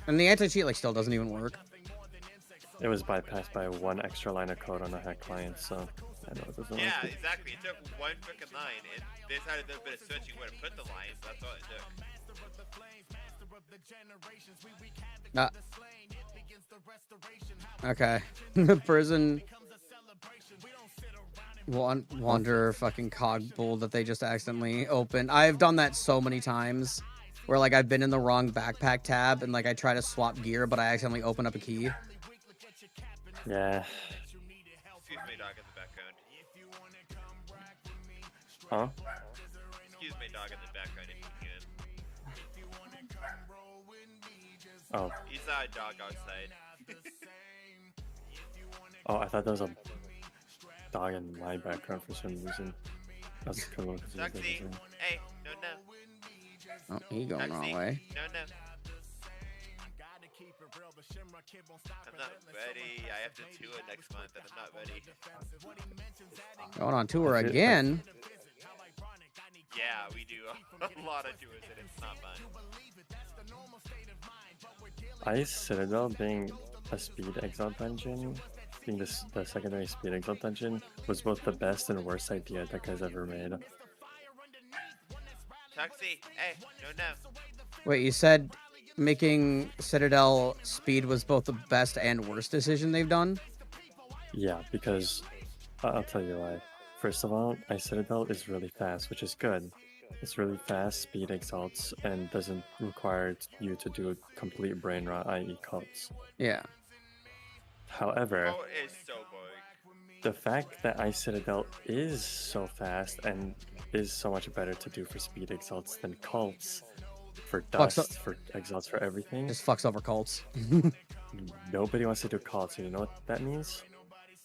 And the anti-cheat like still doesn't even work. It was bypassed by 1 extra line of code on the hack client, so I know it doesn't Yeah, work. exactly. It took one freaking line, and they decided to do a bit of searching where to put the lines. That's all it took. Okay. Prison Wanderer fucking cog bull that they just accidentally opened. I've done that so many times where like I've been in the wrong backpack tab and like I try to swap gear but I accidentally open up a key. Yeah. Excuse me, dog, in the background. Huh? Excuse me, dog, in the background if you can. Oh. He saw a dog outside. Oh, I thought there was a dog in my background for some reason. That's kind of confusing. Taxi! Hey, no, no. Oh, he going the wrong way. No, no. I'm not ready. I have to tour next month and I'm not ready. Going on tour again. Yeah, we do a lot of tours and it's not fun. Ice Citadel being a speed exile dungeon, being the secondary speed exile dungeon, was both the best and worst idea that guy's ever made. Taxi! Hey, no, no. Wait, you said making Citadel speed was both the best and worst decision they've done? Yeah, because I'll tell you why. First of all, Ice Citadel is really fast, which is good. It's really fast, speed exalts, and doesn't require you to do a complete brain rot, i.e. cults. Yeah. However, Oh, it is so boring. the fact that Ice Citadel is so fast and is so much better to do for speed exalts than cults, for Fucks dust, for exalts, for everything, Just fucks over cults. nobody wants to do cults. You know what that means?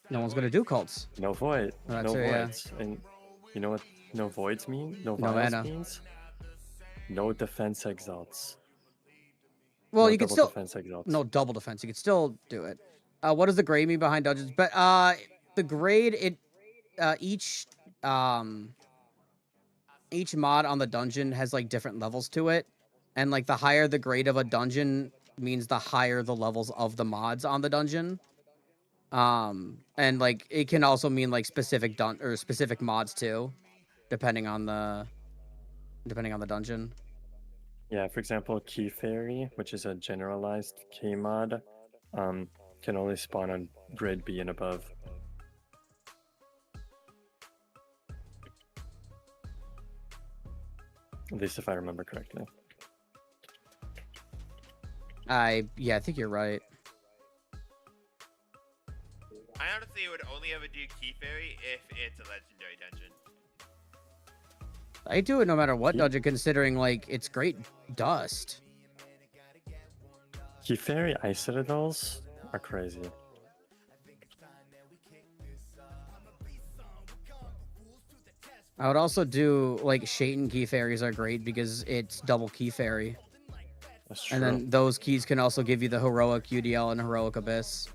No one's gonna do cults. No void, That's no it, yeah. voids. And you know what no voids mean? No No vials mana. means? No defense exalts. Well, No you could double still defense exalts. no double defense. You could still do it. What does the grade mean behind dungeons? But the grade each mod on the dungeon has like different levels to it, and like the higher the grade of a dungeon means the higher the levels of the mods on the dungeon. And like it can also mean like specific specific mods too, depending on the dungeon. Yeah, for example, Key Fairy, which is a generalized K mod, can only spawn on grade B and above. At least if I remember correctly. I think you're right. I honestly would only ever do Key Fairy if it's a legendary dungeon. I do it no matter what Yeah. dungeon, considering like it's great dust. Key Fairy Ice Citadels are crazy. I would also do like Shaitan key fairies are great because it's double key fairy. That's true. And then those keys can also give you the heroic UDL and heroic abyss.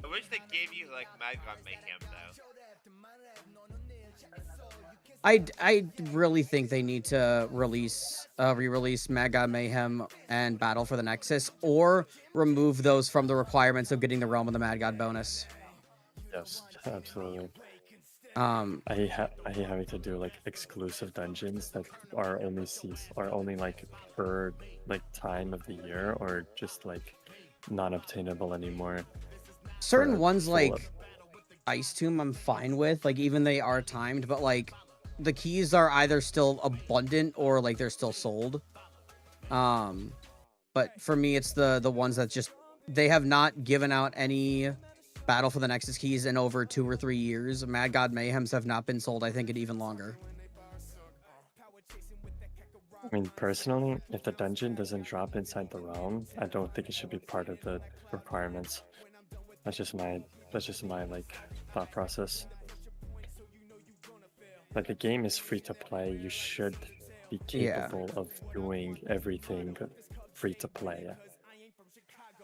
I wish they gave you like Mad God Mayhem though. I really think they need to re-release Mad God Mayhem and Battle for the Nexus, or remove those from the requirements of getting the Realm of the Mad God bonus. Yes, absolutely. Um, I hate having to do like exclusive dungeons that are only like per like time of the year, or just like not obtainable anymore. certain for ones full like up. Ice Tomb I'm fine with, like even they are timed, but like the keys are either still abundant or like they're still sold. But for me it's the ones that just they have not given out any Battle for the Nexus keys in over 2 or 3 years. Mad God Mayhems have not been sold, I think, in even longer. I mean, personally, if the dungeon doesn't drop inside the realm, I don't think it should be part of the requirements. That's just my like thought process. Like the game is free to play, you should be capable of doing everything free to play.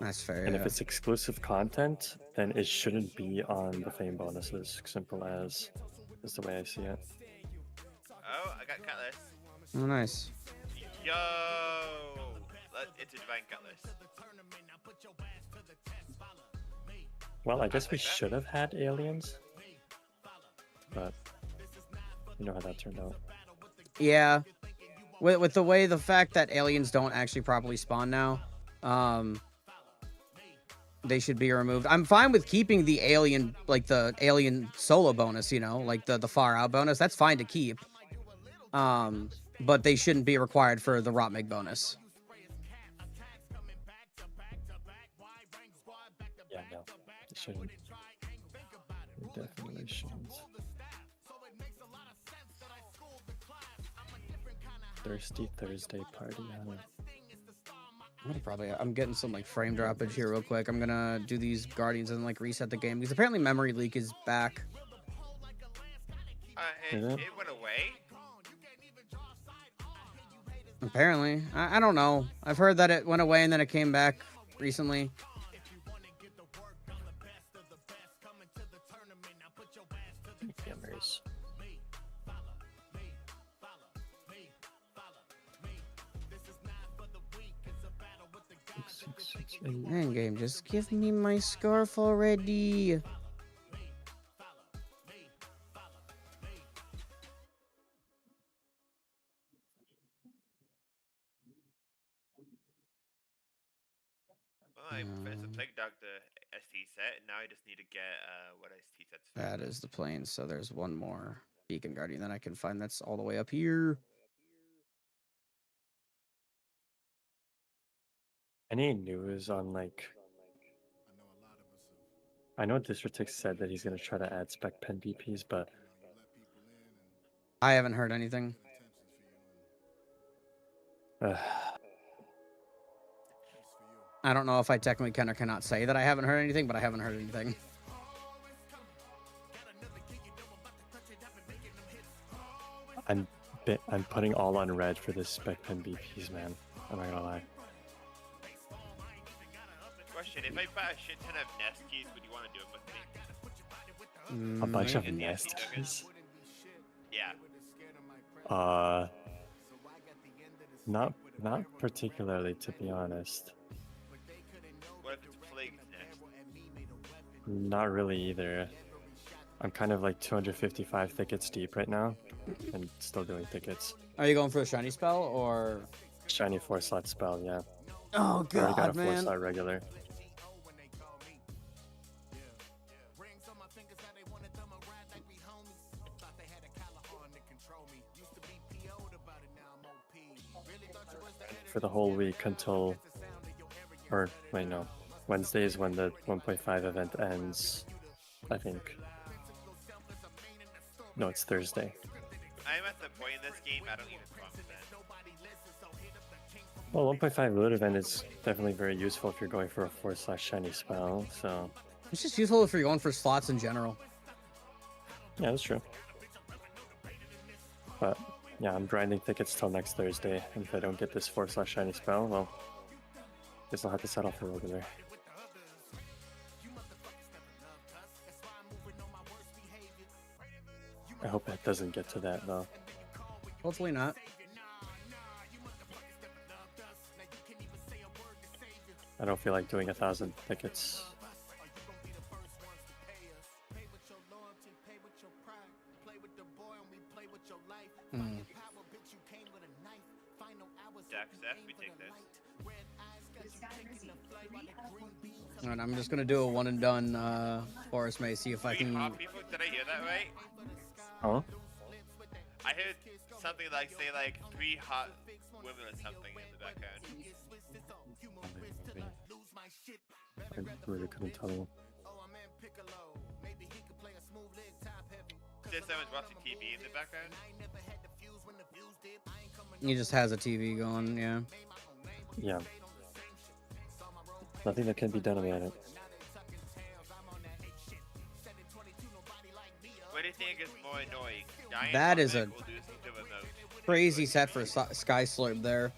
That's fair. And if it's exclusive content, then it shouldn't be on the fame bonuses. Simple as is the way I see it. Oh, I got Cutlass. Oh, nice. Yo! It's a Divine Cutlass. Well, I guess we should have had aliens, but you know how that turned out. Yeah. With the fact that aliens don't actually properly spawn now, they should be removed. I'm fine with keeping the alien, like the alien solo bonus, you know, like the far out bonus. That's fine to keep. But they shouldn't be required for the RotMG bonus. Yeah, no, it shouldn't. It definitely shouldn't. Thirsty Thursday party, huh? I'm getting some like frame droppage here real quick. I'm gonna do these Guardians and like reset the game because apparently memory leak is back. It went away? Apparently. I don't know. I've heard that it went away and then it came back recently. Gamers. Man, game, just give me my scarf already. Well, I Professor Plague Dog the ST set, and now I just need to get what ST sets. That is the plane, so there's one more. Beacon Guardian that I can find that's all the way up here. Any news on like? I know District said that he's gonna try to add spec pen BPs, but I haven't heard anything. I don't know if I technically can or cannot say that I haven't heard anything, but I haven't heard anything. I'm putting all on red for this spec pen BPs, man. I'm not gonna lie. Question: if I buy a shit ton of nest keys, would you want to do it with me? A bunch of And nest keys? Yeah. Not particularly, to be honest. What if it's plagued nest? Not really either. I'm kind of like 255 thickets deep right now, and still doing thickets. Are you going for a shiny spell or Shiny 4-slot spell, yeah. Oh I already got a god, man. 4-slot regular. For the whole week until, or wait, no, Wednesday is when the 1.5 event ends, I think. No, it's Thursday. I'm at the point in this game I don't even prompt that. Well, 1.5 loot event is definitely very useful if you're going for a 4-slash shiny spell, so... It's just useful if you're going for slots in general. Yeah, that's true. But, yeah, I'm grinding thickets till next Thursday, and if I don't get this 4-slash shiny spell, well... guess I'll have to settle for regular. I hope it doesn't get to that, though. Hopefully not. I don't feel like doing 1,000 thickets. Dax F, we take this. Alright, I'm just gonna do a one and done Forest Maze, see if I Three can. hot people? Did I hear that right? Huh? I heard something like, say, like 3 hot women or something in the background. I really couldn't tell you. There's someone's watching TV in the background. He just has a TV going, yeah. Yeah. Nothing that can be done about it. What do you think is more annoying? Giant That is Hotmeg a will do something remote. crazy set for Sky Slurp there.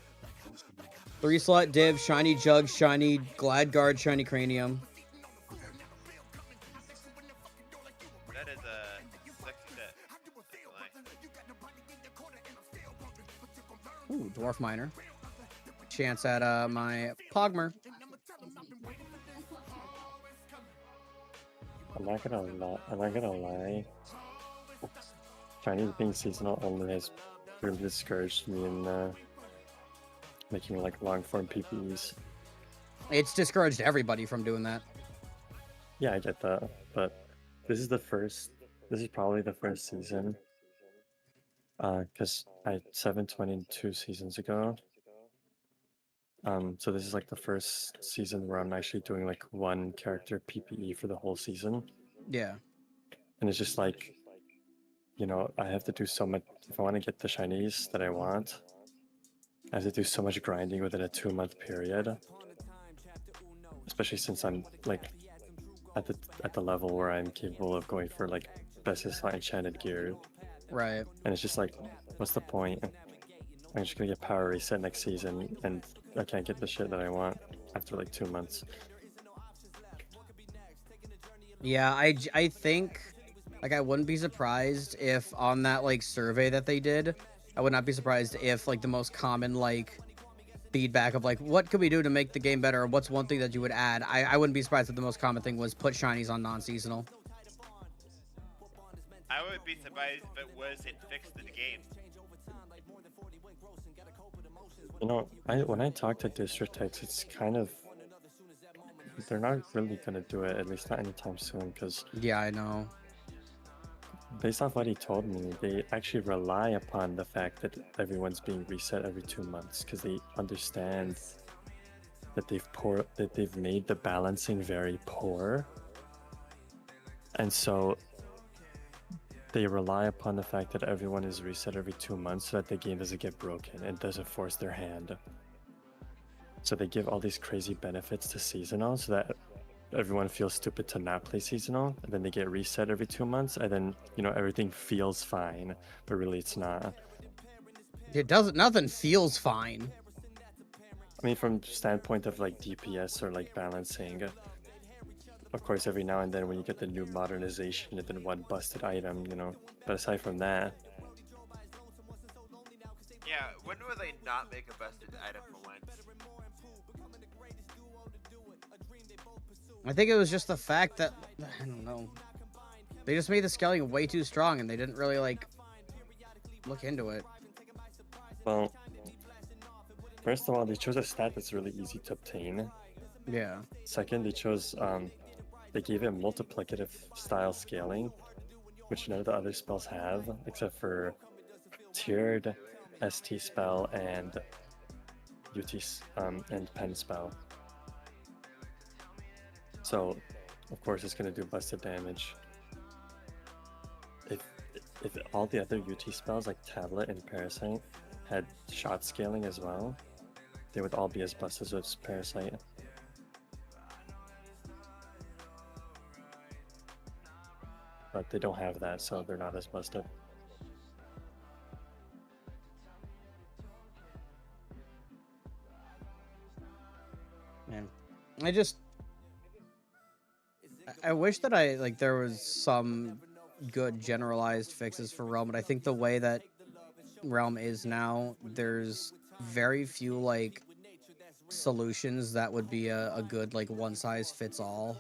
3-slot div, shiny jug, shiny glad guard, shiny cranium. That is a sexy set. That's Ooh, dwarf miner. Chance at my Pogmer. I'm not gonna lie. Chinese being seasonal only has really discouraged me in making like long form PPEs. It's discouraged everybody from doing that. Yeah, I get that, but this is probably the first season. Because I 722 seasons ago. So this is like the first season where I'm actually doing like one character PPE for the whole season. Yeah. And it's just like, you know, I have to do so much, if I want to get the shinies that I want, I have to do so much grinding within a 2-month period. Especially since I'm like at the level where I'm capable of going for like best enchanted gear. Right. And it's just like, what's the point? I'm just gonna get power reset next season and I can't get the shit that I want after like 2 months. Yeah, I think, like, I wouldn't be surprised if on that, like, survey that they did, I would not be surprised if, like, the most common, like, feedback of, like, what could we do to make the game better? Or what's one thing that you would add? I wouldn't be surprised if the most common thing was put shinies on non-seasonal. I would be surprised if it wasn't fixed in the game. You know, when I talk to district techs, it's kind of, they're not really gonna do it, at least not anytime soon, because Yeah, I know. based off what he told me, they actually rely upon the fact that everyone's being reset every 2 months because they understand that they've made the balancing very poor, and so they rely upon the fact that everyone is reset every 2 months so that the game doesn't get broken and doesn't force their hand. So they give all these crazy benefits to seasonal so that everyone feels stupid to not play seasonal, and then they get reset every 2 months, and then, you know, everything feels fine, but really it's not. It doesn't. Nothing feels fine. I mean, from standpoint of like DPS or like balancing, of course, every now and then when you get the new modernization and then one busted item, you know. But aside from that, Yeah, when will they not make a busted item for once? I think it was just the fact that, I don't know, they just made the scaling way too strong and they didn't really like look into it. well, first of all, they chose a stat that's really easy to obtain. Yeah. Second, they gave it multiplicative style scaling, which none of the other spells have, except for tiered ST spell and and pen spell. So, of course, it's going to do busted damage. If all the other UT spells like Tablet and Parasite had shot scaling as well, they would all be as busted as Parasite. But they don't have that, so they're not as busted. Man, I wish that there was some good generalized fixes for Realm, but I think the way that Realm is now, there's very few like solutions that would be a good like one size fits all.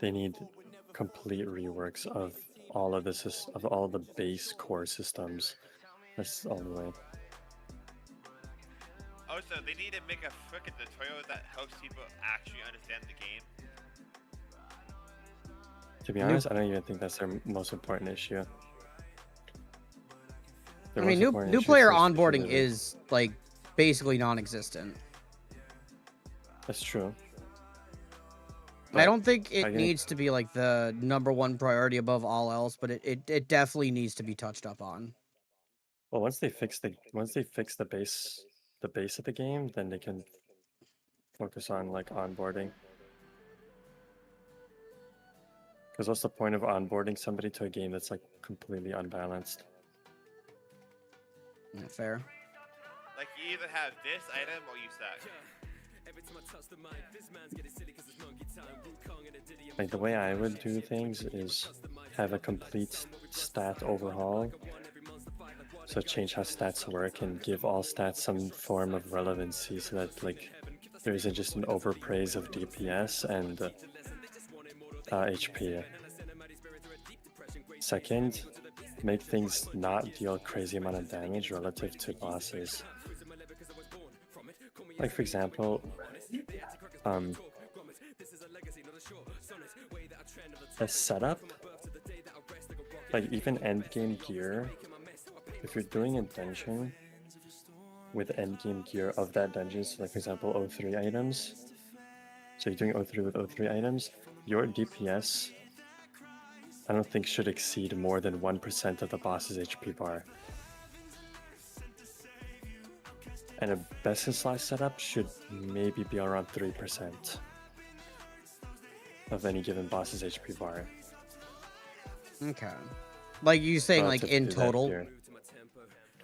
They need complete reworks of all of the base core systems. That's the only way. Also, they need to make a frickin' tutorial that helps people actually understand the game. To be honest, I don't even think that's their most important issue. I mean, new player onboarding is like basically non-existent. That's true. I don't think it needs to be like the #1 priority above all else, but it definitely needs to be touched up on. Well, once they fix the base of the game, then they can focus on like onboarding. Because what's the point of onboarding somebody to a game that's like completely unbalanced? Yeah, fair. Like, you either have this item or you suck. Like, the way I would do things is have a complete stat overhaul. So change how stats work and give all stats some form of relevancy so that like there isn't just an overpraise of DPS and HP. Second, make things not deal crazy amount of damage relative to bosses. Like, for example, a setup, like even endgame gear, if you're doing a dungeon with endgame gear of that dungeon, so like for example O3 items, so you're doing O3 with O3 items, your DPS I don't think should exceed more than 1% of the boss's HP bar. And a best in slot setup should maybe be around 3% of any given boss's HP bar. Okay. Like you saying, like in total?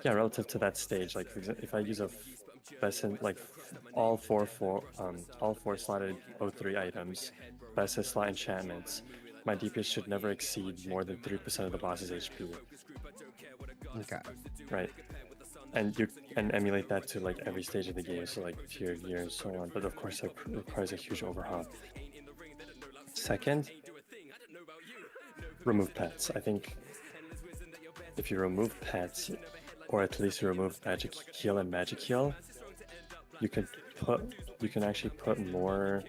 Yeah, relative to that stage. Like for example, if I use a best in like all four slotted O3 items, best in slot enchantments, my DPS should never exceed more than 3% of the boss's HP. Okay. Right. And you can emulate that to like every stage of the game, so like tier, year, and so on. But of course, it requires a huge overhaul. Second, remove pets. I think if you remove pets, or at least you remove magic heal and magic heal, you can actually put more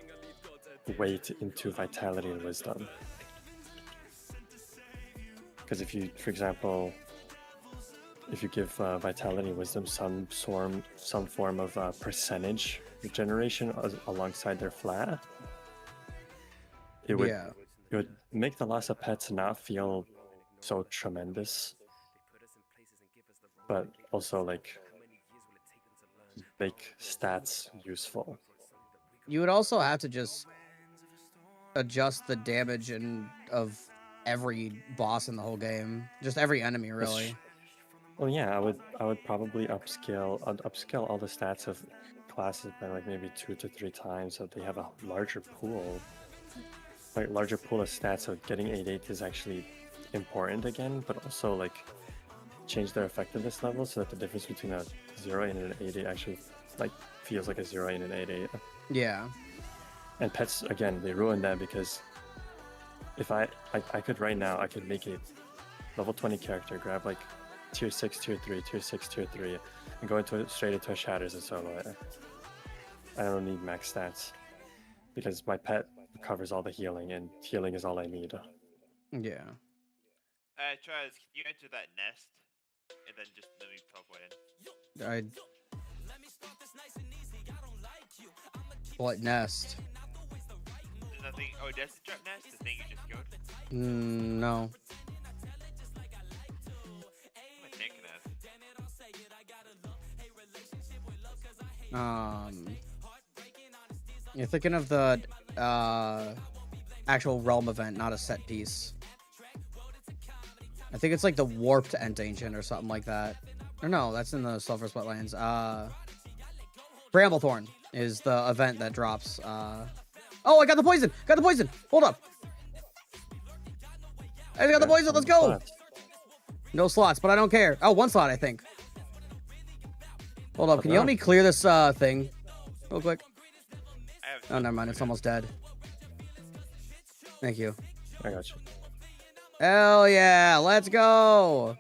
weight into vitality and wisdom. Because if you, for example, if you give Vitality Wisdom some form of percentage regeneration alongside their flat, it would make the loss of pets not feel so tremendous, but also like make stats useful. You would also have to just adjust the damage of every boss in the whole game, just every enemy, really. Well, yeah, I would probably upscale all the stats of classes by like maybe 2 to 3 times, so they have a larger pool. Like larger pool of stats, so getting 8/8 is actually important again, but also like change their effectiveness level so that the difference between a 0/8 and an 8/8 actually like feels like a 0/8 and an 8/8. Yeah. And pets, again, they ruin that because if I could right now, I could make a level 20 character, grab like tier 6, tier 3, tier 6, tier 3, and go straight into a Shatters and solo it. I don't need max stats because my pet covers all the healing, and healing is all I need. Yeah. Travis, can you enter that nest? And then just let me teleport in. What nest? There's nothing. Oh, Desert Trap nest? The thing you just killed? No. What am I thinking of? You're thinking of the actual realm event, not a set piece. I think it's like the warped Ent Ancient or something like that. Or no, that's in the Sulphurous Wetlands. Bramblethorn is the event that drops. Oh, I got the poison! Got the poison! Hold up! I got the poison, let's go! No slots, but I don't care. Oh, 1 slot, I think. Hold up, can you help me clear this thing? Real quick. Oh, never mind, it's almost dead. Thank you. I got you. Hell yeah, let's go!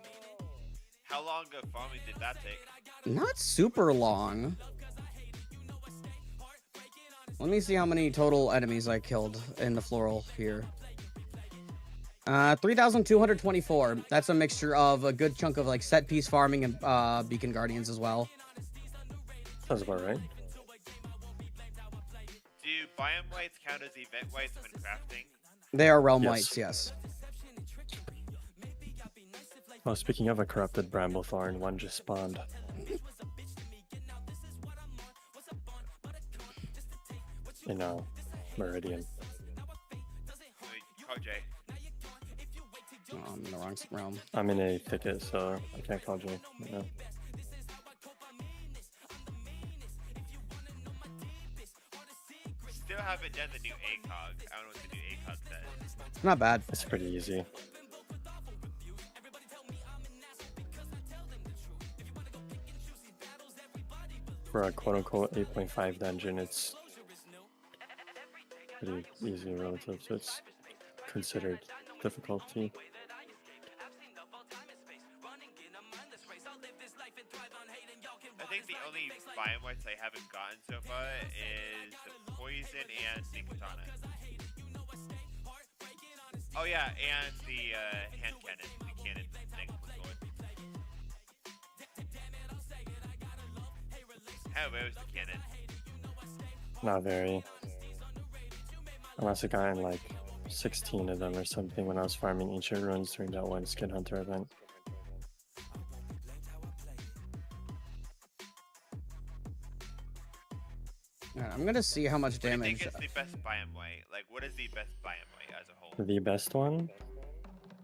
How long of farming did that take? Not super long. Let me see how many total enemies I killed in the floral here. 3,224. That's a mixture of a good chunk of like set piece farming and beacon guardians as well. Sounds about right. Do biome whites count as event whites when crafting? They are realm whites, yes. Oh, speaking of a corrupted Bramblethorn, one just spawned. In Meridian. Oh, I'm in the wrong realm. I'm in a thicket, so I can't call J. No. Still haven't done the new ACOG. I don't know what the new ACOG says. Not bad. It's pretty easy. For a quote-unquote 8.5 dungeon, it's pretty easy relative to its considered difficulty. I think the only biome whites I haven't gotten so far is the poison and the katana. Oh yeah, and the hand cannon, the cannon thing. How rare is the cannon? Not very. I must have gotten like 16 of them or something when I was farming ancient ruins during that one Skin Hunter event. Alright, I'm gonna see how much damage. I think it's the best biome white. Like, what is the best biome white as a whole? The best one?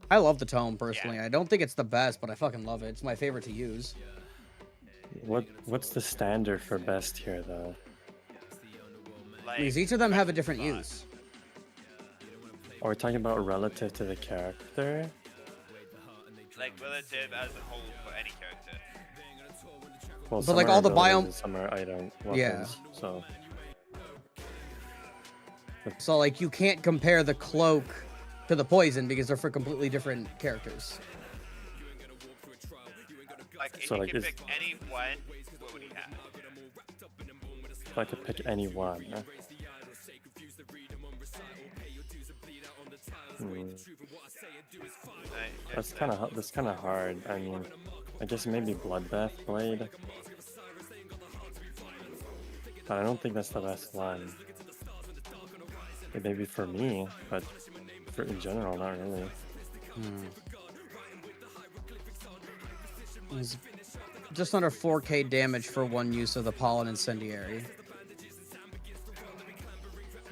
I love the tome personally. Yeah. I don't think it's the best, but I fucking love it. It's my favorite to use. What's the standard for best here, though? Like, because each of them have a different use. Are we talking about relative to the character? Like relative as a whole for any character. Well, but like all the biome, some are item weapons, yeah. So like you can't compare the cloak to the poison because they're for completely different characters. Like if so you like can pick any one, what would you have? If I could pick any one. That's kind of hard. I mean, I guess maybe Bloodbath Blade, but I don't think that's the best one. It may be for me, but for in general, not really. It's just under 4k damage for one use of the Pollen Incendiary.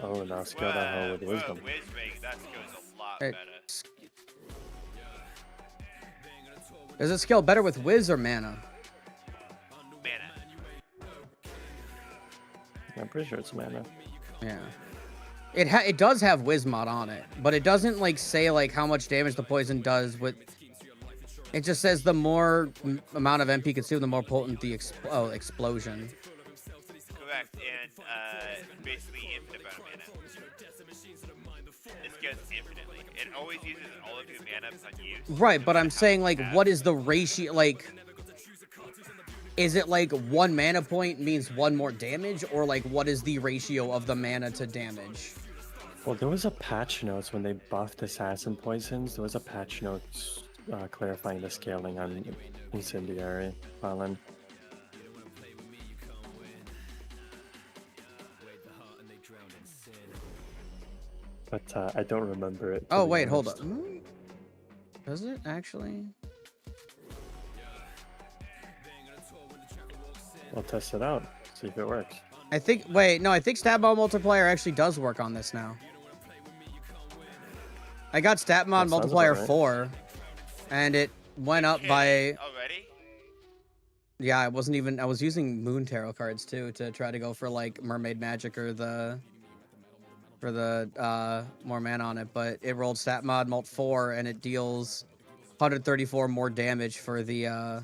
Oh, now scale that hell with Wisdom. That goes a lot Hey, better. Does it scale better with Wiz or Mana? Mana. I'm pretty sure it's Mana. Yeah. It does have Wiz mod on it, but it doesn't like say like how much damage the poison does with. It just says the more amount of MP consumed, the more potent the explosion. Correct, and basically infinite amount of mana. This goes infinitely. It always uses all of your mana unused. Right, but I'm saying like, what is the ratio? Like, is it like 1 mana point means 1 more damage, or like what is the ratio of the mana to damage? Well, there was a patch notes when they buffed Assassin Poisons. There was a patch notes clarifying the scaling on Incendiary Pollen. But I don't remember it. Oh wait, hold up. Does it actually? We'll test it out. See if it works. I think. Wait, no. I think stat mod multiplier actually does work on this now. I got stat mod multiplier 4, and it went up by. Already? Yeah, I wasn't even. I was using Moon Tarot cards too to try to go for like Mermaid Magic or the. For the more mana on it, but it rolled stat mod mult 4 and it deals 134 more damage for the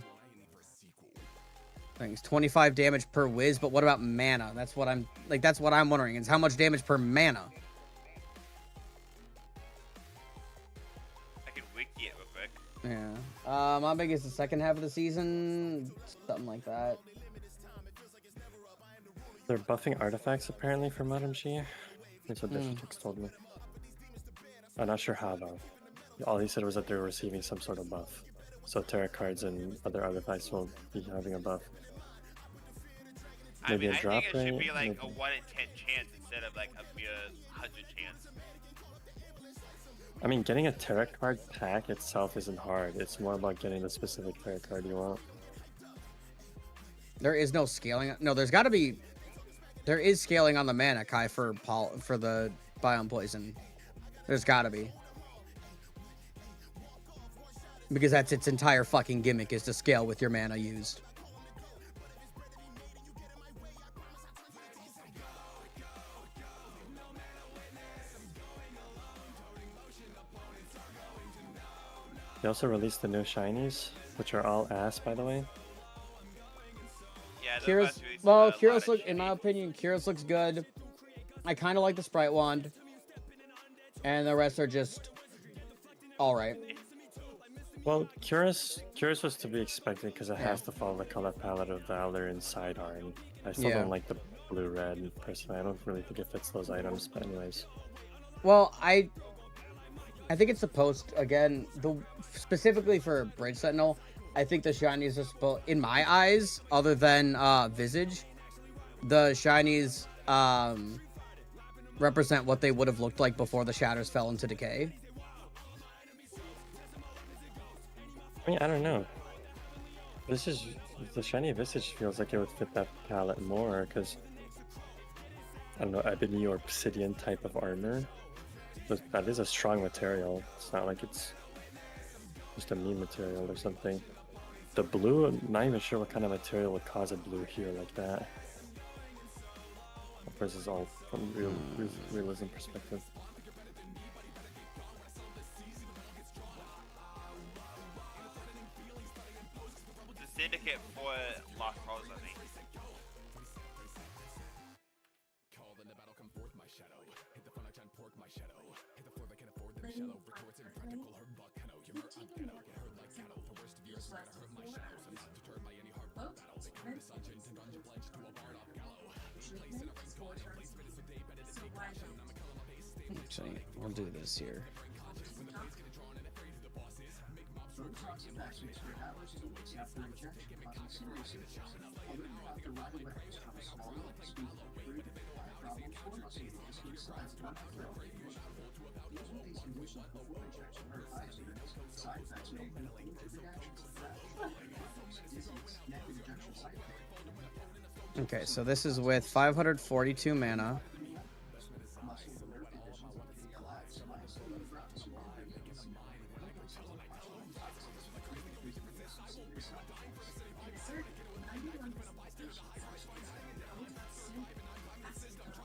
things. 25 damage per whiz, but what about mana? That's what I'm like. That's what I'm wondering is how much damage per mana. I can wiki it real quick. Yeah. How big is the second half of the season? Something like that. They're buffing artifacts apparently for RotMG. That's what Diffutix told me. I'm not sure how though. All he said was that they were receiving some sort of buff. So tarot cards and other artifacts will be having a buff. Maybe I a drop think it should be like rate, a 1 in 10 chance instead of like a mere 100 chance. I mean, getting a tarot card pack itself isn't hard. It's more about getting the specific tarot card you want. There is no scaling. No, there's got to be. There is scaling on the mana, Kai, for the Biome Poison. There's gotta be. Because that's its entire fucking gimmick, is to scale with your mana used. They also released the new shinies, which are all ass, by the way. Yeah, Kyros look, in my opinion, Kyros looks good. I kind of like the Sprite Wand. And the rest are just alright. Well, Kyros was to be expected because it has to follow the color palette of Valor and Sidearm. I still don't like the blue-red, personally. I don't really think it fits those items, but anyways. Well, I think it's supposed to, again, specifically for Bridge Sentinel, I think the shinies are supposed, in my eyes, other than Visage, the shinies represent what they would have looked like before the shatters fell into decay. I mean, I don't know. The shiny Visage feels like it would fit that palette more, because, I don't know, ebony or obsidian type of armor. But that is a strong material. It's not like it's just a mean material or something. The blue, I'm not even sure what kind of material would cause a blue here like that. This is all from realism perspective. The Syndicate for Lost Cause, I think. Actually, we'll do this here. Okay, so this is with 542 mana.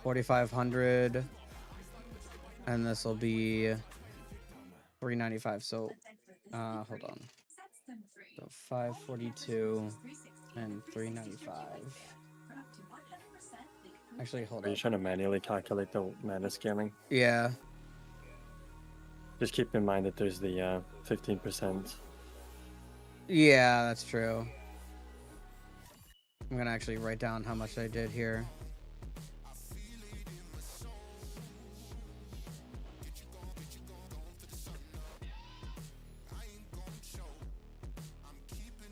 $4,500, and this will be $395. So, hold on. So 542 and $395. Actually, hold Are on. you trying to manually calculate the mana scaling? Yeah. Just keep in mind that there's the 15%. Yeah, that's true. I'm gonna actually write down how much I did here.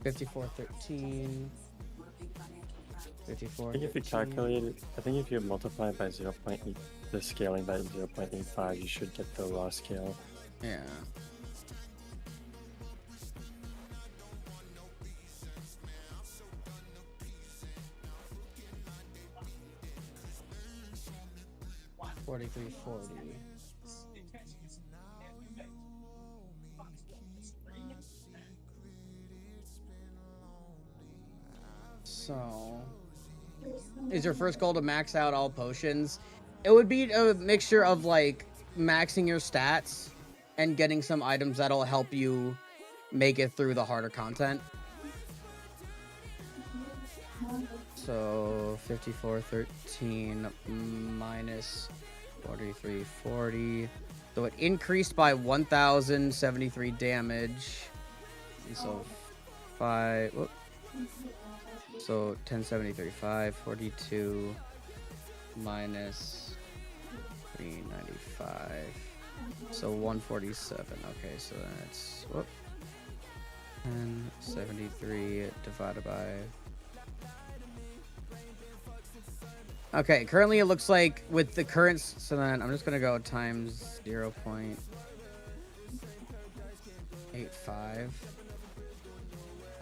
$54.13. I think if you calculate it, I think if you multiply it by 0.8, the scaling by 0.85, you should get the raw scale. Yeah. $43.40. So, is your first goal to max out all potions? It would be a mixture of like maxing your stats and getting some items that'll help you make it through the harder content. So 54.13 minus 43.40. So it increased by 1,073 damage. And so 5. Whoop. So 1073.5, 42 minus 395. So 147. Okay, so that's 1073 divided by. Okay, currently it looks like with the current, so then I'm just gonna go times 0.85.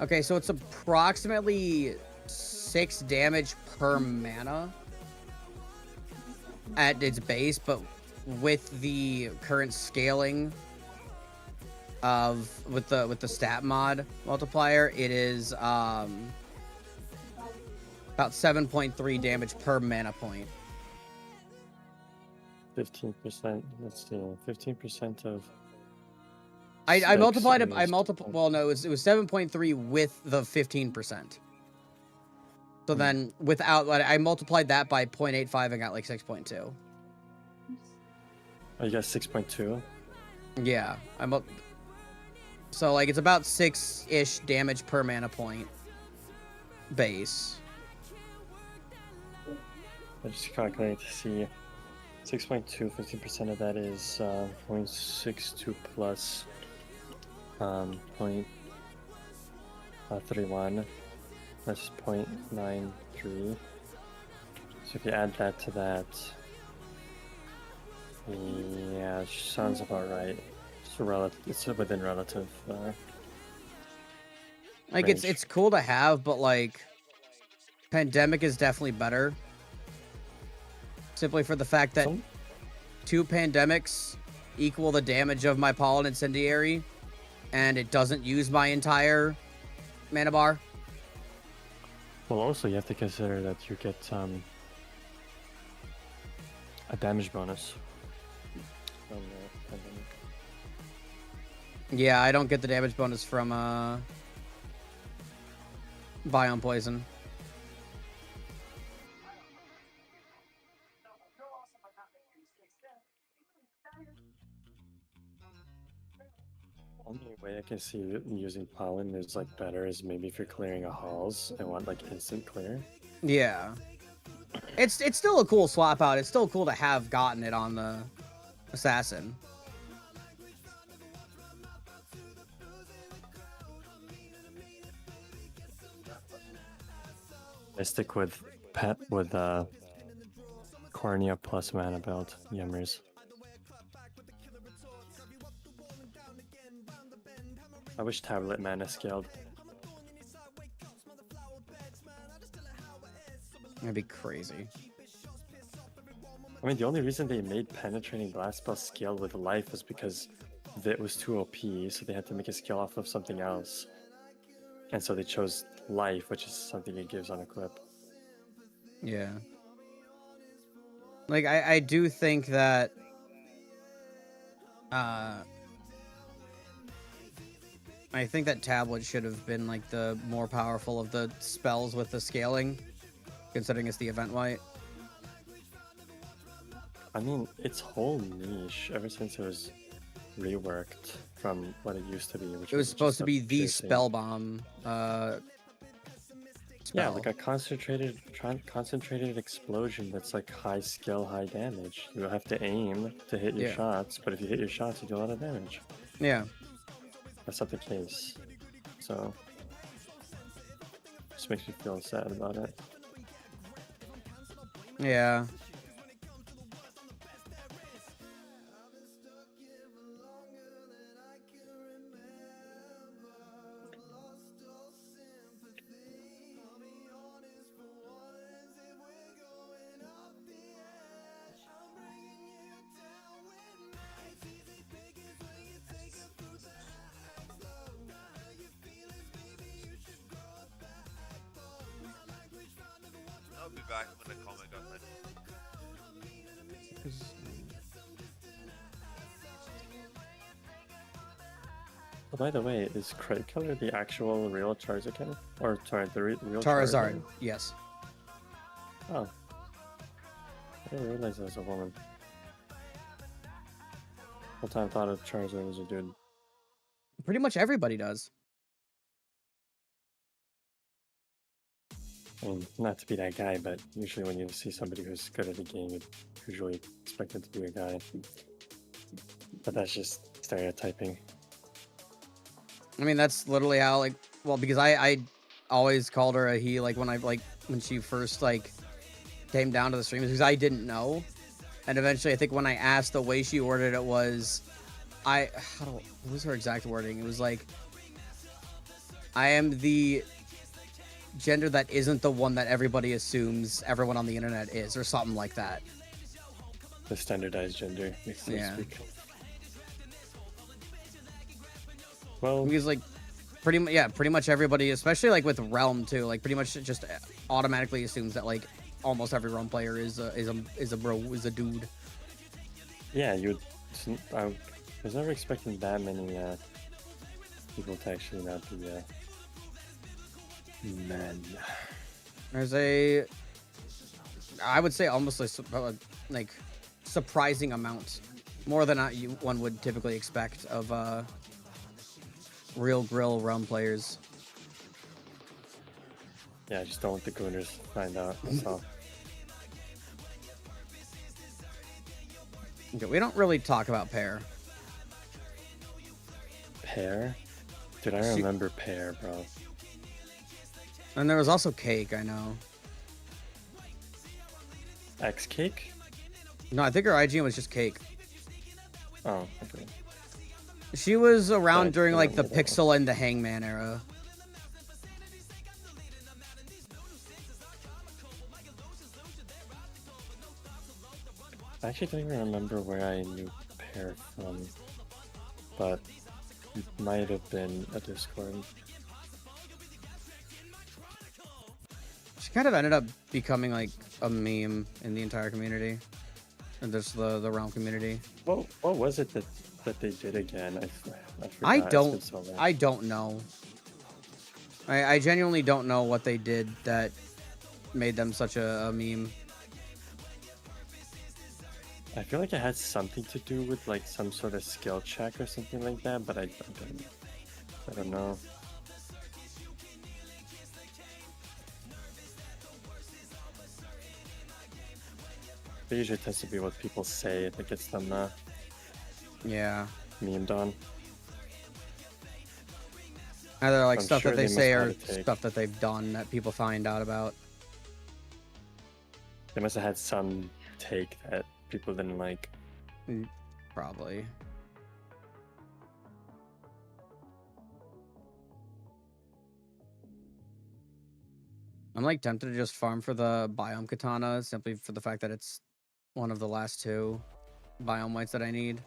Okay, so it's approximately 6 damage per mana at its base, but with the current scaling of with the stat mod multiplier, it is about 7.3 damage per mana point. 15%. Let's see. 15% of. I multiplied it. is- Well, no, it was 7.3 with the 15%. So then, without, I multiplied that by 0.85 and got like 6.2. Oh, you got 6.2. Yeah, so like it's about 6-ish damage per mana point base. I just calculated to see 6.2, 15% of that is 0.62 plus 0.31. That's 0.93. So if you add that to that, yeah, it sounds about right. It's within relative. Like range. it's cool to have, but like Pandemic is definitely better. Simply for the fact that 2 pandemics equal the damage of my Pollen Incendiary, and it doesn't use my entire mana bar. Well, also you have to consider that you get a damage bonus from Pandemic. Yeah, I don't get the damage bonus from Biome Poison. Only way I can see using pollen is like better is maybe if you're clearing a halls and want like instant clear. Yeah. It's still a cool swap out. It's still cool to have gotten it on the Assassin. I stick with pet with Cornea plus mana build. Yummers. I wish tablet mana scaled. That'd be crazy. I mean, the only reason they made penetrating blast spell scale with life was because Vit was too OP, so they had to make a skill off of something else. And so they chose life, which is something it gives on equip. Yeah. Like, I do think that I think that tablet should have been like the more powerful of the spells with the scaling, considering it's the event white. I mean, its whole niche, ever since it was reworked from what it used to be, which It was supposed to be the piercing. spell bomb. Yeah, Spell. like a concentrated explosion that's like high skill, high damage. You have to aim to hit your Yeah. shots, but if you hit your shots, you do a lot of damage. Yeah. That's not the case. So, just makes me feel sad about it. Yeah. I'll be back when the comment got done. Oh, by the way, is Craig Killer the actual real Charizard? Or sorry, the real Charizard, yes. Oh. I didn't realize it was a woman. Whole time I thought of Charizard was a dude. Pretty much everybody does. I mean, not to be that guy, but usually when you see somebody who's good at the game, you usually expect them to be a guy. But that's just stereotyping. I mean, that's literally how, like, well, because I always called her a he, like, when she first, like, came down to the streams, because I didn't know. And eventually, I think when I asked, the way she worded it was, what was her exact wording? It was like, I am the gender that isn't the one that everybody assumes everyone on the internet is, or something like that. The standardized gender, so to Yeah. speak. Well, Because, like, pretty much everybody, especially, like, with Realm, too, like, pretty much just automatically assumes that, like, almost every Realm player is a dude. yeah, I was never expecting that many people to actually not be men. There's I would say almost like surprising amount, more than one would typically expect of real grill Realm players. Yeah, I just don't want the gooners to find out. That's all. Okay, we don't really talk about Pear. Pear? Dude, I remember Pear, bro. And there was also Cake, I know. X-Cake? No, I think her IGN was just Cake. Oh, okay. She was around But during, I like, the don't know. Pixel and the Hangman era. I actually don't even remember where I knew Pear from, but it might have been a Discord. She kind of ended up becoming, like, a meme in the entire community. And just the Realm community. What was it that they did again? I forgot. I It's don't been so long. I don't know. I genuinely don't know what they did that made them such a meme. I feel like it had something to do with like some sort of skill check or something like that, but I don't know. It usually tends to be what people say that gets them Yeah. memed on. Either like I'm stuff sure that they they say must or have to take- stuff that they've done that people find out about. They must have had some take that people didn't like. Probably. I'm like tempted to just farm for the biome katana simply for the fact that it's one of the last 2 biome whites that I need.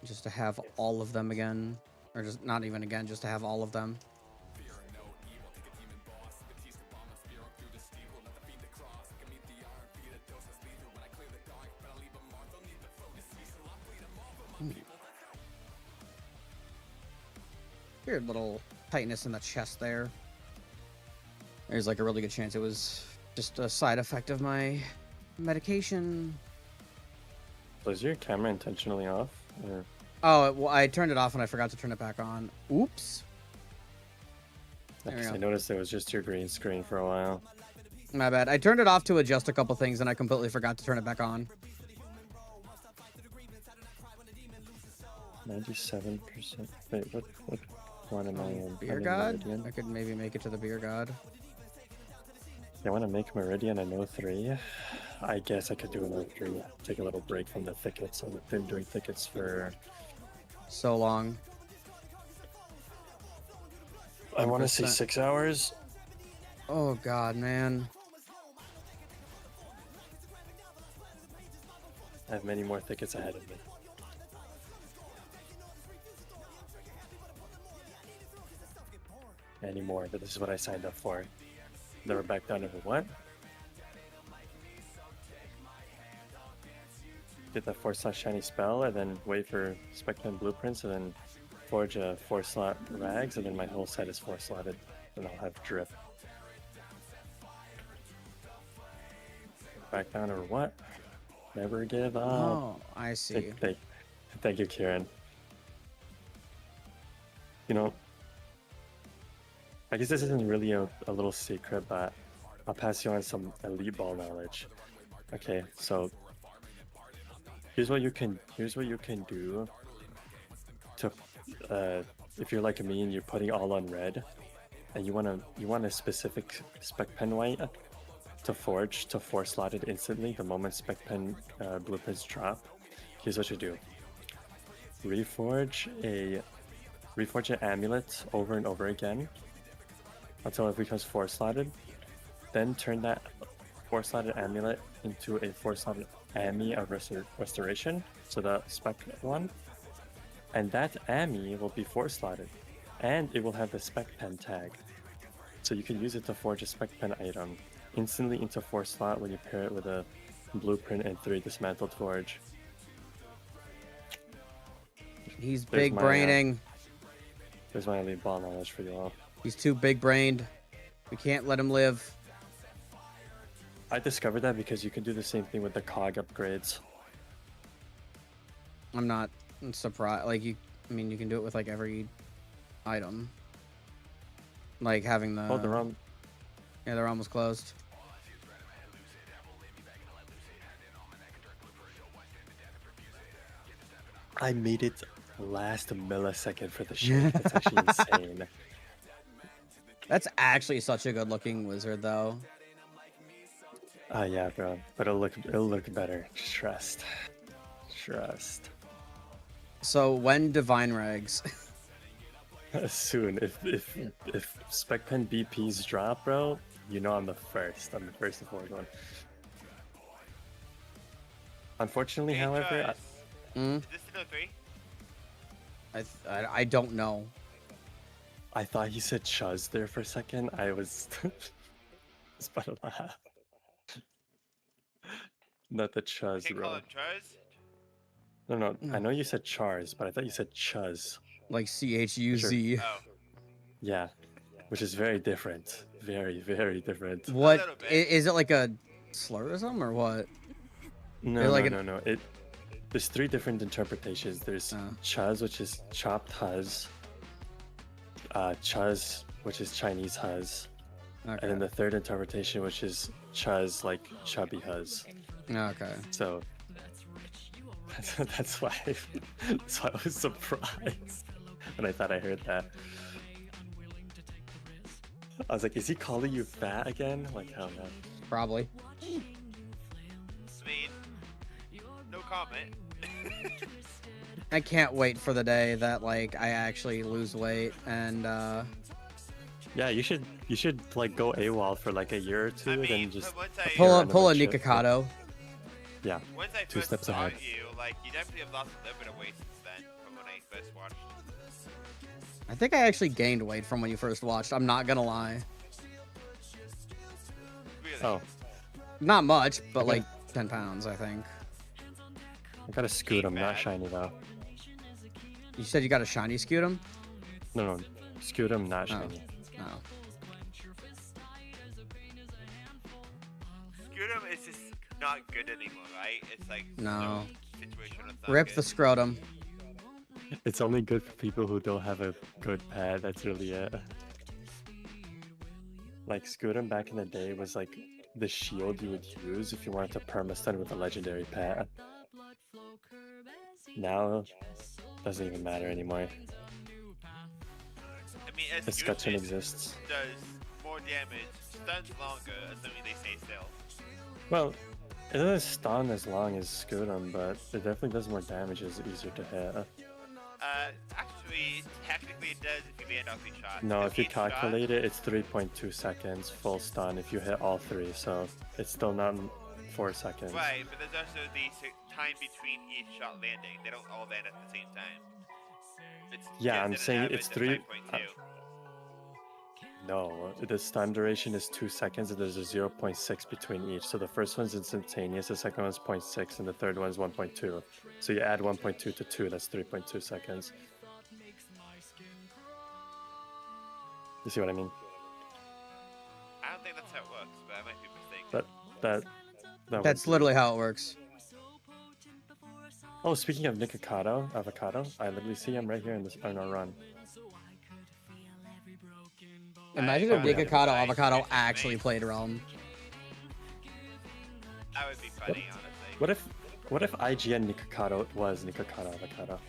Just to have all of them again. Or just not even again, just to have all of them. Weird little tightness in the chest there. There's like a really good chance it was just a side effect of my medication. Was your camera intentionally off? Or... Oh, well, I turned it off and I forgot to turn it back on. Oops. Because I noticed it was just your green screen for a while. My bad. I turned it off to adjust a couple things and I completely forgot to turn it back on. 97%. Wait, what one am I in? Beer God? I could maybe make it to the Beer God. I want to make Meridian an 03. I guess I could do an 03. Take a little break from the thickets. I've been doing thickets for so long. I want to say 6 hours. Oh god, man. I have many more thickets ahead of me. Many more, but this is what I signed up for. Never back down over what? Get that 4-slot shiny spell, and then wait for Spectrum blueprints, and then forge a 4-slot rags, and then my whole set is 4-slotted, and I'll have drip. Back down over what? Never give up. Oh, I see. Thank you, Kieran. You know, I guess this isn't really a little secret, but I'll pass you on some elite ball knowledge. Okay, so here's what you can do to if you're like me and you're putting all on red, and you want a specific spec pen white to forge to 4-slot it instantly the moment spec pen blueprints drop. Here's what you do: reforge an amulet over and over again until it becomes 4-slotted. Then turn that 4-slotted amulet into a 4-slotted Ami of restoration, so the spec one. And that Ami will be 4-slotted, and it will have the spec pen tag. So you can use it to forge a spec pen item instantly into 4-slot when you pair it with a blueprint and 3 dismantled forge. He's big braining. There's my elite ball knowledge for you all. He's too big brained. We can't let him live. I discovered that because you can do the same thing with the cog upgrades. I'm not surprised. Like you can do it with like every item. Like having the. Oh, they're on. Yeah, they're almost closed. I made it last millisecond for the shit. That's actually insane. That's actually such a good looking wizard, though. Yeah, bro. But it'll look better. Trust. So when Divine Regs? Soon. If Spec Pen BPs drop, bro, you know I'm the first. I'm the first to forward one. Unfortunately, however, is this an 03? I don't know. I thought he said Chuz there for a second. I was about to laugh. Not the Chuz, You bro. call him Chuz? No. I know you said Chars, but I thought you said Chuz. Like CHUZ. Oh. Yeah, which is very different. Very, very different. What is it, like a slurrism or what? No, like no. There's 3 different interpretations. There's Chuz, which is chopped huz. Chuz, which is Chinese huz. Okay. And then the 3rd interpretation, which is Chuz, like chubby huz. Okay. So that's why I was surprised when I thought I heard that. I was like, is he calling you fat again? Like, hell no. Probably. I mean, no comment. I can't wait for the day that like I actually lose weight and Yeah, you should like go AWOL for like a year or two, I mean, then just once I, pull on a the pull a ship, Nikocado. yeah. once I Two first steps saw ahead. you, like, you definitely have lost a little bit of weight since then, from when I first watched. I think I actually gained weight from when you first watched. I'm not gonna lie. Really? Oh, Not much, but Okay. like 10 pounds, I think. I gotta scoot him, not bad. shiny though. You said you got a shiny Scutum? No, scoot him, not Oh. shiny. No. Scrotum is just not good anymore, right? It's like No. Situation with Rip the scrotum. It's only good for people who don't have a good pad. That's really it. Like Scootum back in the day was like the shield you would use if you wanted to permastun with a legendary pad. Now, doesn't even matter anymore. I mean, as Escutcheon exists. does more damage, stuns longer, assuming they stay still. Well, it doesn't stun as long as Scootum, but it definitely does more damage. It's easier to hit. Actually, technically it does if you land all 3 shots. No, if you each shot- calculate it, it's 3.2 seconds full stun if you hit all 3, so it's still not 4 seconds. Right, but there's also the time between each shot landing. They don't all land at the same time. It's Yeah, just I'm at an saying average it's of 3. 5.2. No, the stun duration is 2 seconds and there's a 0.6 between each. So the first one's instantaneous, the second one's 0.6, and the third one's 1.2. So you add 1.2 to 2, that's 3.2 seconds. You see what I mean? I don't think that's how it works, but I might be mistaken. That That's would be- literally how it works. Oh, speaking of avocado, I literally see him right here in this on our run. Imagine Oh, if yeah. Nikocado Avocado actually played Realm. That would be funny, honestly. What if IGN Nikocado was Nikocado Avocado?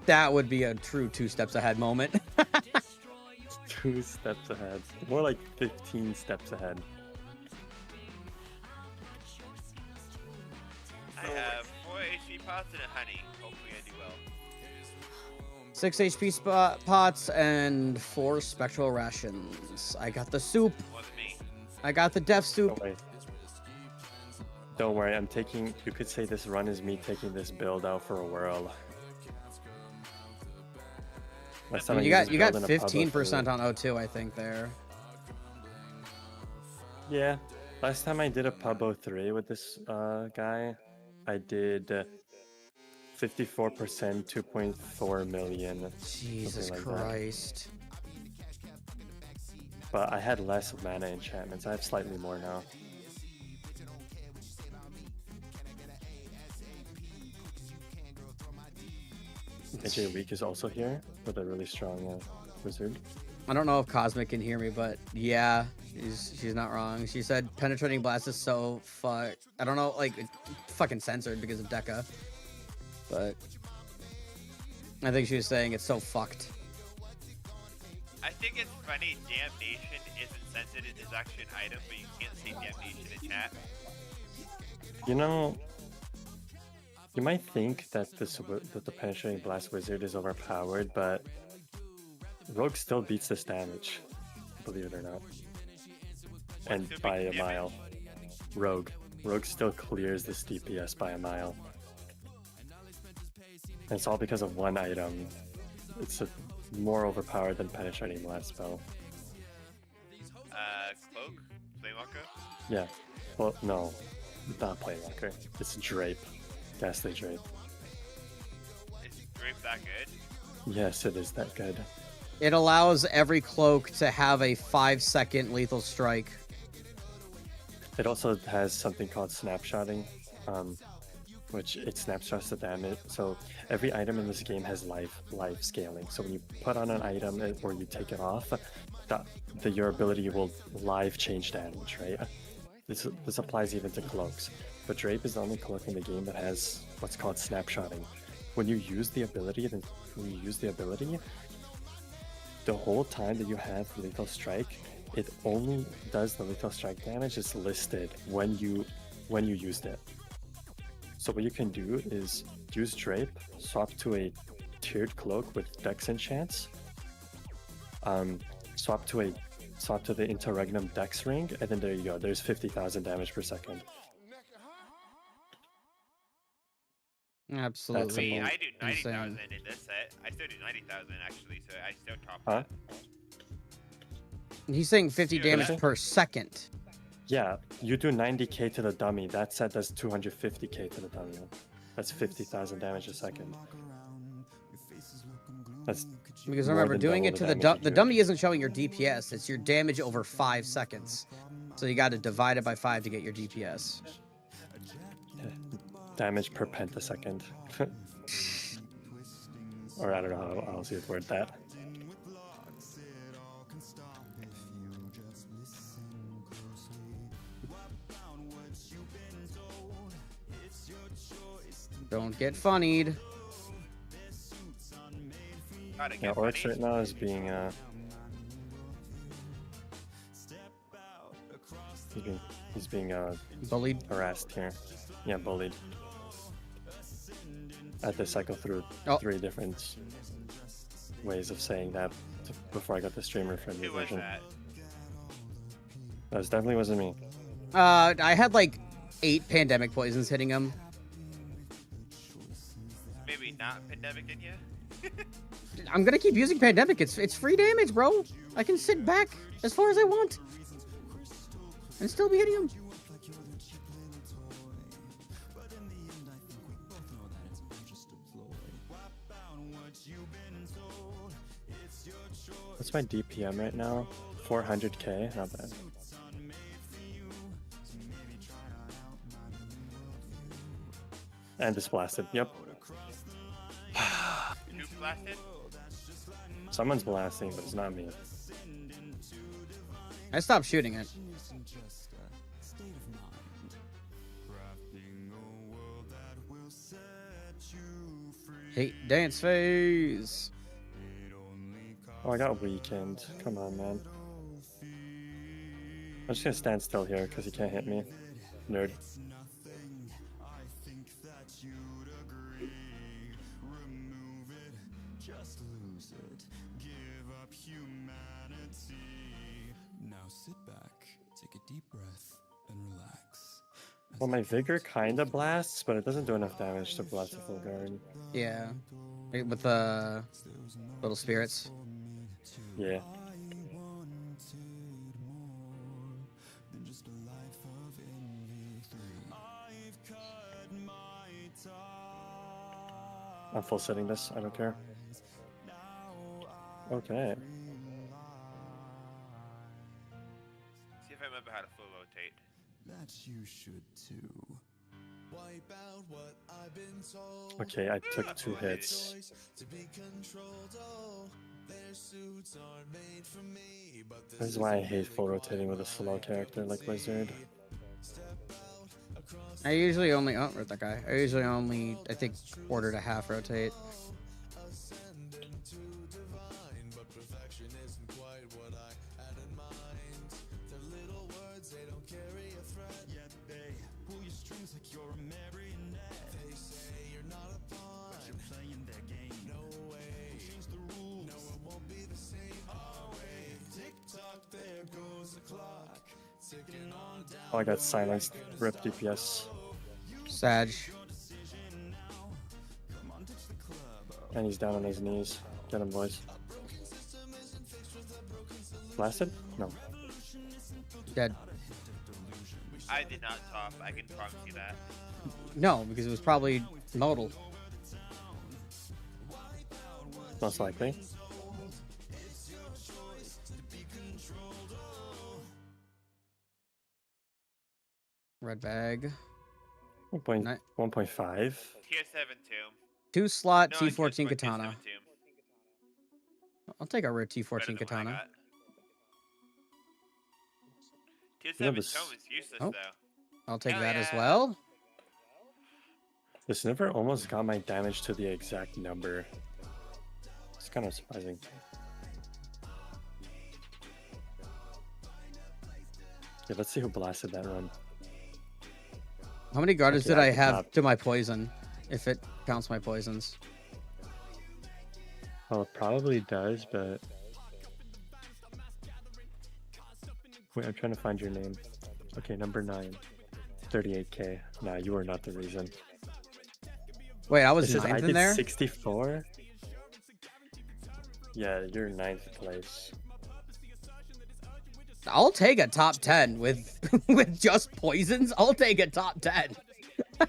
That would be a true 2 steps ahead moment. 2 steps ahead. More like 15 steps ahead. I have 4 HP pots and a honey. Hopefully I do well. 6 HP pots and 4 spectral rations. I got the soup. More than me. I got the death soup. Don't worry, I'm taking, you could say this run is me taking this build out for a whirl. Last time I You used this got build in a pub 15% for- on O2, I think there. Yeah, last time I did a pub 03 with this guy, I did 54%, 2.4 million. Jesus something like that. Christ. But I had less mana enchantments. I have slightly more now. AJ Week is also here with a really strong wizard. I don't know if Cosmic can hear me, but yeah, she's not wrong. She said penetrating blast is so fuck. I don't know, like fucking censored because of Deca, but I think she was saying it's so fucked. I think it's funny, Damnation isn't censored, it is actually an item, but you can't say Damnation in chat. You know, you might think that that the penetrating blast wizard is overpowered, but Rogue still beats this damage, believe it or not, and What's the by big a mile. Rogue still clears this DPS by a mile, and it's all because of one item. It's more overpowered than penetrating blast spell. Cloak? Playwalker? Yeah. Well, no, not Playwalker. It's Drape. Ghastly Drape. Is Drape that good? Yes, it is that good. It allows every cloak to have a 5-second lethal strike. It also has something called snapshotting, which it snapshots the damage. So every item in this game has life scaling. So when you put on an item or you take it off, your ability will live change damage, right? This applies even to cloaks. But Drape is the only cloak in the game that has what's called snapshotting. When you use the ability, the whole time that you have lethal strike, it only does the lethal strike damage. It's listed when you used it. So what you can do is use Drape, swap to a tiered cloak with Dex enchants, swap to the Interregnum Dex ring, and then there you go. There's 50,000 damage per second. Absolutely. I do 90,000 insane. in this set. I still do 90,000 actually, so I still top Huh? He's saying 50 Yeah, damage that's- per second. Yeah, you do 90k to the dummy. That set does 250k to the dummy. That's 50,000 damage a second. That's Because more remember, than doing double it to the the damage you the do. dummy isn't showing your DPS. It's your damage over 5 seconds. So you got to divide it by 5 to get your DPS. damage per pentasecond. Or I don't know how else you'd word that. Don't get funnied. Gotta Yeah, get Oryx money. right now is being he's being Bullied. harassed here. Yeah, bullied. I had to cycle through Oh. 3 different ways of saying that before I got the streamer friendly Who was version. that? That definitely wasn't me. I had like 8 pandemic poisons hitting him. Maybe not pandemic in you? I'm gonna keep using pandemic. It's free damage, bro. I can sit back as far as I want and still be hitting him. What's my DPM right now? 400k? Not bad. And it's blasted. Yep. Who blasted? Someone's blasting, but it's not me. I stopped shooting it. Hate dance phase. Oh, I got weakened. Come on, man. I'm just gonna stand still here because he can't hit me. Nerd. Sit back, take a deep breath, and relax. Well, my Vigor kinda blasts, but it doesn't do enough damage to blast a full guard. Yeah. With the little spirits. Yeah. I'm full setting this, I don't care. Okay. See if I remember how to full rotate. That you should too. Wipe out what I've been told. Okay, I took 2 hits. To be controlled, oh, their suits are made for me, but This is why I hate full rotating with a slow character like Wizard. I usually only with that guy. I usually only I think quarter to half rotate. Oh, I got silenced. Rip DPS. Sag. And he's down on his knees. Get him, boys. Blasted? No. Dead. I did not top, I can promise you that. No, because it was probably modal. Most likely. Red bag. 1.5. Tier 7 tomb. 2 slot No, T14 tier 7 katana. tomb. I'll take a rare Better T14 than what I katana. got. Tier You know 7 this- tomb is useless Oh. though. I'll take Hell that as yeah. well. The sniffer almost got my damage to the exact number. It's kind of surprising. Yeah, let's see who blasted that run. How many garters Okay, did I did have not. to my poison? If it counts my poisons. Well, it probably does, but wait, I'm trying to find your name. Okay, number 9, 38k. Nah, you are not the reason. Wait, I It was says I ninth in did there? 64. Yeah, you're 9th place. I'll take a top 10 with with just poisons. I'll take a top 10. It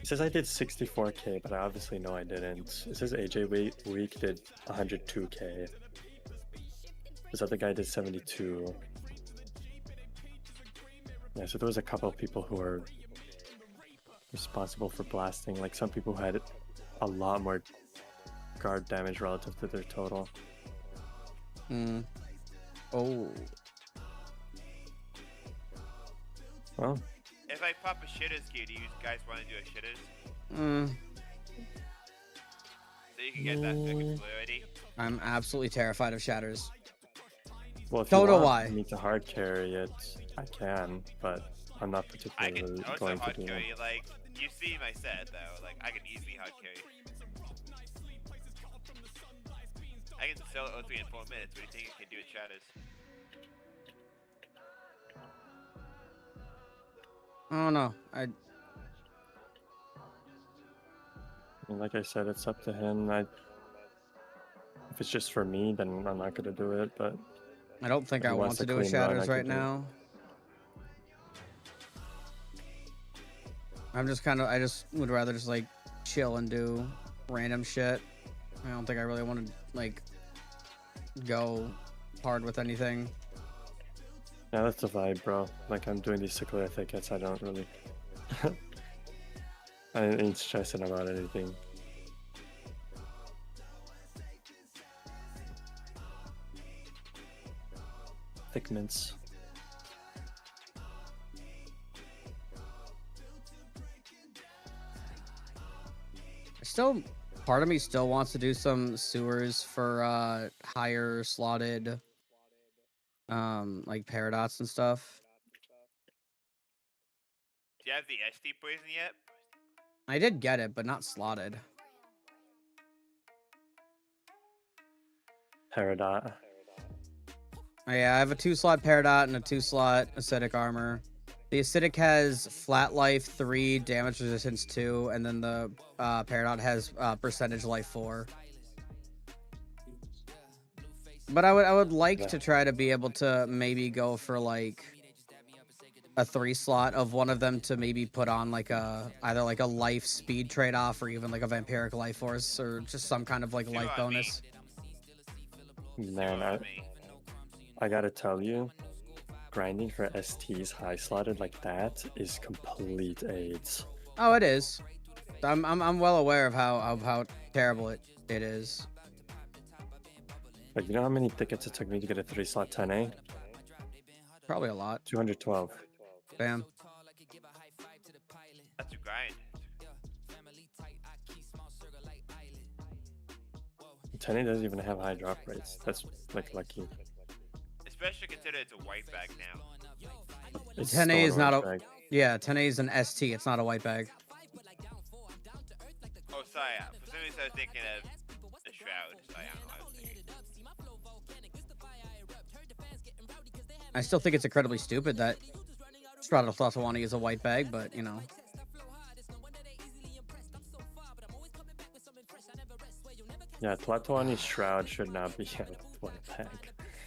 says I did 64k, but I obviously know I didn't. It says AJ Week did 102k. This other guy did 72. Yeah, so there was a couple of people who were responsible for blasting. Like some people had a lot more guard damage relative to their total. Oh. Well, If I pop a shitters key, do you guys want to do a shitters? So you can get that flexibility? I'm absolutely terrified of shatters. well, if Don't you know want why. me to hard carry it, I can, but I'm not I particularly can also going to hard do carry, that. like, you see my set though, like, I can easily hard carry. I can sell it 3 in 4 minutes, what do you think you can do with shatters? I don't know. And like I said, it's up to him. If it's just for me, then I'm not gonna do it. But I don't think if I he want wants to a do a clean run, shatters I right could do it. now. I just would rather just like chill and do random shit. I don't think I really want to like go hard with anything. Yeah, that's the vibe, bro. Like I'm doing these circular thickets. I don't really. I ain't stressing about anything. Thick mints. Part of me still wants to do some sewers for higher slotted like paradots and stuff. Do you have the SD poison yet? I did get it, but not slotted. Peridot. Oh, yeah, I have a 2-slot Peridot and a 2-slot acidic armor. The acidic has flat life 3, damage resistance 2, and then the Peridot has percentage life 4. But I would like to try to be able to maybe go for like a 3-slot of one of them to maybe put on like either like a life speed trade-off or even like a vampiric life force or just some kind of like life bonus. Man, I gotta tell you, grinding for STs high slotted like that is complete AIDS. Oh, it is. I'm well aware of how terrible it is. Like, you know how many tickets it took me to get a 3-slot 10A? Probably a lot. 212. Bam. That's a grind. 10A doesn't even have high drop rates. That's like lucky. Especially consider it's a white bag now. It's 10A still is an not orange a bag. yeah. 10A is an ST. It's not a white bag. Oh, sorry, for some reason I was thinking of the Shroud. So I don't know what I was thinking. I still think it's incredibly stupid that Strata Tlatawani is a white bag, but you know. Yeah, Tlatoani's Shroud should not be a white bag.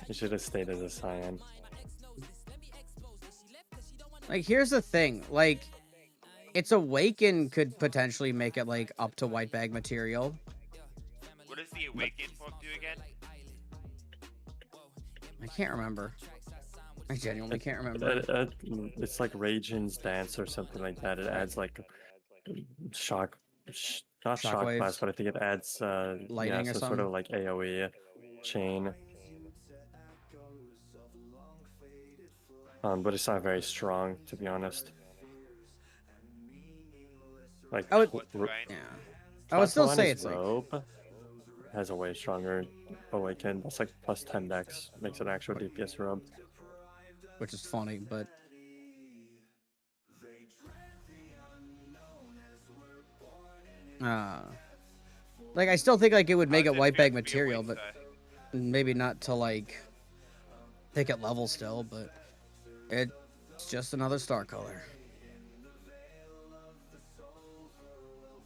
It should have stayed as a cyan. Like, here's the thing. Like, its Awaken could potentially make it like up to white bag material. What does the Awakened form do again? I can't remember. I genuinely can't remember. It's like Rajin's Dance or something like that. It adds like not shock Shockwaves? blast, but I think it adds Lightning or some sort something? of like AoE chain. But it's not very strong, to be honest. Like, I would, Right? yeah. I would still say Tlatoani's it's like, robe has a way stronger Awaken. That's like plus 10 dex, makes it an actual DPS robe. which is funny, but like I still think like it would make it white bag material, but maybe not to like take it level still, but it's just another star color.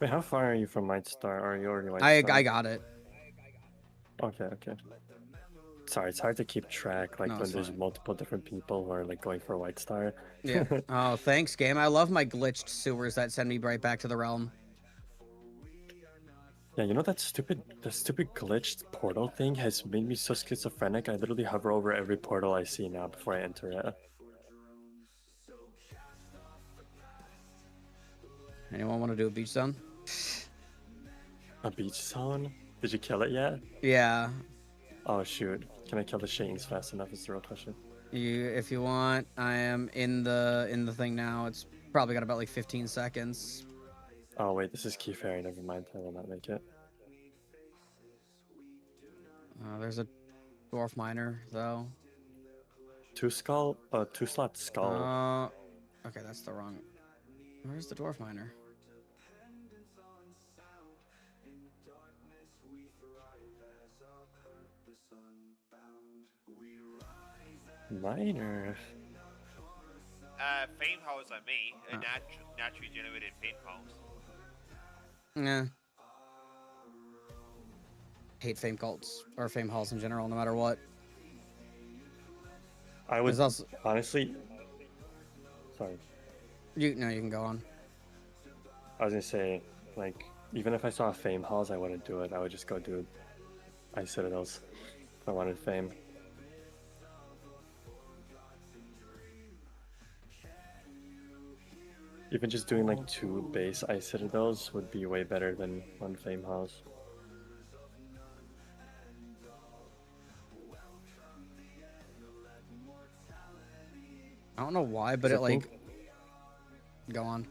Wait, how far are you from White Star? Or are you already White Star? I got it. Okay, okay. Sorry, it's hard to keep track, like, No, when it's there's fine. multiple different people who are, like, going for White Star. Yeah. Oh, thanks, game. I love my glitched sewers that send me right back to the realm. Yeah, you know that stupid glitched portal thing has made me so schizophrenic. I literally hover over every portal I see now before I enter it. Anyone want to do a beach zone? A beach zone? Did you kill it yet? Yeah. Oh shoot! Can I kill the Shanes fast enough? Is the real question. If you want, I am in the thing now. It's probably got about like 15 seconds. Oh wait, this is Key Fairy. Never mind. I will not make it. There's a dwarf miner though. Two slot skull. Okay, that's the wrong. Where's the dwarf miner? Miner. Fame halls are me. Naturally generated fame halls. Yeah. Hate fame cults or fame halls in general, no matter what. I would also... honestly. Sorry. You can go on. I was gonna say, like, even if I saw fame halls, I wouldn't do it. I would just go do Ice Citadels if I wanted fame. Even just doing like 2 base Ice Citadels would be way better than 1 fame house. I don't know why, but it like. Go on.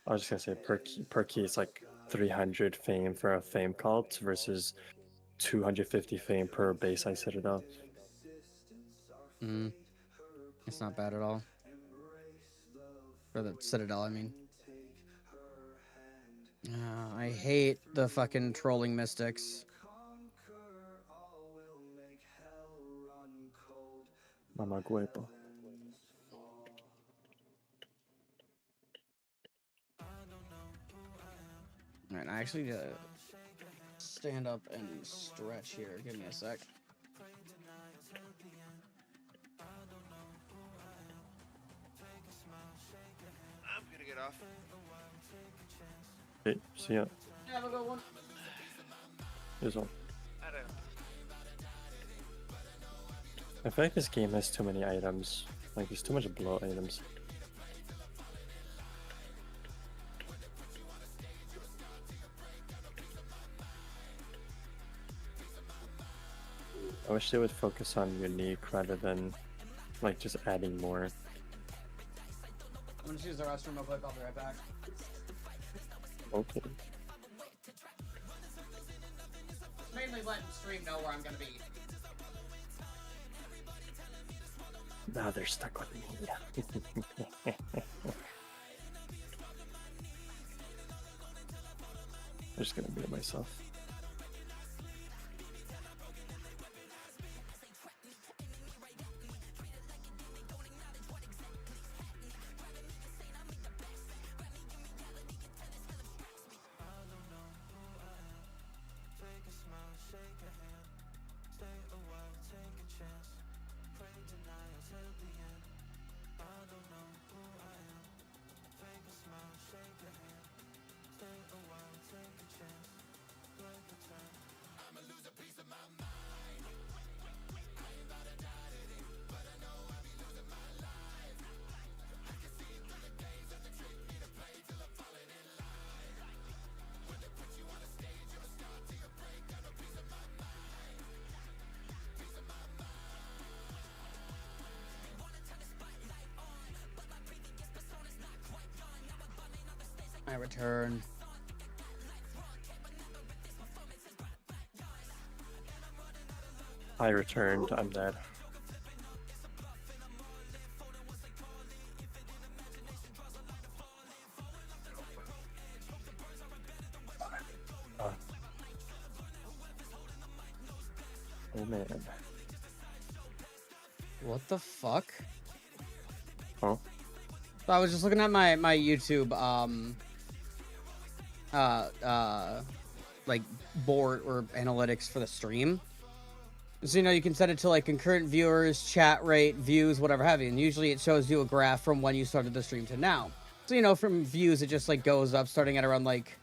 I was just gonna say per key it's like 300 fame for a fame cult versus 250 fame per base Ice Citadel. It's not bad at all. For the Citadel, I mean. I hate the fucking trolling mystics. Mama Guepo. Alright, I actually stand up and stretch here. Give me a sec. I'm gonna get off. Okay, see ya. Have a good one. Here's one. I don't. I feel like this game has too many items. Like, there's too much blow items. I wish they would focus on unique rather than, like, just adding more. I'm gonna just use the restroom real quick. I'll be right back. Okay. Mainly letting stream know where I'm gonna be. Now they're stuck with me. I'm just gonna mute myself. I return. I returned. I'm dead. Oh man. What the fuck? Oh. So I was just looking at my YouTube like board or analytics for the stream. So you can set it to like concurrent viewers, chat rate, views, whatever have you, and usually it shows you a graph from when you started the stream to now. So from views it just like goes up starting at around like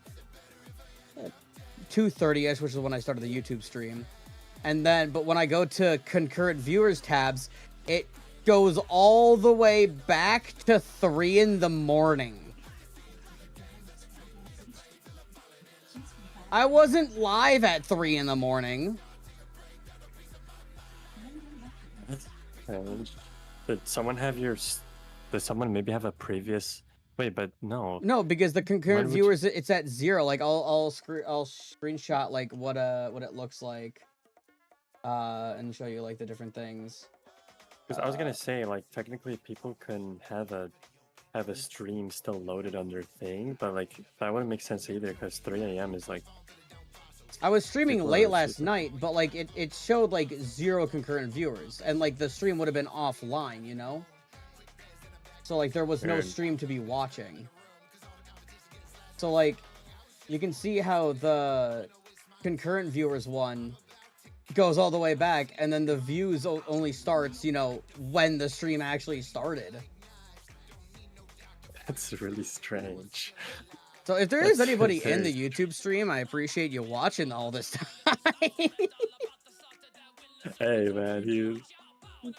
2:30ish, which is when I started the YouTube stream. And then but when I go to concurrent viewers tabs, it goes all the way back to 3 in the morning. I wasn't live at 3 in the morning. Did someone have your? Did someone maybe have a previous? Wait, but no. No, because the concurrent When would viewers, it's at 0. Like I'll screenshot like what it looks like, and show you like the different things. Because I was gonna say, like, technically people can have a stream still loaded on their thing, but like that wouldn't make sense either because 3 a.m. is like. I was streaming People late are last super- night, but like it showed like 0 concurrent viewers, and like the stream would have been offline, So like there was no Weird. stream to be watching. So like you can see how the concurrent viewers one goes all the way back, and then the views only starts, when the stream actually started. That's really strange. So if there is That's anybody in very- the YouTube stream, I appreciate you watching all this time. Hey man, he's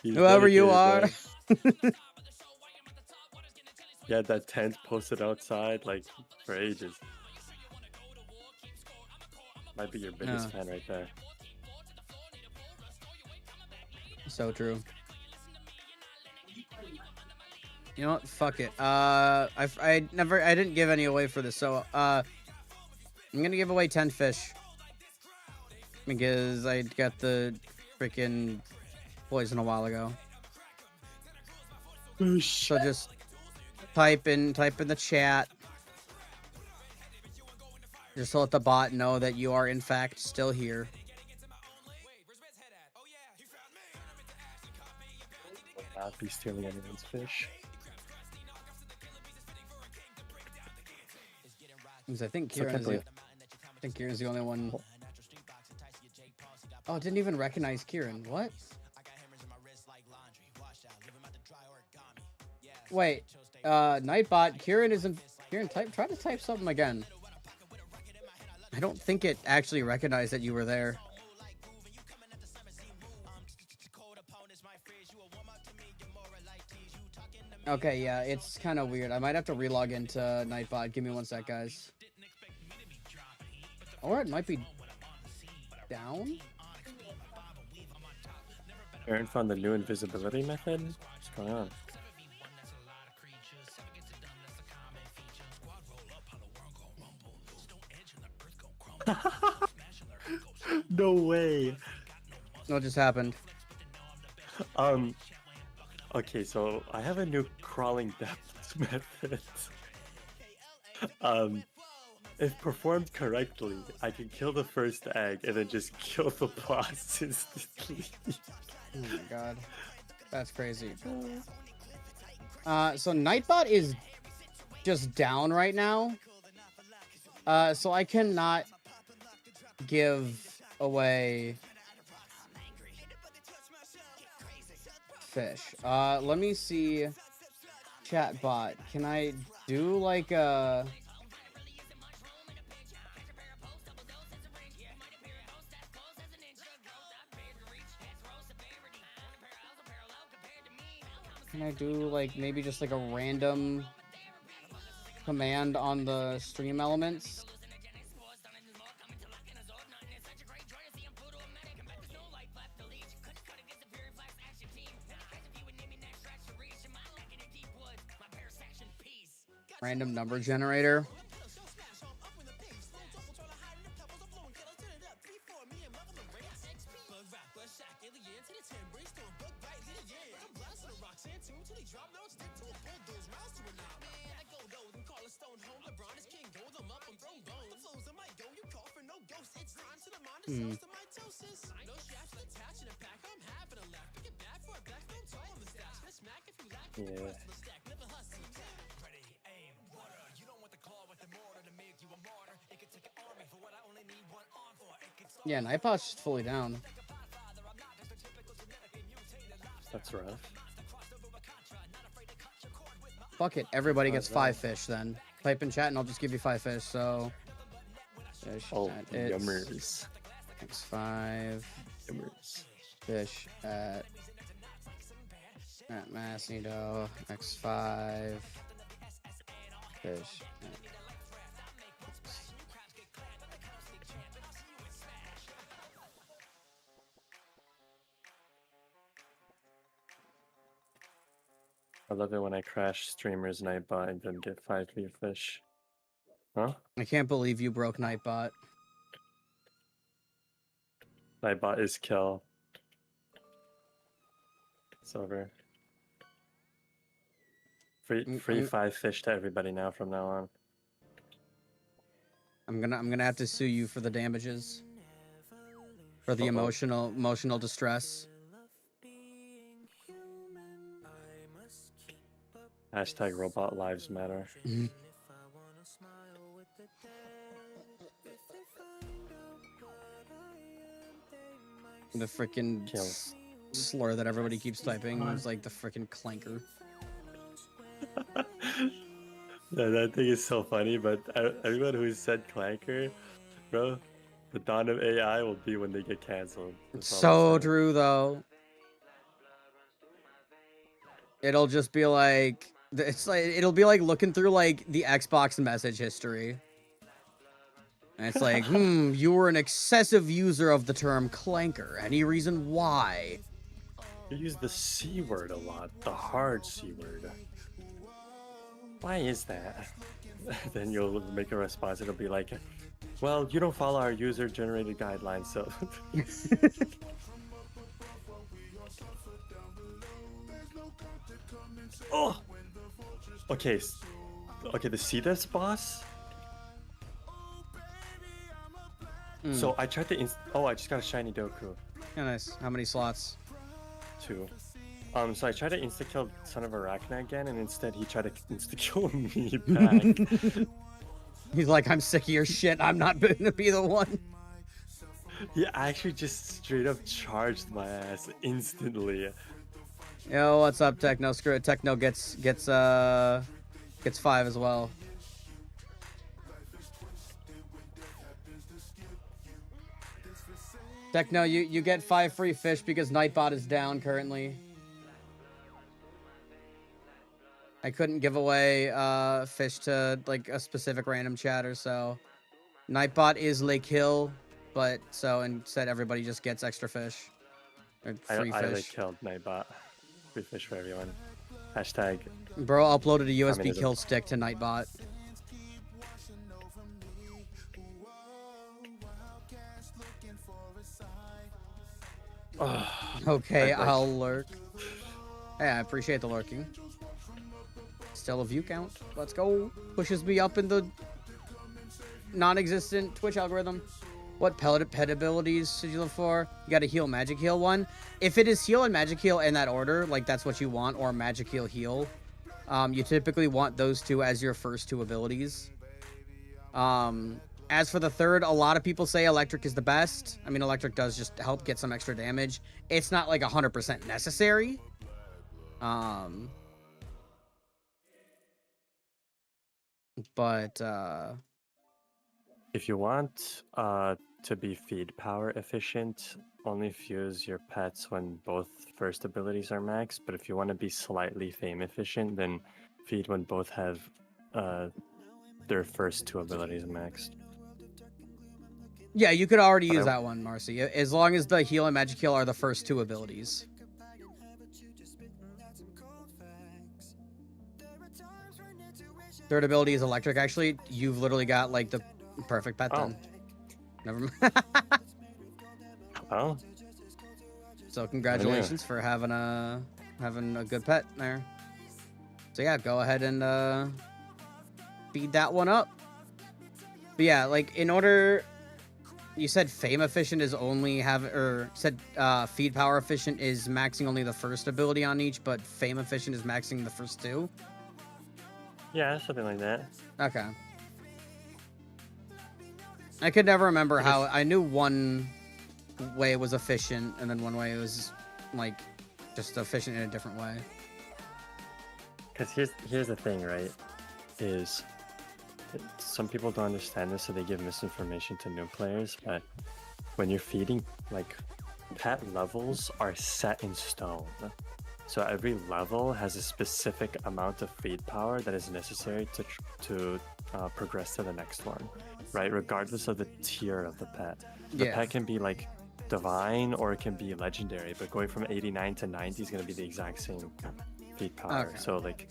Whoever you dedicated, are. man. Yeah, that tent posted outside like for ages. Might be your biggest fan right there. So true. You know what? Fuck it. I didn't give any away for this, so I'm gonna give away 10 fish because I got the freaking poison a while ago. So just type in the chat. Just to let the bot know that you are in fact still here. Will not be stealing anyone's fish. Because I think So I can't Kieran's the only one. Oh, didn't even recognize Kieran. What? Wait, Nightbot, Kieran isn't. Kieran, try to type something again. I don't think it actually recognized that you were there. Okay, yeah, it's kind of weird. I might have to relog into Nightbot. Give me one sec, guys. Or it might be down. Aaron found the new invisibility method. What's going on? No way. What just happened? Okay, so I have a new crawling depth method. If performed correctly, I can kill the first egg and then just kill the boss instantly. Oh my god. That's crazy. So Nightbot is just down right now. So I cannot give away fish. Let me see. Chatbot, can I do like a... Can I do like maybe just like a random command on the stream elements? Random number generator. Yeah. Yeah, Nightbot's just fully down. That's rough. Fuck it, everybody gets 5 fish then. Type in chat and I'll just give you 5 fish, so... Fish Oh, at its yummers. X5. Yummers. Fish at Masnido. X5. Fish at... I love it when I crash streamers Nightbot and then get 5 free fish. Huh? I can't believe you broke Nightbot. Nightbot is kill. It's over. Free 5 fish to everybody now from now on. I'm gonna have to sue you for the damages. For the emotional distress. Hashtag robot lives matter. The freaking slur that everybody keeps typing is like the freaking clanker. Yeah, that thing is so funny, but everyone who said clanker, bro, the dawn of AI will be when they get canceled. So true, though. It'll just be like, it'll be like looking through like the Xbox message history. And it's like, you were an excessive user of the term clanker. Any reason why? You use the C word a lot, the hard C word. Why is that? Then you'll make a response. It'll be like, well, you don't follow our user-generated guidelines, so... Oh! Okay, the C-Devs boss? So I tried to I just got a shiny Doku. Yeah, nice. How many slots? 2. So I tried to insta-kill Son of Arachna again, and instead he tried to insta-kill me back. He's like, I'm sick of your shit. I'm not gonna be the one. He actually just straight up charged my ass instantly. Yo, what's up, Techno? Screw it. Techno gets 5 as well. Techno, you get 5 free fish because Nightbot is down currently. I couldn't give away fish to like a specific random chatter, so Nightbot is le kill, but so instead everybody just gets extra fish. Or free I fish. killed Nightbot. Free fish for everyone. Hashtag. Bro uploaded a USB kill stick to Nightbot. Okay, I'll lurk. Hey, I appreciate the lurking. Still a view count. Let's go. Pushes me up in the non-existent Twitch algorithm. What pet abilities did you look for? You got a heal, magic heal one. If it is heal and magic heal in that order, like that's what you want, or magic heal heal, you typically want those 2 as your first 2 abilities. As for the third, a lot of people say electric is the best. I mean, electric does just help get some extra damage. It's not like 100% necessary. But if you want to be feed power efficient, only fuse your pets when both first abilities are maxed. But if you want to be slightly fame efficient, then feed when both have their first 2 abilities maxed. yeah, you could already use that one, Marcy, as long as the heal and magic heal are the first 2 abilities. Third ability is electric. Actually, you've literally got like the perfect pet then. Never mind. Oh. So congratulations for having a good pet there. So yeah, go ahead and feed that one up. But yeah, like in order You said fame efficient is only said feed power efficient is maxing only the first ability on each, but fame efficient is maxing the first two? Yeah, something like that. Okay. I could never remember how I knew one way was efficient and then one way it was like just efficient in a different way. Because here's the thing, right? Is some people don't understand this, so they give misinformation to new players. But when you're feeding, like, pet levels are set in stone. So every level has a specific amount of feed power that is necessary to progress to the next one, right? Regardless of the tier of the pet. The pet can be like divine or it can be legendary, but going from 89 to 90 is going to be the exact same feed power. Okay. So like,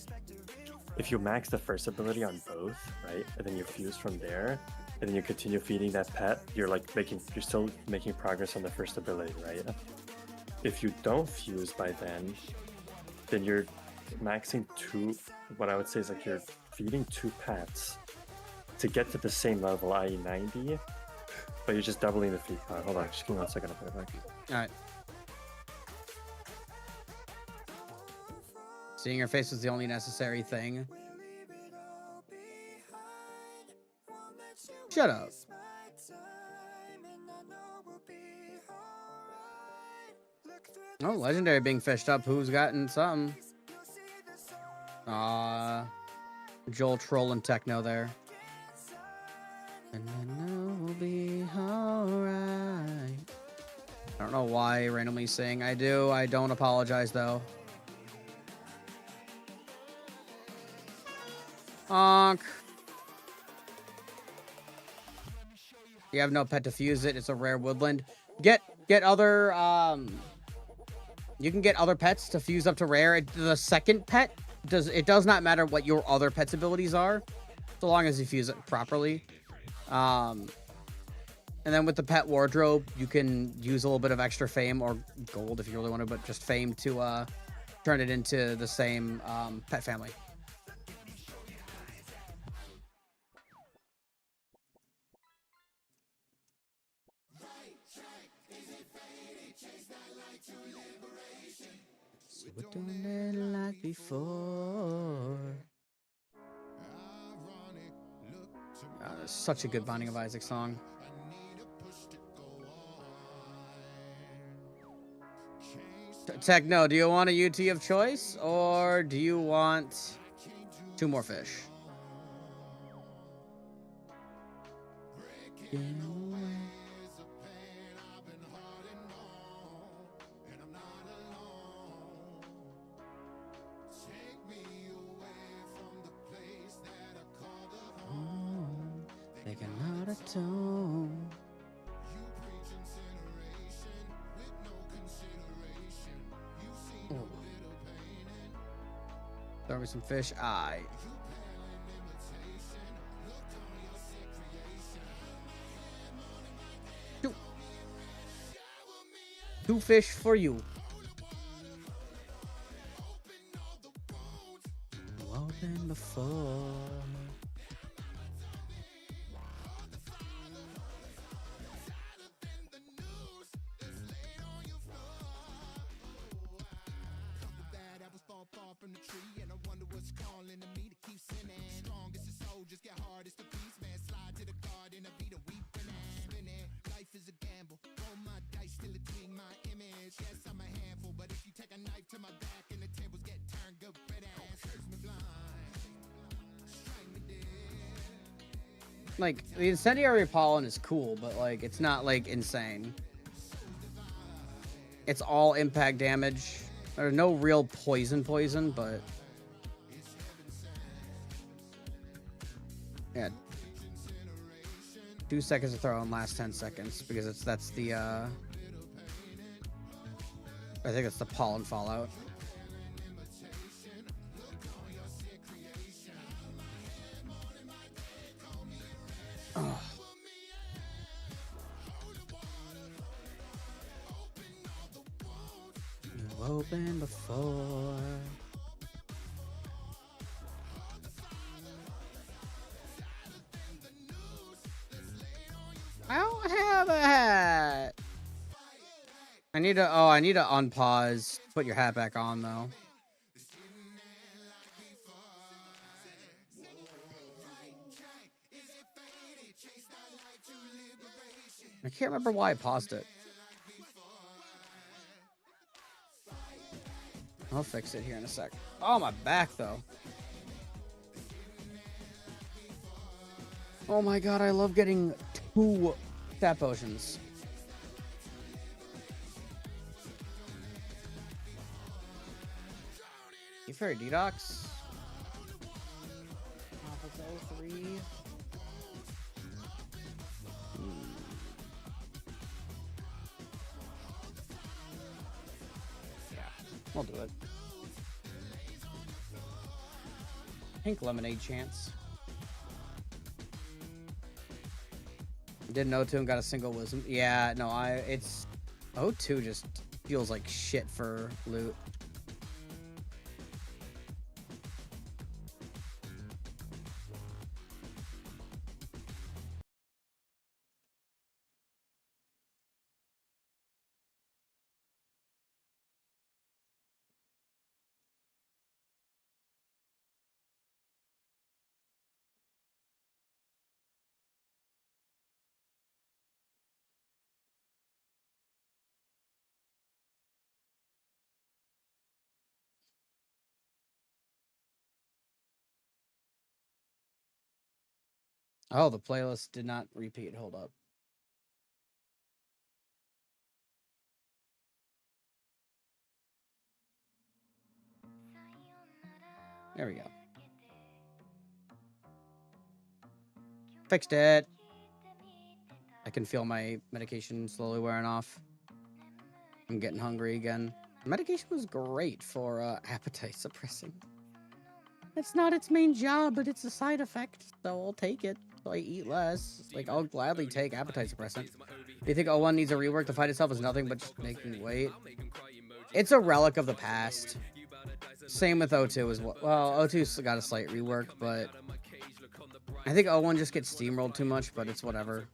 if you max the first ability on both, right, and then you fuse from there, and then you continue feeding that pet, you're still making progress on the first ability, right? If you don't fuse by then you're maxing what I would say is like you're feeding 2 pets to get to the same level, i.e. 90, but you're just doubling the feed power. Hold on, just give me 1 second, I'll put it back. Alright. Seeing your face was the only necessary thing. Shut up. Oh, legendary being fished up. Who's gotten something? Joel trolling techno there. And I know we'll be alright. I don't know why randomly saying I do. I don't apologize though. Honk. You have no pet to fuse it. It's a rare woodland. Get other you can get other pets to fuse up to rare. The second pet does not matter what your other pet's abilities are, so long as you fuse it properly. And then with the pet wardrobe, you can use a little bit of extra fame or gold if you really want to, but just fame to turn it into the same pet family. So we're doing it like before. That's such a good Binding of Isaac song. Techno, do you want a UT of choice, or do you want 2 more fish? They cannot atone. Throw me some fish. Aye. Two fish for you. Open before. Like, the incendiary pollen is cool, but like it's not like insane. It's all impact damage. There's no real poison, but yeah, 2 seconds to throw in last 10 seconds because that's the I think it's the pollen fallout. Oh. You've opened before. I don't have a hat. I need to. Oh, I need to unpause. Put your hat back on though. I can't remember why I paused it. I'll fix it here in a sec. Oh, my back though. Oh my god, I love getting 2 stat potions. You fairy detox. Office 03. Yeah, we'll do it. Pink lemonade chance. Didn't O2 and got a single wisdom. Yeah, no, it's O2 just feels like shit for loot. Oh, the playlist did not repeat. Hold up. There we go. Fixed it. I can feel my medication slowly wearing off. I'm getting hungry again. The medication was great for appetite suppressing. It's not its main job, but it's a side effect, so I'll take it. So I eat less. Like, I'll gladly take appetite suppressant. Do you think O1 needs a rework? The fight itself is nothing but just making weight. It's a relic of the past. Same with O2 as well. Well, O2's got a slight rework, but I think O1 just gets steamrolled too much, but it's whatever.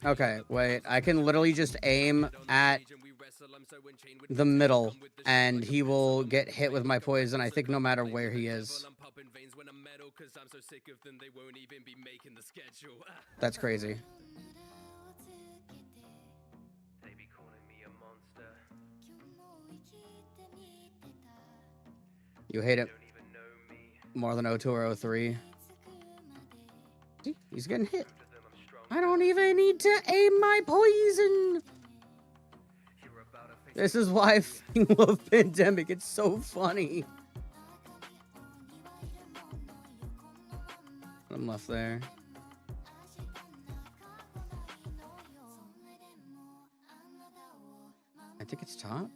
Okay, wait. I can literally just aim at the middle, and he will get hit with my poison, I think, no matter where he is. That's crazy. You hate it more than O2 or O3. See, he's getting hit. I don't even need to aim my poison. This is why I fucking love Pandemic. It's so funny. I'm left there. I think it's top.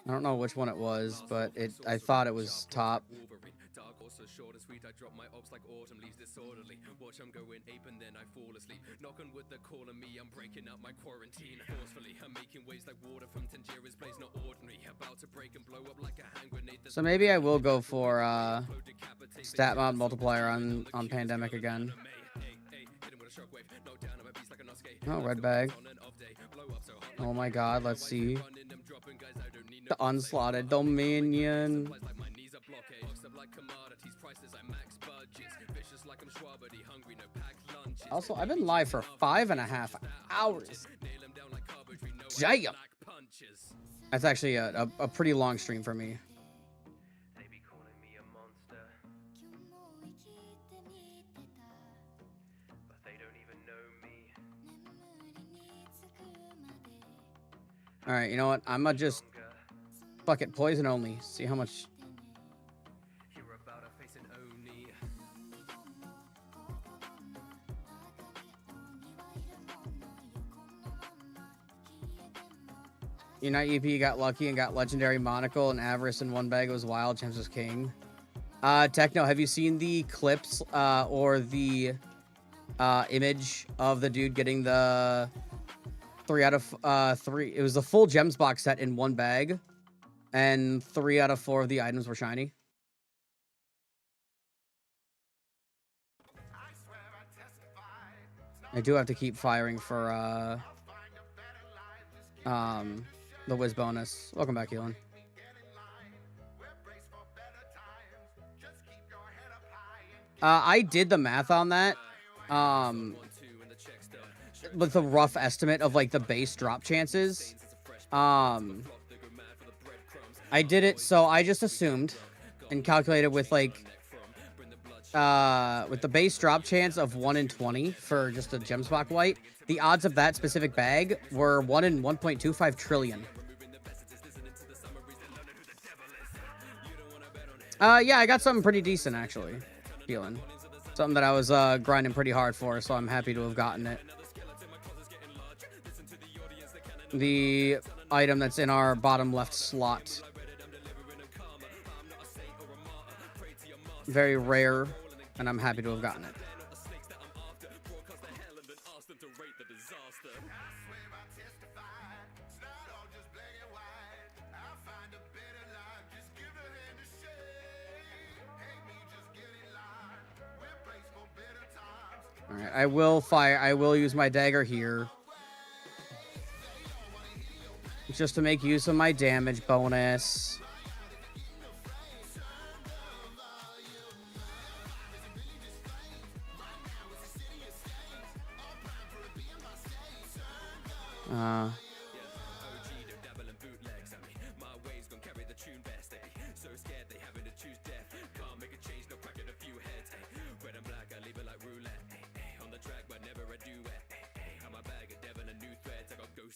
I don't know which one it was, but I thought it was top. Short and sweet, I drop my ops like autumn leaves disorderly. Watch, I'm going ape and then I fall asleep. Knock on wood, they're calling me, I'm breaking out my quarantine forcefully. I'm making waves like water from Tangiera's blaze, not ordinary. About to break and blow up like a hand grenade. So maybe I will go for stat mod multiplier on Pandemic again. Oh, red bag. Oh my god, let's see. The unslotted Dominion. Also, I've been live for 5.5 hours. Damn. That's actually a pretty long stream for me. Alright, you know what? I'm gonna just fuck it, poison only. See how much. Unite EP got lucky and got legendary monocle and avarice in one bag. It was wild. James was king. Techno, have you seen the clips or the image of the dude getting the 3 out of 3. It was the full gems box set in one bag, and 3 out of 4 of the items were shiny. I do have to keep firing for the whiz bonus. Welcome back, Elon. I did the math on that. With a rough estimate of like the base drop chances. I did it, so I just assumed and calculated with like with the base drop chance of 1 in 20 for just a Gemsbach white, the odds of that specific bag were 1 in 1.25 trillion. Yeah, I got something pretty decent actually. Feeling something that I was grinding pretty hard for, so I'm happy to have gotten it. The item that's in our bottom left slot. Very rare, and I'm happy to have gotten it. All right, I will fire. I will use my dagger here, just to make use of my damage bonus.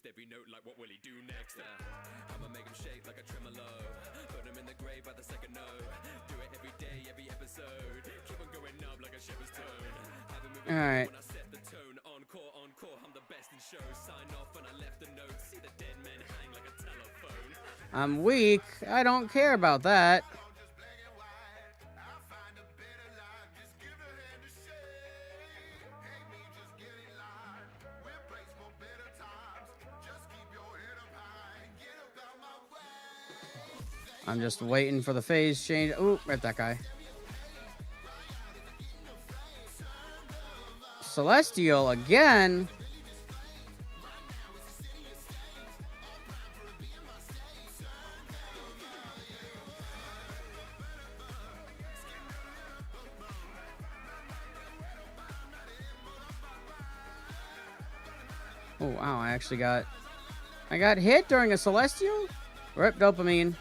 Every note like what will he do next? I'ma make him shake like a tremolo. Put him in the grave by the second note. Do it every day, every episode. Keep on going up like a shepherd's tone. Have him moving All right. when I set the tone. Encore, I'm the best in shows. Sign off and I left the note. See the dead men hang like a telephone. I'm weak. I don't care about that. I'm just waiting for the phase change. Ooh, right, that guy. Celestial again. Oh wow, I got hit during a Celestial? Rip dopamine.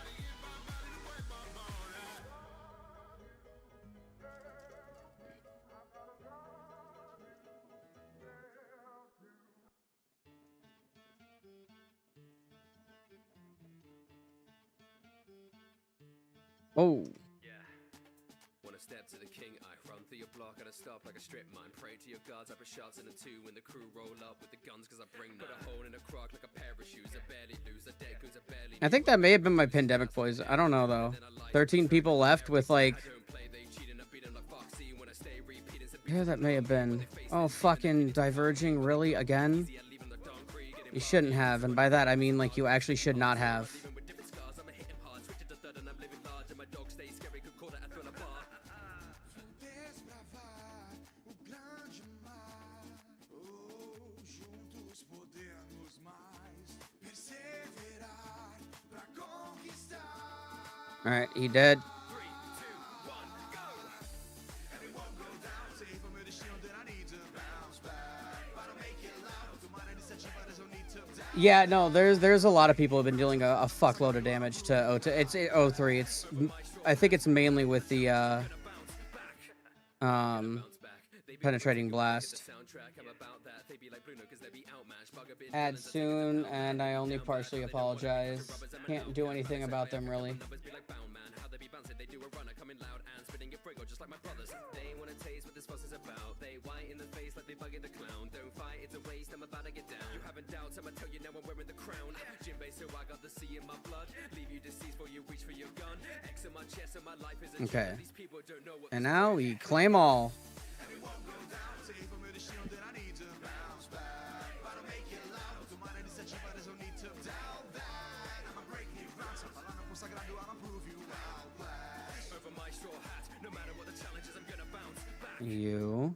Oh. Yeah. When I step to the king, I run through your block and I stop like a strip mine. Pray to your gods, I put shots in the 2 when the crew roll up with the guns cause I bring put a hole in a crock like a pair of shoes. I barely lose, I dead goons, I barely. I think that may have been my pandemic boys. I don't know though. 13 people left with like. Yeah, that may have been. Oh, fucking diverging, really? Again? You shouldn't have, and by that I mean like you actually should not have. All right, he dead. Yeah, no, there's a lot of people who have been dealing a fuckload of damage to O2. It's O3. It's I think it's mainly with the penetrating blast. Add soon, and I only partially apologize. Can't do anything about them really. Okay. And now we claim all. You.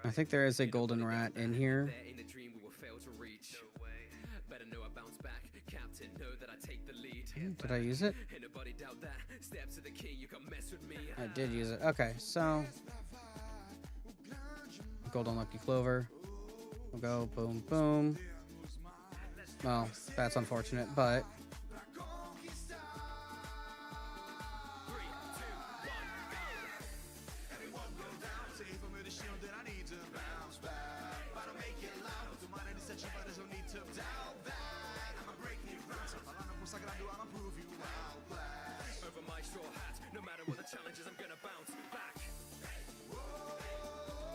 I think there is a golden rat in here. Did I use it? I did use it. Okay, so golden lucky clover. We'll go boom, boom. Well, that's unfortunate, but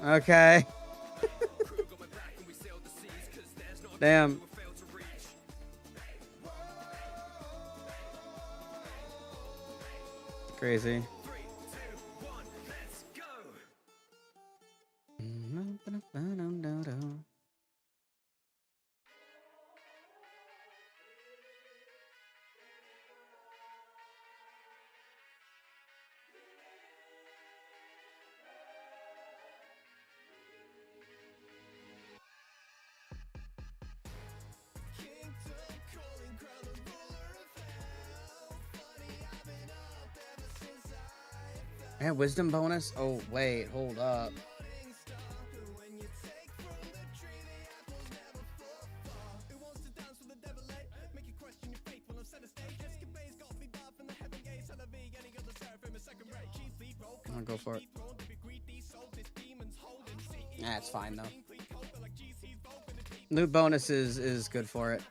okay. Damn. Crazy. And wisdom bonus? Oh, wait, hold up. I'll go for it. That's fine, though. Loot bonus is good for it.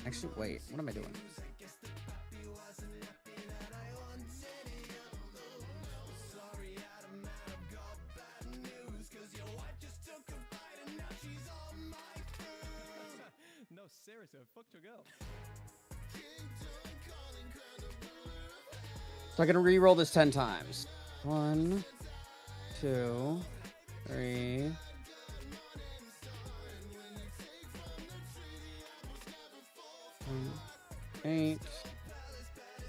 Actually, wait, what am I doing? No, seriously, I fucked your girl. So I can re-roll this 10 times. 1, 2, 3. 8,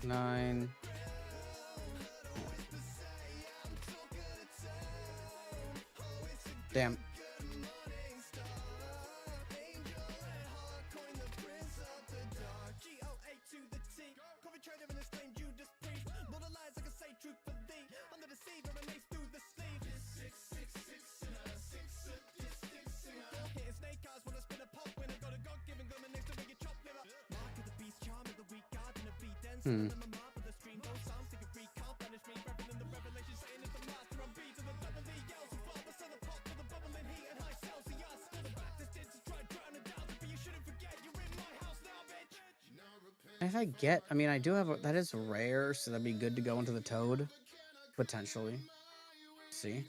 9. Damn. If I get, I mean, I do have, that is rare, so that'd be good to go into the toad, potentially. See?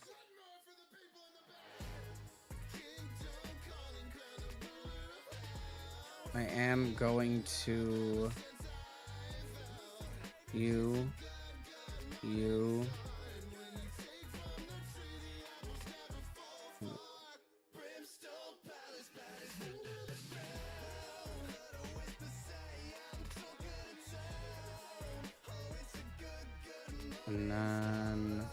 I am going to you. And then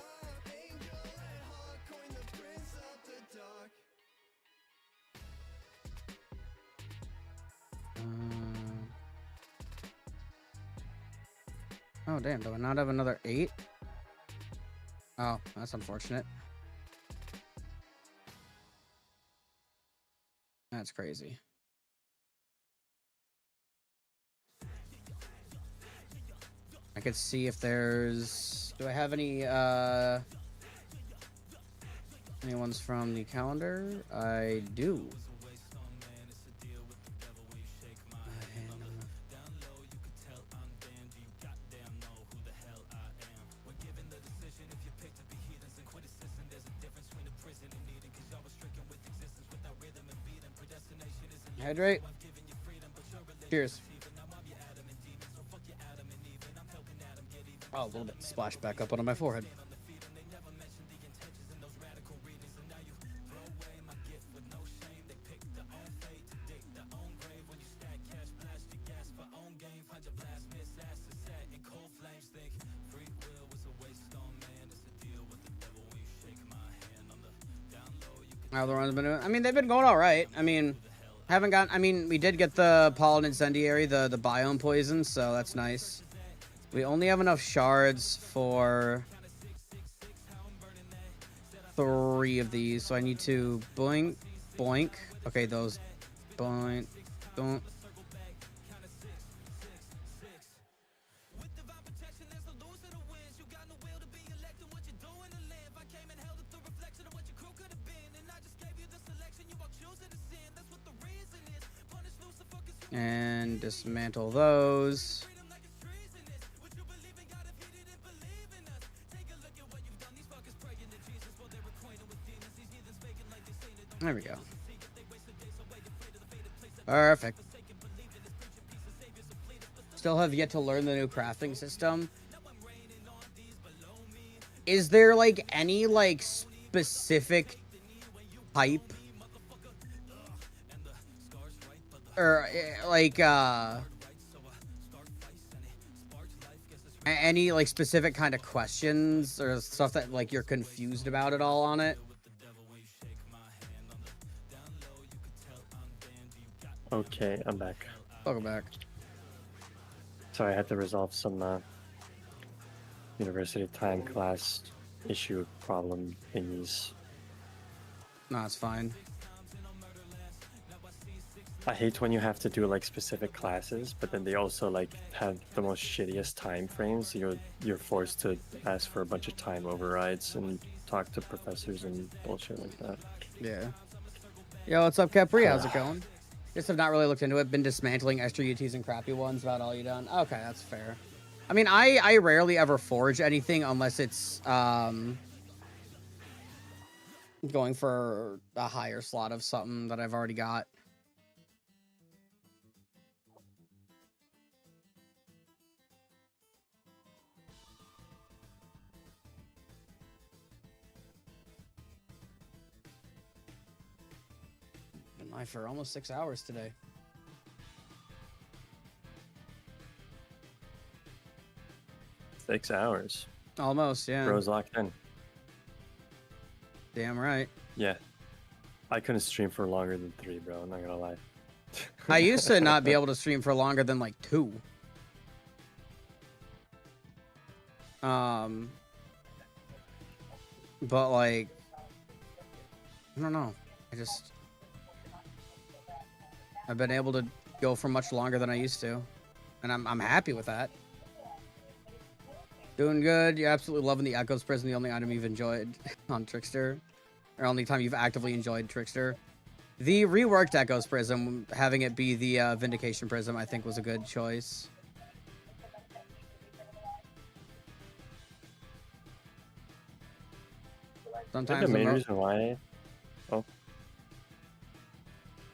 oh damn, do I not have another 8? Oh, that's unfortunate. That's crazy. I could see if there's, do I have any ones from the calendar? I do. Hydrate. Cheers. Oh, a little bit splashed back up onto my forehead. Other ones been doing, I mean, they've been going all right. I mean, haven't got. I mean, we did get the pollen incendiary, the biome poison, so that's nice. We only have enough shards for 3 of these, so I need to boink, boink. Okay, those boink, don't. And dismantle those. There we go. Perfect. Still have yet to learn the new crafting system. Is there like any like specific type or like any like specific kind of questions or stuff that like you're confused about at all on it? Okay, I'm back. Welcome back. Sorry, I had to resolve some university time class issue problem thingies. No, it's fine. I hate when you have to do like specific classes, but then they also like have the most shittiest time frames. You're forced to ask for a bunch of time overrides and talk to professors and bullshit like that. Yeah. Yo, what's up, Capri? How's it going? Just have not really looked into it. Been dismantling extra UTs and crappy ones. About all you done. Okay, that's fair. I mean, I rarely ever forge anything unless it's going for a higher slot of something that I've already got. Been live for almost 6 hours today. Six hours. Almost, yeah. Bro's locked in. Damn right. Yeah. I couldn't stream for longer than 3, bro. I'm not gonna lie. I used to not be able to stream for longer than like 2. But like, I don't know. I've been able to go for much longer than I used to, and I'm happy with that. Doing good. You're absolutely loving the Echoes Prism. The only item you've enjoyed on Trickster, or only time you've actively enjoyed Trickster. The reworked Echoes Prism, having it be the Vindication Prism, I think was a good choice. Sometimes the main reason why. Oh.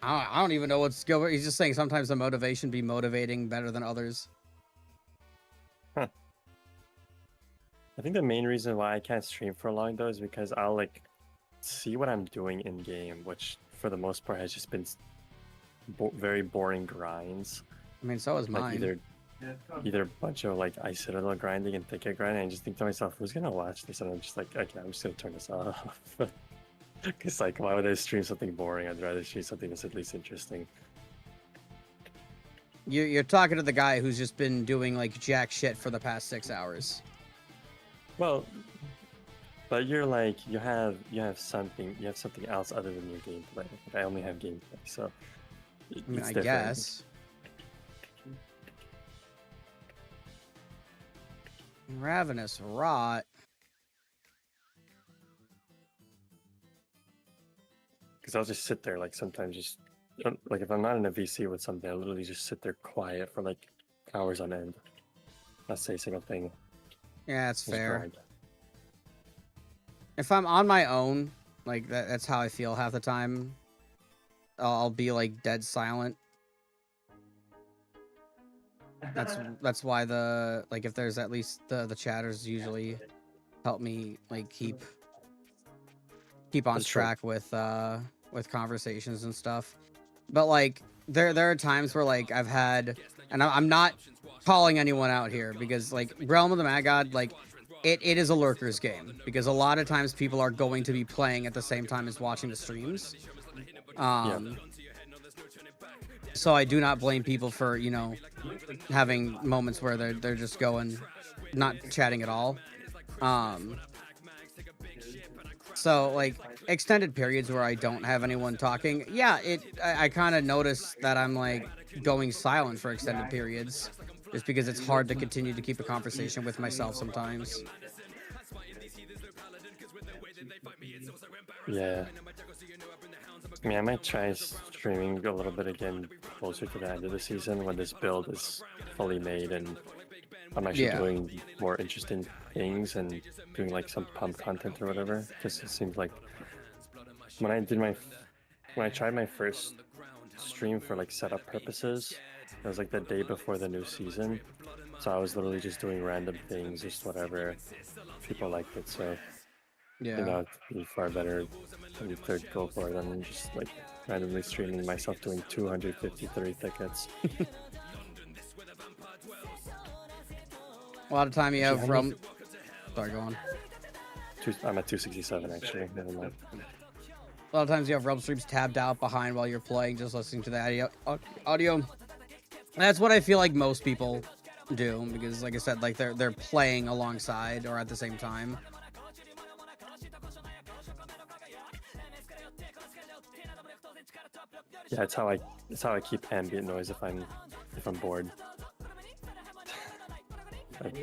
I don't even know what skill. He's just saying sometimes the motivation be motivating better than others. Huh. I think the main reason why I can't stream for long though is because I'll like see what I'm doing in game, which for the most part has just been very boring grinds. I mean, so is like mine. Either a bunch of like Citadel grinding and ticket grinding, and I just think to myself, who's gonna watch this? And I'm just like, okay, I'm just gonna turn this off. Because like, why would I stream something boring? I'd rather stream something that's at least interesting. You're talking to the guy who's just been doing like jack shit for the past 6 hours. Well, but you're like you have something else other than your gameplay. I only have gameplay, so I mean, I different. guess. Ravenous Rot. Because I'll just sit there like sometimes just like if I'm not in a VC with something, I'll literally just sit there quiet for like hours on end. Not say a single thing. Yeah, that's Just fair. grind. If I'm on my own, like that's how I feel half the time. I'll be like dead silent. That's why the like if there's at least the chatters usually help me like keep on That's true. track with conversations and stuff. But like there are times where like I've had, and I'm not calling anyone out here because like Realm of the Mad God, like it is a lurker's game because a lot of times people are going to be playing at the same time as watching the streams. So I do not blame people for, you know, having moments where they're just going, not chatting at all. So like extended periods where I don't have anyone talking, yeah, I kind of notice that I'm like going silent for extended periods, just because it's hard to continue to keep a conversation with myself sometimes. Yeah. I mean, I might try streaming a little bit again closer to the end of the season when this build is fully made and I'm actually doing more interesting things and doing like some pump content or whatever. Because it seems like when I tried my first stream for like setup purposes, it was like the day before the new season. So I was literally just doing random things, just whatever. People liked it, so you know, it'd be far better to go for it than just like randomly streaming myself doing 253 tickets. A lot of time you have from. Sorry, go on. I'm at 267 actually. Never mind. A lot of times you have Realm streams tabbed out behind while you're playing, just listening to the audio. That's what I feel like most people do because, like I said, like they're playing alongside or at the same time. Yeah, it's how I keep ambient noise if I'm bored.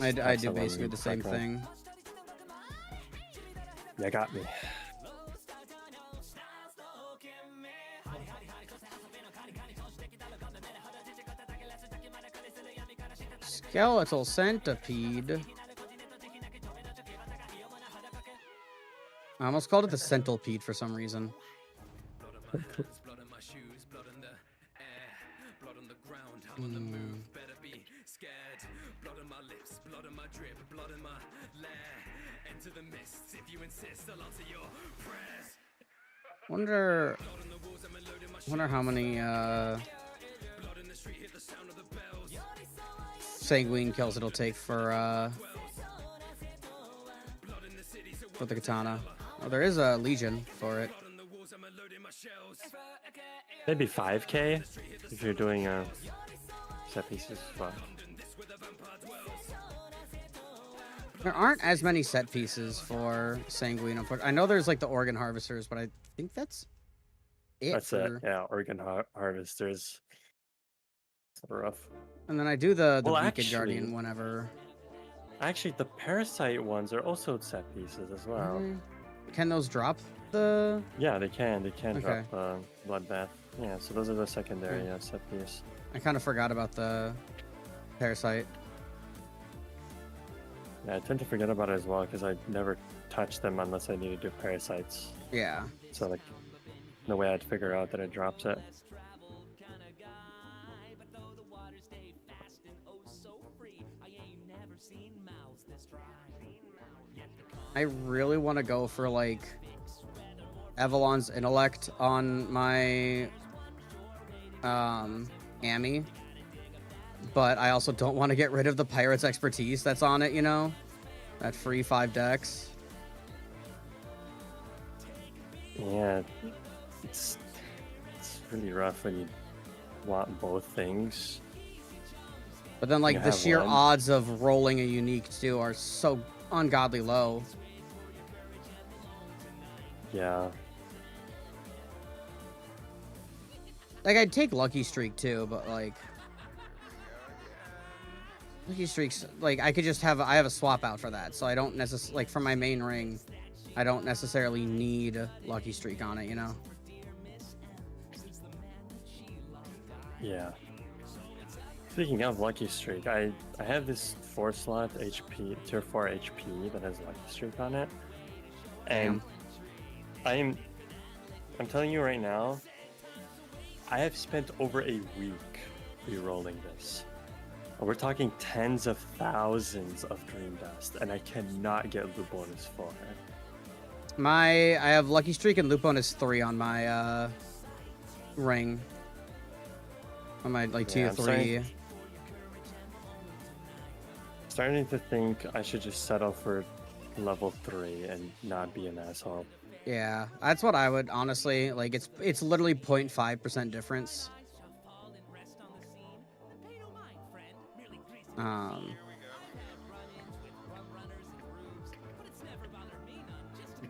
I do basically the same thing. Yeah, got me. Skeletal centipede. I almost called it the centipede for some reason. Wonder how many sanguine kills it'll take for the katana. Oh, there is a legion for it. Maybe 5k if you're doing set pieces. Well, there aren't as many set pieces for sanguine. I know there's like the organ harvesters, but I think that's it. That's it. Yeah, organ harvesters. It's rough. And then I do the well, Beacon Guardian whenever. Actually, the parasite ones are also set pieces as well. Can those drop the? Yeah, they can. They can drop bloodbath. Yeah, so those are the secondary set piece. I kind of forgot about the parasite. Yeah, I tend to forget about it as well because I never touch them unless I need to do parasites. Yeah. So like, no way I'd figure out that it drops it. I really want to go for like Avalon's intellect on my Ami, but I also don't want to get rid of the pirate's expertise that's on it, you know, that free 5 dex. Yeah, it's really rough when you want both things. But then like the sheer odds of rolling a unique too are so ungodly low. Yeah. Like I'd take Lucky Streak too, but like Lucky Streaks, like I could just have I have a swap out for that, so I don't necessarily like for my main ring, I don't necessarily need Lucky Streak on it, you know. Yeah. Speaking of Lucky Streak, I have this 4-slot HP tier 4 HP that has Lucky Streak on it, and I'm telling you right now, I have spent over a week re-rolling this. We're talking tens of thousands of green dust, and I cannot get loot bonus 4. I have Lucky Streak and loot bonus 3 on my ring. On my like tier 3. Starting to think I should just settle for level 3 and not be an asshole. Yeah, that's what I would honestly like. It's literally 0.5% difference.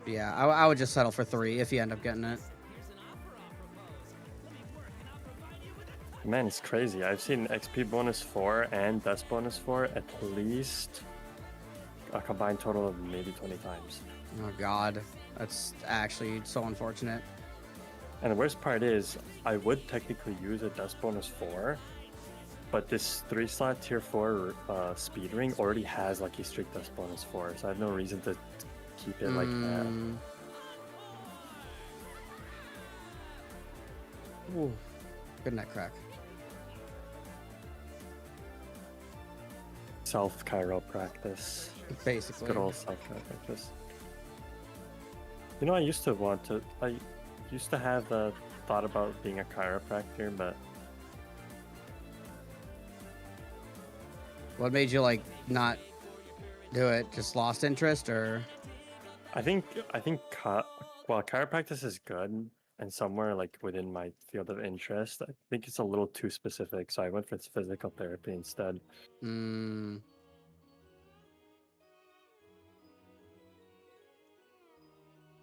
Yeah, I would just settle for 3 if you end up getting it. Man, it's crazy. I've seen XP bonus 4 and dust bonus 4 at least a combined total of maybe 20 times. Oh god, that's actually so unfortunate. And the worst part is, I would technically use a dust bonus 4, but this 3-slot tier 4 speed ring already has Lucky Streak dust bonus 4, so I have no reason to keep it like that. Ooh, good neck crack. Self-chiro practice. Basically. Good old self-chiro practice. You know, I used to have thought about being a chiropractor, but... What made you, like, not do it? Just lost interest, or...? I think while chiropractic is good, and somewhere, like, within my field of interest, I think it's a little too specific, so I went for physical therapy instead.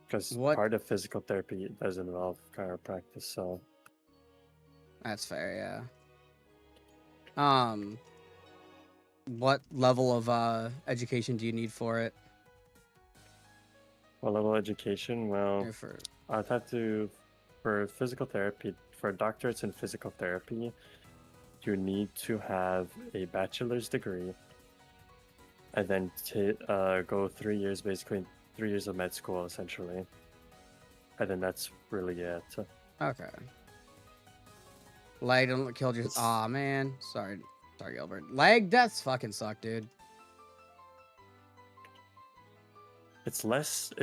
Because part of physical therapy does involve chiropractic, so... That's fair, yeah. What level of education do you need for it? What level of education? Well, I'd have to... For physical therapy, for doctorates in physical therapy, you need to have a bachelor's degree, and then go 3 years, basically 3 years of med school, essentially. And then that's really it. Okay. Lag killed you. Aw, man. Sorry, Gilbert. Lag deaths fucking suck, dude. It's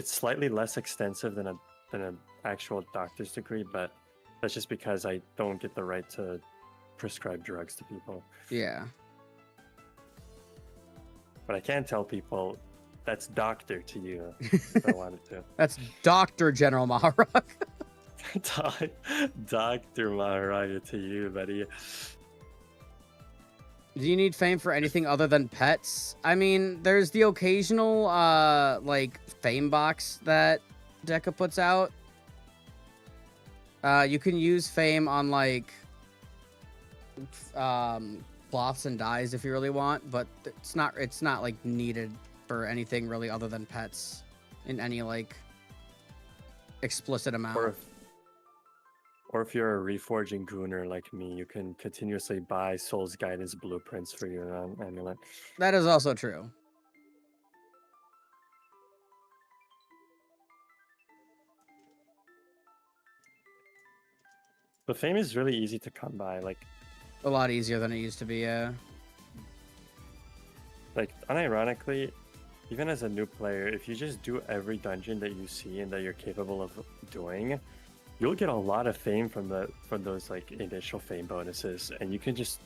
slightly less extensive than an actual doctor's degree, but that's just because I don't get the right to prescribe drugs to people. Yeah. But I can tell people that's doctor to you if I wanted to. That's Dr. General Maharaj. Dr. Maharaja to you, buddy. Do you need fame for anything other than pets? I mean, there's the occasional like fame box that Deca puts out. You can use fame on like cloths and dyes if you really want, but it's not like needed for anything really other than pets in any like explicit amount. Or if you're a reforging gooner like me, you can continuously buy Soul's Guidance blueprints for your amulet. That is also true. But fame is really easy to come by, like a lot easier than it used to be, yeah. Like, unironically, even as a new player, if you just do every dungeon that you see and that you're capable of doing, you'll get a lot of fame from those like initial fame bonuses, and you can just,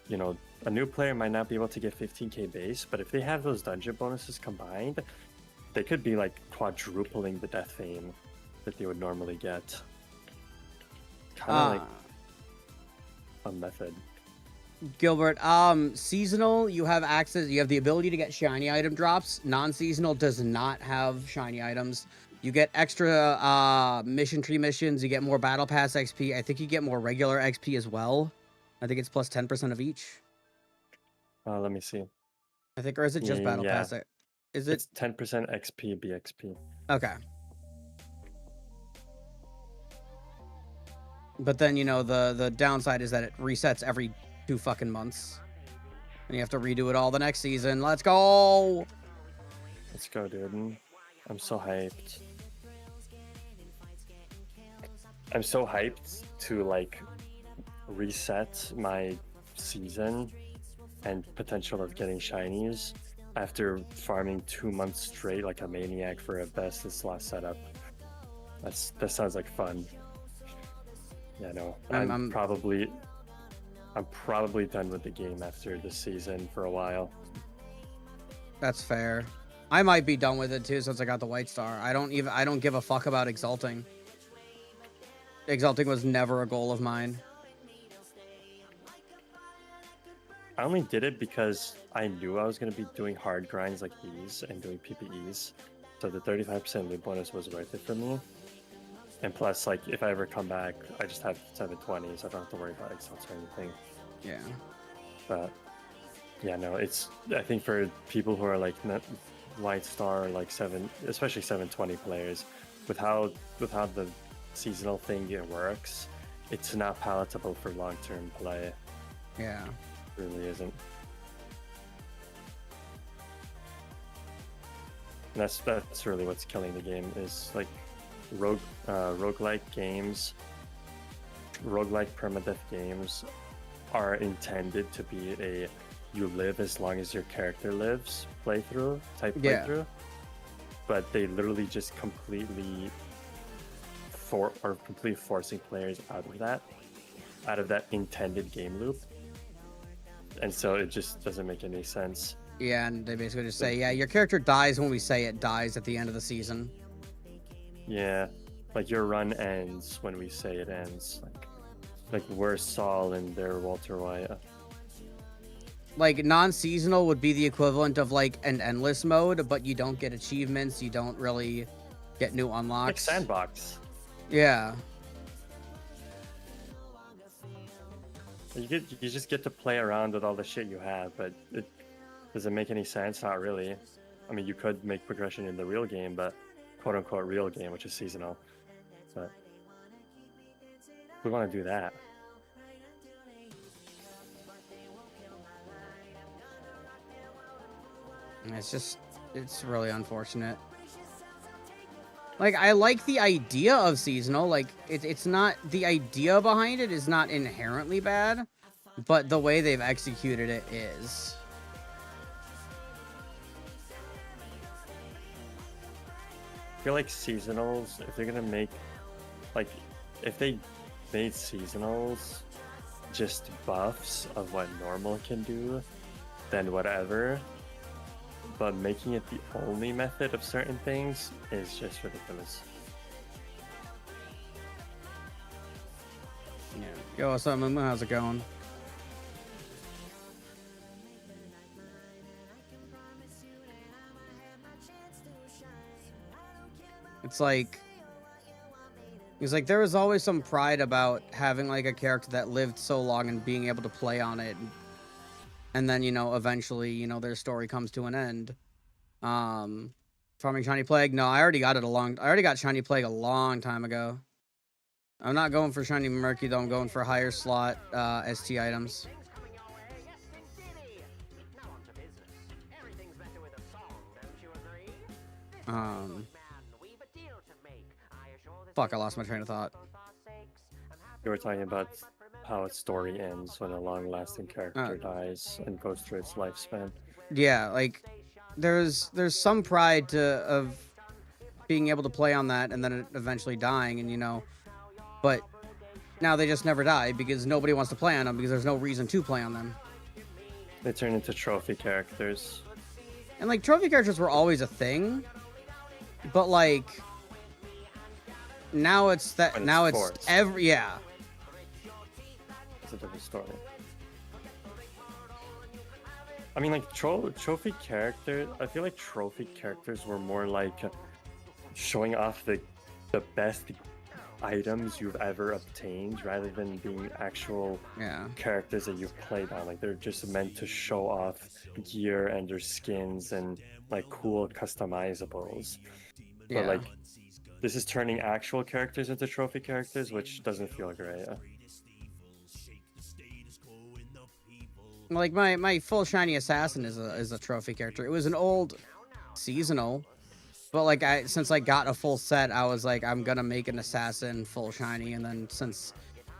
you know, a new player might not be able to get 15k base, but if they have those dungeon bonuses combined, they could be like quadrupling the death fame that they would normally get. Kind of like a method. Gilbert, seasonal, you have access, you have the ability to get shiny item drops. Non-seasonal does not have shiny items. You get extra mission tree missions, you get more battle pass XP. I think you get more regular XP as well. I think it's plus 10% of each. Let me see. I think, or is it just battle pass? Is it? It's 10% XP, BXP. Okay. But then, you know, the downside is that it resets every 2 fucking months. And you have to redo it all the next season. Let's go! Let's go, dude. I'm so hyped. I'm so hyped to, like, reset my season and potential of getting shinies after farming 2 months straight like a maniac for a best this last setup. That sounds like fun. Yeah, no, I'm probably done with the game after this season for a while. That's fair. I might be done with it too since I got the white star. I don't give a fuck about exalting. Exalting was never a goal of mine. I only did it because I knew I was going to be doing hard grinds like these and doing PPEs. So the 35% loot bonus was worth it for me. And plus, like, if I ever come back, I just have 720, so I don't have to worry about exalts or anything. Yeah. But, yeah, no, I think for people who are, like, white star, like, especially 720 players, with how the seasonal thing works, it's not palatable for long-term play. Yeah. It really isn't. And that's really what's killing the game, is, like, roguelike games, roguelike permadeath games are intended to be a you live as long as your character lives playthrough. But they literally just completely forcing players out of that intended game loop, and so it just doesn't make any sense. Yeah, and they basically just say, yeah, your character dies when we say it dies at the end of the season. Yeah, like your run ends when we say it ends. Like we're Saul and they're Walter White. Like non-seasonal would be the equivalent of like an endless mode, but you don't get achievements, you don't really get new unlocks. Like sandbox. Yeah. You just get to play around with all the shit you have, but does it make any sense? Not really. I mean, you could make progression in the real game, but quote-unquote real game, which is seasonal. But we want to do that. It's really unfortunate. Like, I like the idea of seasonal. Like, it's not, the idea behind it is not inherently bad, but the way they've executed it is. I feel like seasonals, if they're gonna make, like, if they made seasonals just buffs of what normal can do, then whatever. But making it the only method of certain things is just ridiculous. Yeah. Yo, what's up, Mumu? How's it going? It's like there was always some pride about having like a character that lived so long and being able to play on it. And then, you know, eventually, you know, their story comes to an end. Farming Shiny Plague? No, I already got Shiny Plague a long time ago. I'm not going for Shiny Murky though, I'm going for higher slot ST items. Fuck, I lost my train of thought. You were talking about how its story ends when a long-lasting character dies and goes through its lifespan. Yeah, like there's some pride of being able to play on that and then it eventually dying, and you know, but now they just never die because nobody wants to play on them because there's no reason to play on them. They turn into trophy characters. And like trophy characters were always a thing, but like now it's that now it's forced. yeah. It's a different story. I mean, like trophy character. I feel like trophy characters were more like showing off the best items you've ever obtained, rather than being actual characters that you've played on. Like they're just meant to show off gear and their skins and like cool customizables. Yeah. But like this is turning actual characters into trophy characters, which doesn't feel great. Like my full shiny assassin is a trophy character. It was an old seasonal, but like since I got a full set, I was like, I'm gonna make an assassin full shiny. And then since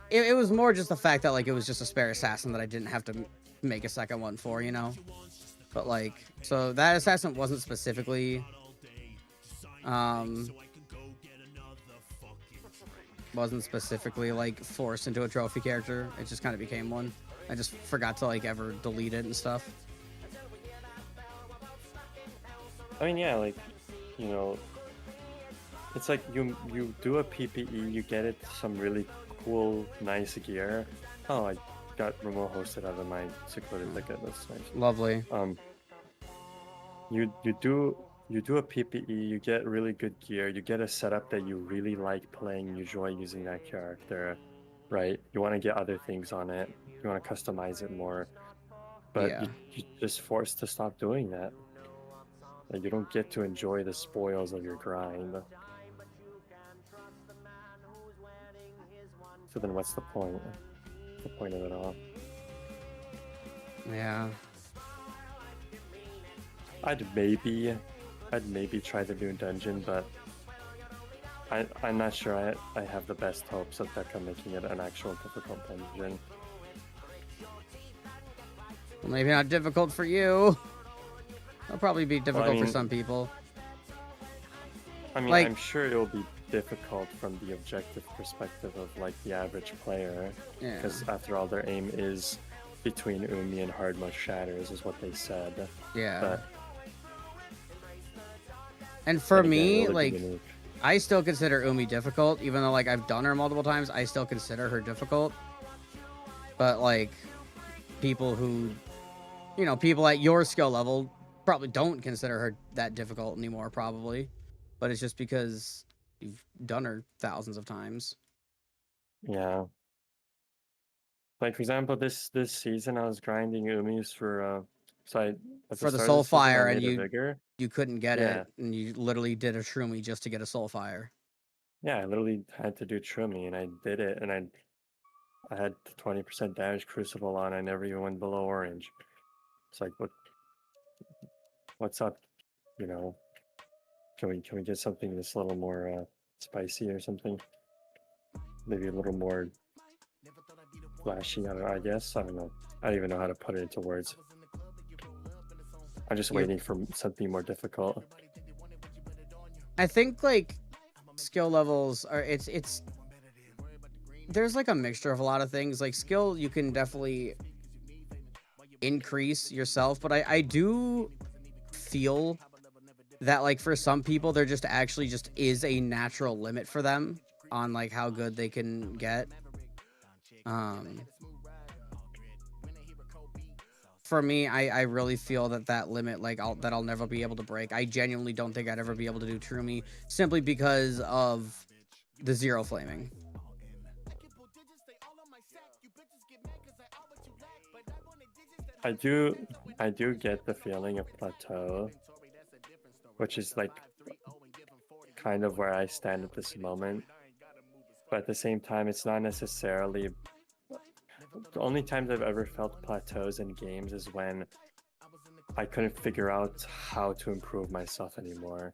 it was more just the fact that like it was just a spare assassin that I didn't have to make a second one for, you know. But like, so that assassin wasn't specifically like forced into a trophy character. It just kind of became one. I just forgot to like ever delete it and stuff. I mean, yeah, like, you know, it's like you do a PPE, you get it some really cool, nice gear. Oh, I got remote hosted out of my secluded ticket. That's nice. Lovely. You do a PPE, you get really good gear, you get a setup that you really like playing, you enjoy using that character, right? You want to get other things on it, you want to customize it more, but Yeah. you're just forced to stop doing that. Like, you don't get to enjoy the spoils of your grind. So then what's the point? What's the point of it all? Yeah. I'd maybe try the new dungeon, but I'm not sure I have the best hopes of Becca making it an actual difficult dungeon. Well, maybe not difficult for you. It'll probably be difficult for some people. I mean, like, I'm sure it'll be difficult from the objective perspective of like the average player, because after all, their aim is between Umi and hard mode shatters, is what they said. Yeah. But, and for me, really like, I still consider Umi difficult, even though like I've done her multiple times. I still consider her difficult. But like, people who, you know, people at your skill level probably don't consider her that difficult anymore, probably. But it's just because you've done her thousands of times. Yeah. Like, for example, this season I was grinding Umis for For the soul fire, and you couldn't get it, and you literally did a shroomy just to get a soul fire. Yeah, I literally had to do Trumi, and I did it, and I had 20% damage crucible on. I never even went below orange. It's like, what's up? You know, can we get something that's a little more spicy or something? Maybe a little more flashy. I guess I don't know. I don't even know how to put it into words. I'm just waiting for something more difficult. I think like skill levels are it's there's like a mixture of a lot of things. Like skill, you can definitely increase yourself, but I do feel that like for some people there just actually just is a natural limit for them on like how good they can get. For me, I really feel that limit, like I'll never be able to break. I genuinely don't think I'd ever be able to do Trumi simply because of the zero flaming. I do get the feeling of plateau, which is like kind of where I stand at this moment. But at the same time, it's not necessarily. The only times I've ever felt plateaus in games is when I couldn't figure out how to improve myself anymore.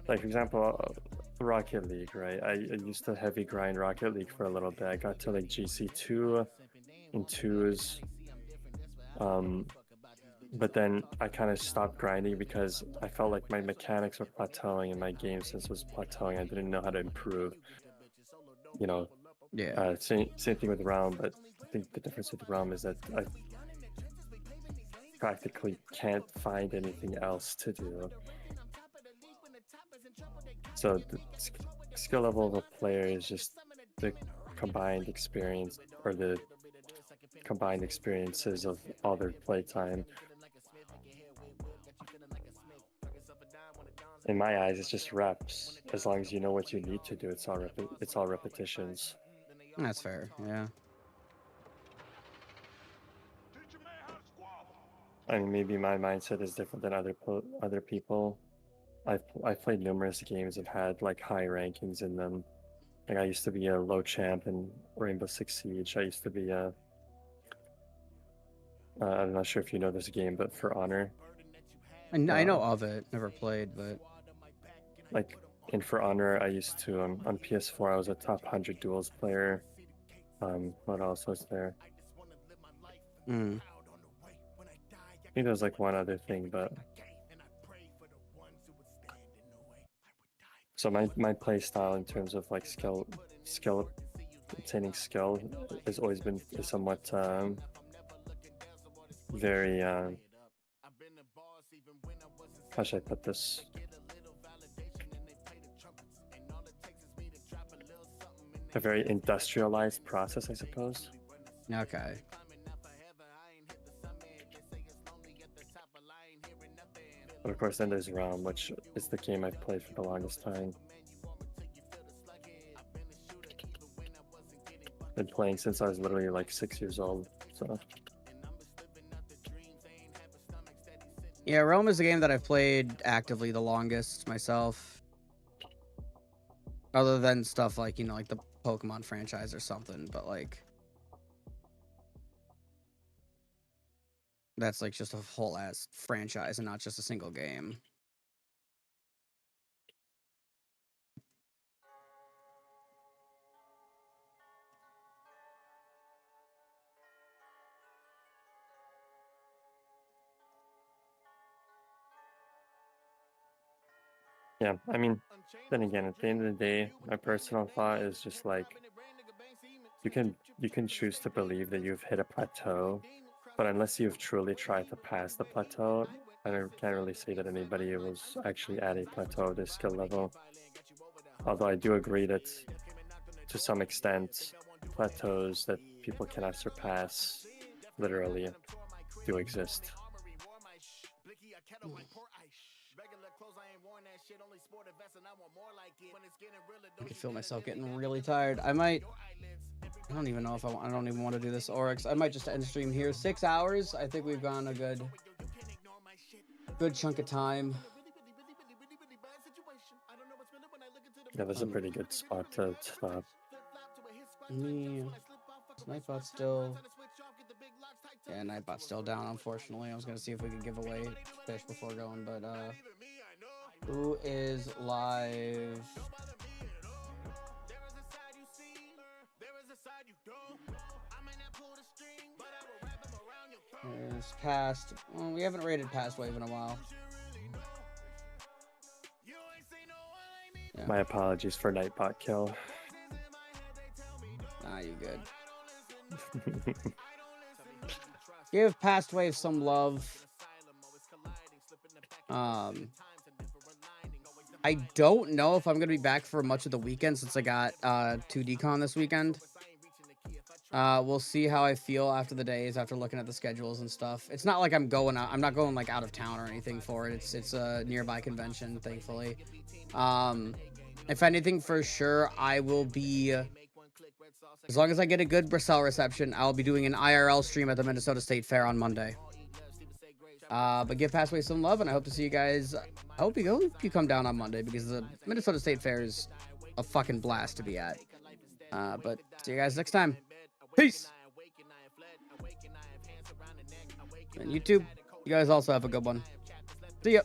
Like, for example, Rocket League, right? I used to heavy grind Rocket League for a little bit. I got to like GC2 and 2s. But then I kind of stopped grinding because I felt like my mechanics were plateauing and my game sense was plateauing. I didn't know how to improve. You know, same thing with Realm, but I think the difference with Realm is that I practically can't find anything else to do. So the skill level of a player is just the combined experience, or the combined experiences of all their playtime. In my eyes, it's just reps. As long as you know what you need to do, it's all repetitions. That's fair, yeah. I mean, maybe my mindset is different than other people. I've played numerous games that had like high rankings in them. Like I used to be a low champ in Rainbow Six Siege. I used to be a I'm not sure if you know this game, but For Honor. I know of it, never played, but like in For Honor, I used to on PS4. I was a top 100 duels player. What else was there? think there's like one other thing, but so my play style in terms of like skill obtaining skill has always been somewhat very how should I put this? A very industrialized process, I suppose. Okay. But of course, then there's Realm, which is the game I've played for the longest time. Been playing since I was literally like 6 years old. So Yeah, Realm is a game that I've played actively the longest myself. Other than stuff like, you know, like the Pokemon franchise or something, but like that's like just a whole ass franchise and not just a single game. yeah, I mean, then again, at the end of the day, my personal thought is just like you can choose to believe that you've hit a plateau, but unless you've truly tried to pass the plateau, I can't really say that anybody was actually at a plateau of this skill level. Although I do agree that to some extent, plateaus that people cannot surpass literally do exist. I can feel myself getting really tired. I don't even know if I don't even want to do this Oryx. I might just end stream here. 6 hours. I think we've gone a good chunk of time. Yeah, that's a pretty good spot to stop. Yeah. Nightbot's still... Yeah, Nightbot's still down, unfortunately. I was going to see if we could give away fish before going, but, who is live? It's past... Well, we haven't rated Past Wave in a while. Yeah. My apologies for Nightbot kill. Nah, you good. Give Past Wave some love. I don't know if I'm gonna be back for much of the weekend since I got 2DCon this weekend. We'll see how I feel after the days, after looking at the schedules and stuff. It's not like I'm going out. I'm not going like out of town or anything for it. It's a nearby convention, thankfully. If anything, for sure, I will be. As long as I get a good Bristol reception, I'll be doing an IRL stream at the Minnesota State Fair on Monday. But give Passway some love, and I hope to see you guys. I hope you come down on Monday because the Minnesota State Fair is a fucking blast to be at. But see you guys next time. Peace. And YouTube, you guys also have a good one. See ya.